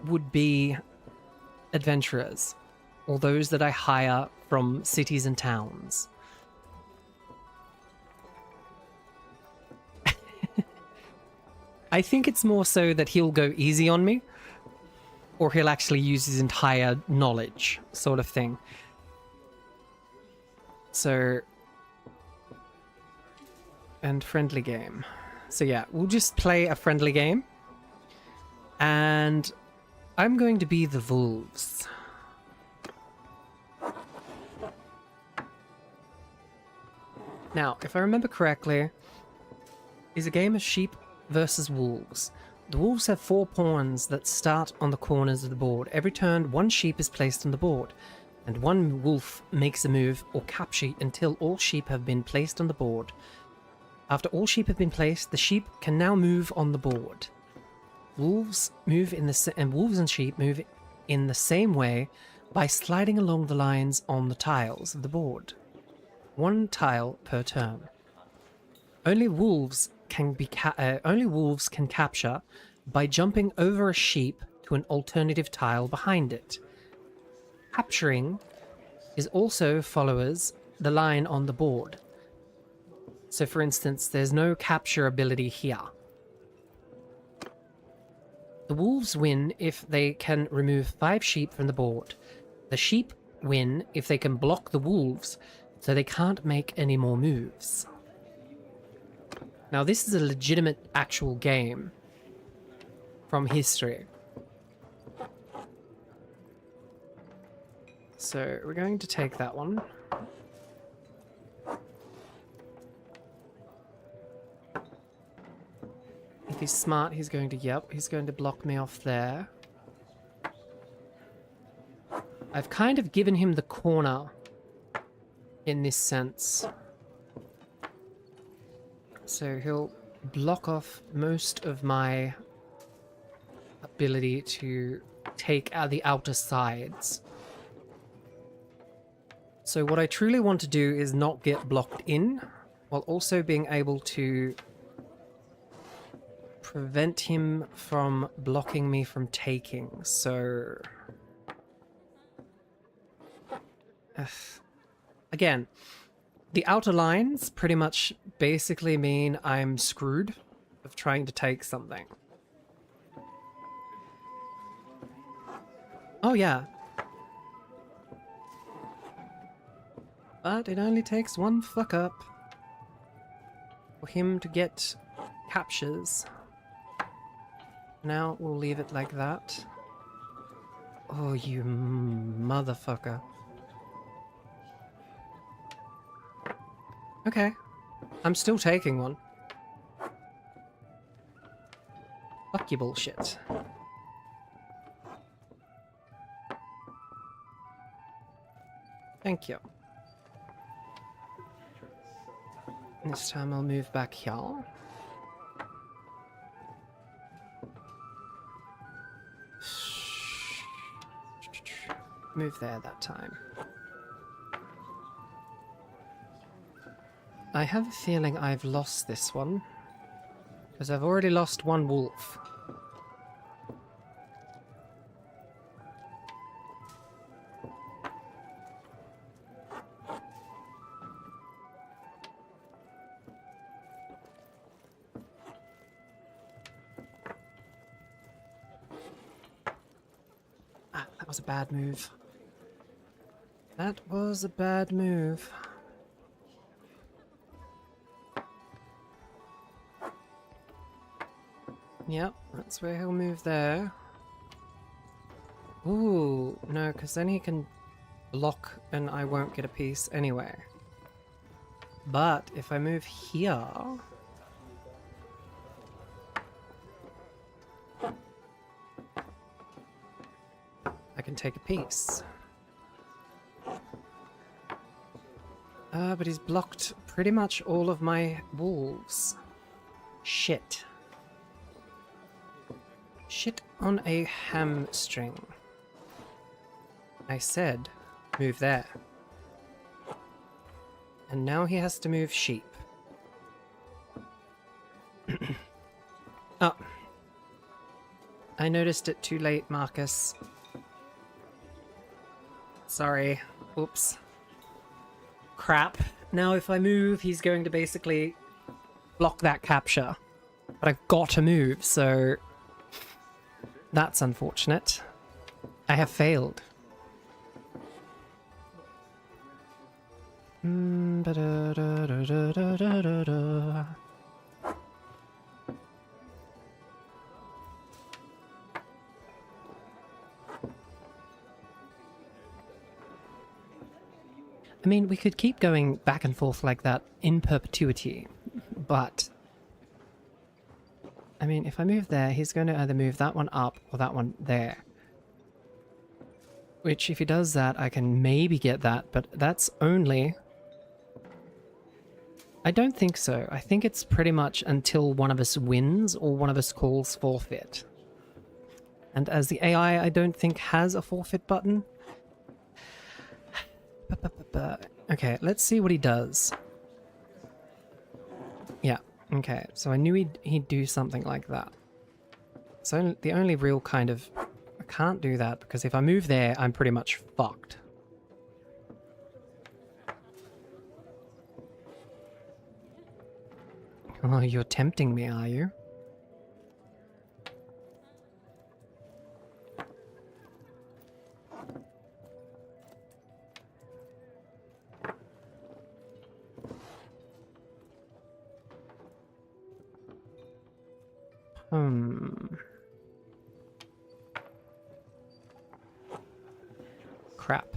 would be adventurers, or those that I hire from cities and towns. I think it's more so that he'll go easy on me, or he'll actually use his entire knowledge, sort of thing. So, and friendly game. So yeah, we'll just play a friendly game. And I'm going to be the wolves. Now, if I remember correctly, is a game of sheep versus wolves. The wolves have 4 pawns that start on the corners of the board. Every turn, 1 sheep is placed on the board, and 1 wolf makes a move or capture until all sheep have been placed on the board. After all sheep have been placed, the sheep can now move on the board. Wolves and sheep move in the same way by sliding along the lines on the tiles of the board. 1 tile per turn. Only wolves can capture by jumping over a sheep to an alternative tile behind it. Capturing is also follows the line on the board. So for instance, there's no capture ability here. The wolves win if they can remove 5 sheep from the board. The sheep win if they can block the wolves so they can't make any more moves. Now this is a legitimate actual game from history. So we're going to take that one. If he's smart, he's going to block me off there. I've kind of given him the corner in this sense. So he'll block off most of my ability to take out the outer sides. So what I truly want to do is not get blocked in, while also being able to prevent him from blocking me from taking. So again, the outer lines pretty much basically mean I'm screwed of trying to take something. Oh yeah. But it only takes 1 fuck up for him to get captures. Now we'll leave it like that. Oh, you motherfucker. Okay. I'm still taking 1. Fuck your bullshit. Thank you. This time I'll move back here. Move there that time. I have a feeling I've lost this one, because I've already lost 1 wolf. Ah, that was a bad move. That was a bad move. Yep, that's where he'll move there. Ooh, no, because then he can block and I won't get a piece anyway. But if I move here... I can take a piece. But he's blocked pretty much all of my wolves. Shit. Shit on a hamstring. I said, move there. And now he has to move sheep. Oh. I noticed it too late, Marcus. Sorry. Oops. Crap. Now if I move, he's going to basically block that capture. But I've got to move, so... That's unfortunate. I have failed. Ba-da-da-da-da-da-da-da. I mean, we could keep going back and forth like that in perpetuity, but... I mean, if I move there, he's going to either move that one up or that one there. Which, if he does that, I can maybe get that, but that's only... I don't think so. I think it's pretty much until one of us wins or one of us calls forfeit. And as the AI, I don't think has a forfeit button. Okay, let's see what he does. Yeah, okay. So I knew he'd do something like that. So the only real kind of... I can't do that because if I move there, I'm pretty much fucked. Oh, you're tempting me, are you? Crap.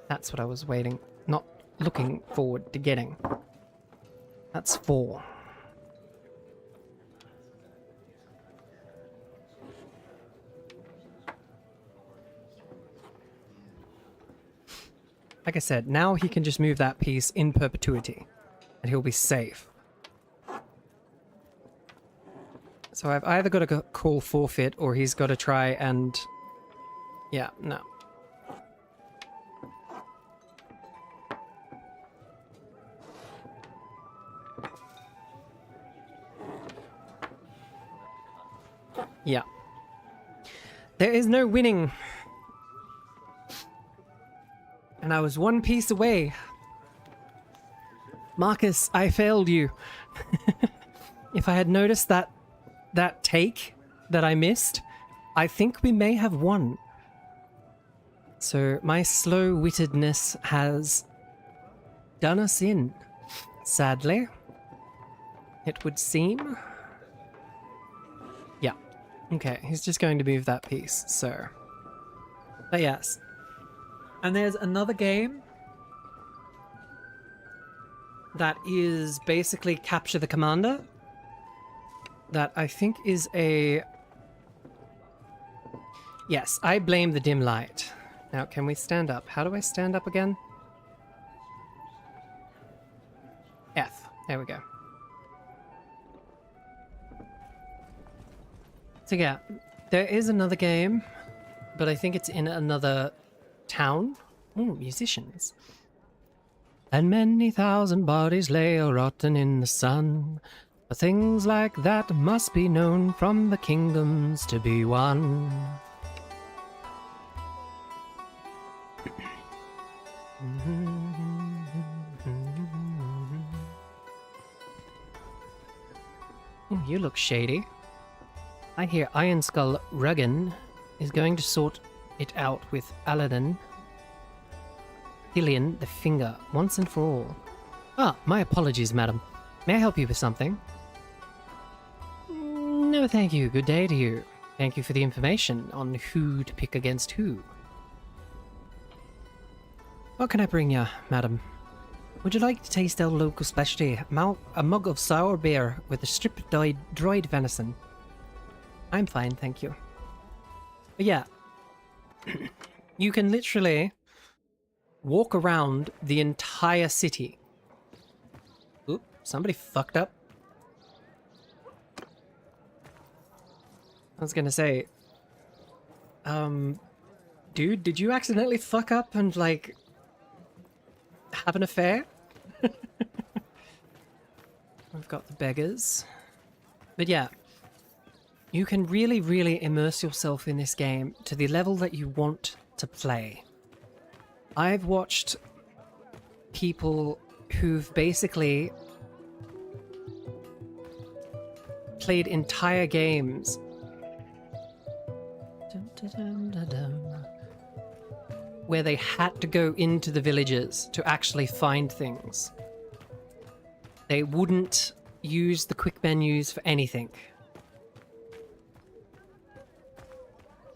That's what I was waiting, not looking forward to getting. That's 4. Like I said, now he can just move that piece in perpetuity, and he'll be safe. So I've either got to call forfeit, or he's got to try and... Yeah, no. Yeah. There is no winning. And I was one piece away. Marcus, I failed you. If I had noticed that take that I missed, I think we may have won. So my slow-wittedness has done us in, sadly. It would seem. Yeah. Okay, he's just going to move that piece, so... But yes. And there's another game that is basically Capture the Commander that I think is a... Yes, I blame the dim light. Now, can we stand up? How do I stand up again? F. There we go. So yeah, there is another game, but I think it's in another town. Ooh, musicians. And many thousand bodies lay a-rotten in the sun. But things like that must be known from the kingdoms to be won. Ooh, you look shady. I hear Iron Skull Ruggan is going to sort it out with Aladdin. Hillian the Finger, once and for all. Ah, my apologies, madam. May I help you with something? No, thank you. Good day to you. Thank you for the information on who to pick against who. What can I bring you, madam? Would you like to taste our local specialty? A mug of sour beer with a strip dried venison. I'm fine, thank you. But yeah, you can literally walk around the entire city. Oop, somebody fucked up. I was gonna say, dude, did you accidentally fuck up and, like, have an affair. We've got the beggars. But yeah, you can really, really immerse yourself in this game to the level that you want to play. I've watched people who've basically played entire games where they had to go into the villages to actually find things. They wouldn't use the quick menus for anything.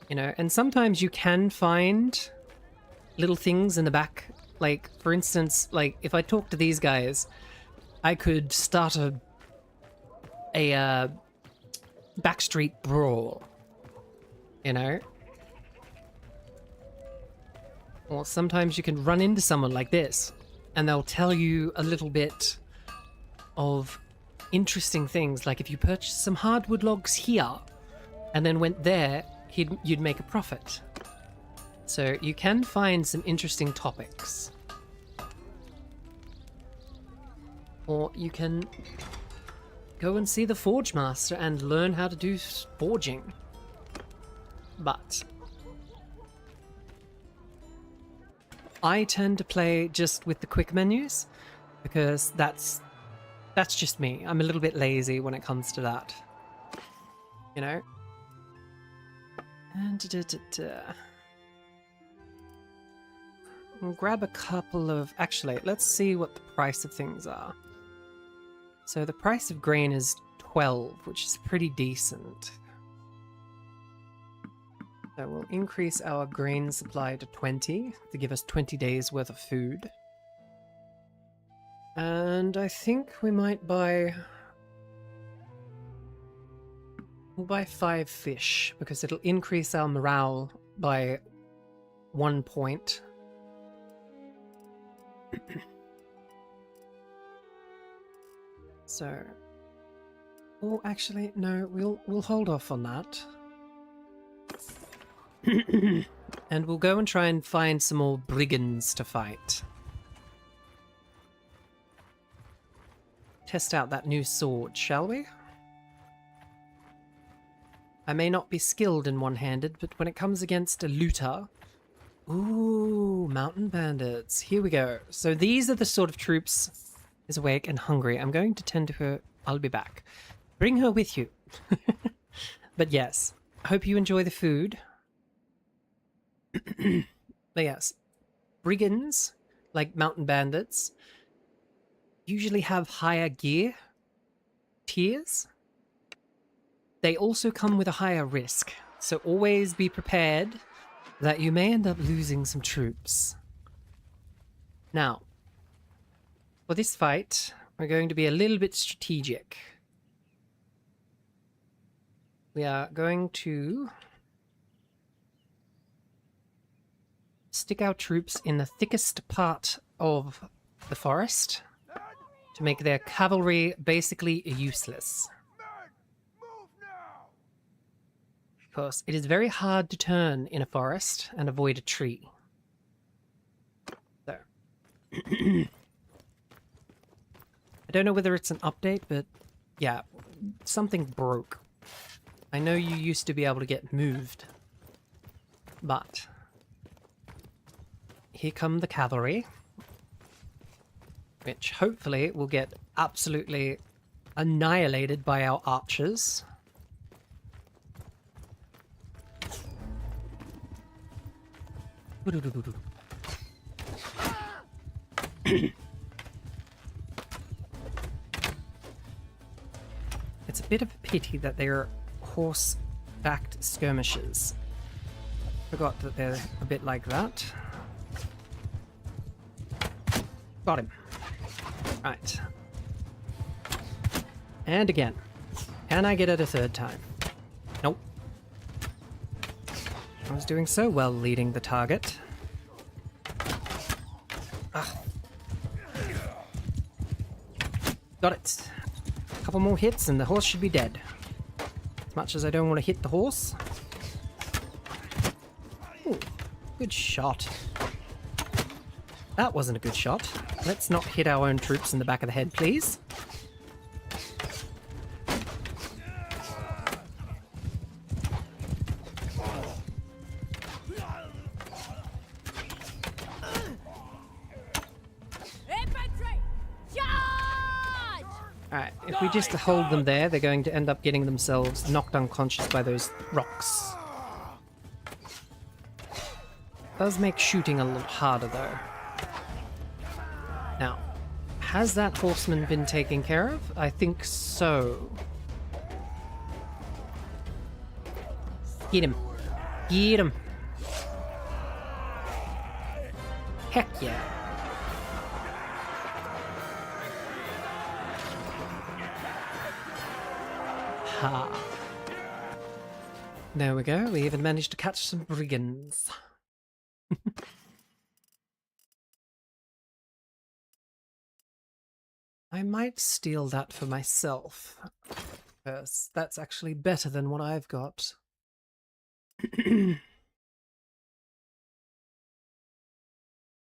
You know, and sometimes you can find little things in the back. Like, for instance, like, if I talk to these guys, I could start a backstreet brawl. You know? Or sometimes you can run into someone like this, and they'll tell you a little bit of interesting things. Like, if you purchased some hardwood logs here, and then went there, you'd make a profit. So you can find some interesting topics. Or you can go and see the Forge Master and learn how to do forging. But I tend to play just with the quick menus because that's just me. I'm a little bit lazy when it comes to that. You know? And We'll grab a couple of... Actually, let's see what the price of things are. So the price of grain is 12, which is pretty decent. So we'll increase our grain supply to 20 to give us 20 days worth of food. And I think we might buy... We'll buy 5 fish, because it'll increase our morale by 1 point. So... Oh, actually, no, we'll hold off on that. And we'll go and try and find some more brigands to fight. Test out that new sword, shall we? I may not be skilled in one-handed, but when it comes against a looter... Ooh, mountain bandits. Here we go. So these are the sort of troops... Is awake and hungry. I'm going to tend to her. I'll be back. Bring her with you. But yes, I hope you enjoy the food. But yes, brigands, like mountain bandits, usually have higher gear tiers. They also come with a higher risk, so always be prepared that you may end up losing some troops. Now, for this fight, we're going to be a little bit strategic. We are going to stick our troops in the thickest part of the forest to make their cavalry basically useless. Because it is very hard to turn in a forest and avoid a tree. So. I don't know whether it's an update, but yeah, something broke. I know you used to be able to get moved, but here come the cavalry, which hopefully will get absolutely annihilated by our archers. It's a bit of a pity that they're horse-backed skirmishers. Forgot that they're a bit like that. Got him. Right. And again. Can I get it a third time? Nope. I was doing so well leading the target. Ah. Got it. A couple more hits and the horse should be dead. As much as I don't want to hit the horse. Ooh, good shot. That wasn't a good shot. Let's not hit our own troops in the back of the head, please. Infantry! Charge! Alright, if we just hold them there, they're going to end up getting themselves knocked unconscious by those rocks. Does make shooting a little harder, though. Now, has that horseman been taken care of? I think so. Get him. Get him. Heck yeah. Ha. There we go. We even managed to catch some brigands. I might steal that for myself, because that's actually better than what I've got.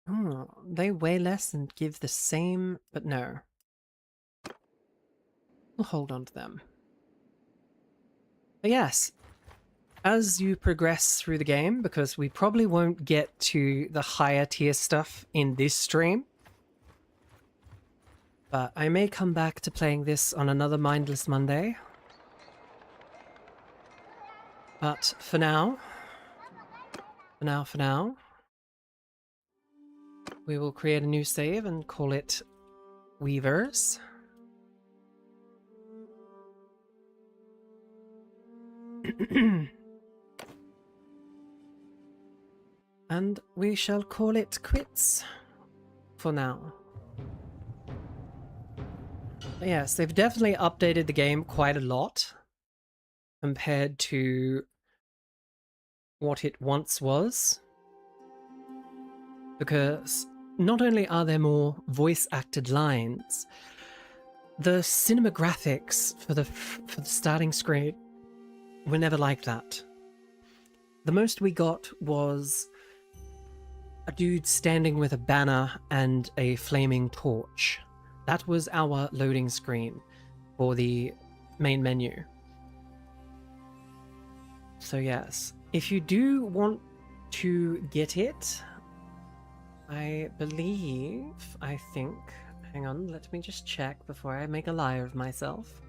Oh, they weigh less and give the same, but no. We'll hold on to them. But yes, as you progress through the game, because we probably won't get to the higher tier stuff in this stream, but I may come back to playing this on another Mindless Monday. But for now, we will create a new save and call it Weavers. And we shall call it quits for now. Yes, they've definitely updated the game quite a lot compared to what it once was. Because not only are there more voice-acted lines, the cinematographics for the starting screen were never like that. The most we got was a dude standing with a banner and a flaming torch. That was our loading screen for the main menu. So yes, if you do want to get it, I think, hang on, let me just check before I make a liar of myself.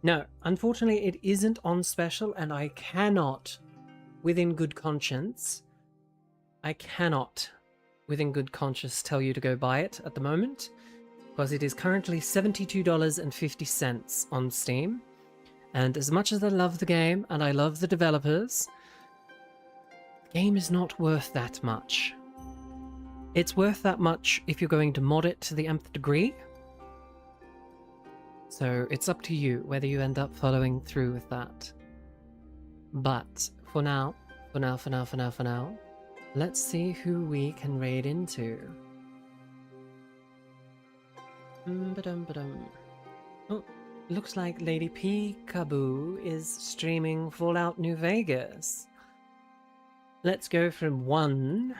No, unfortunately it isn't on special, and I cannot, within good conscience, tell you to go buy it at the moment, because it is currently $72.50 on Steam. And as much as I love the game, and I love the developers, the game is not worth that much. It's worth that much if you're going to mod it to the nth degree. So it's up to you whether you end up following through with that. But for now, let's see who we can raid into. Oh, looks like Lady Peekaboo is streaming Fallout New Vegas. Let's go from one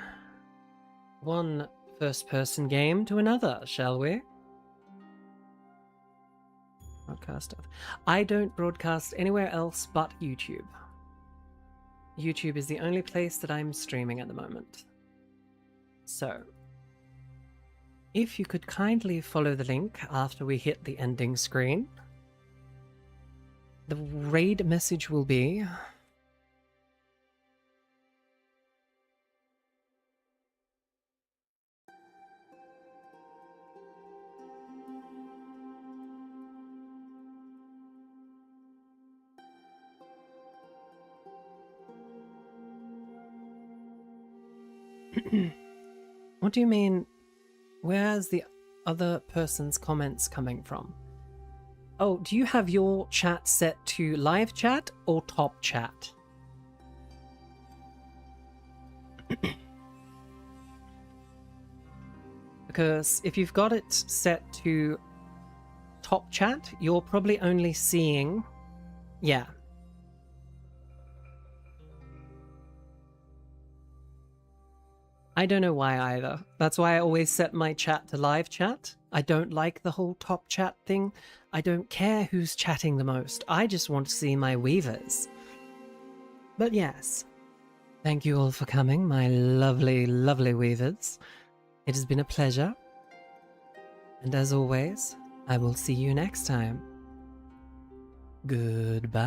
first-person game to another, shall we? Broadcast. I don't broadcast anywhere else but YouTube. YouTube is the only place that I'm streaming at the moment. So, if you could kindly follow the link after we hit the ending screen, the raid message will be... What do you mean? Where's the other person's comments coming from? Oh, do you have your chat set to live chat or top chat? Because if you've got it set to top chat, you're probably only seeing... Yeah. I don't know why either. That's why I always set my chat to live chat. I don't like the whole top chat thing. I don't care who's chatting the most. I just want to see my weavers. But yes, thank you all for coming, my lovely, lovely weavers. It has been a pleasure. And as always, I will see you next time. Goodbye.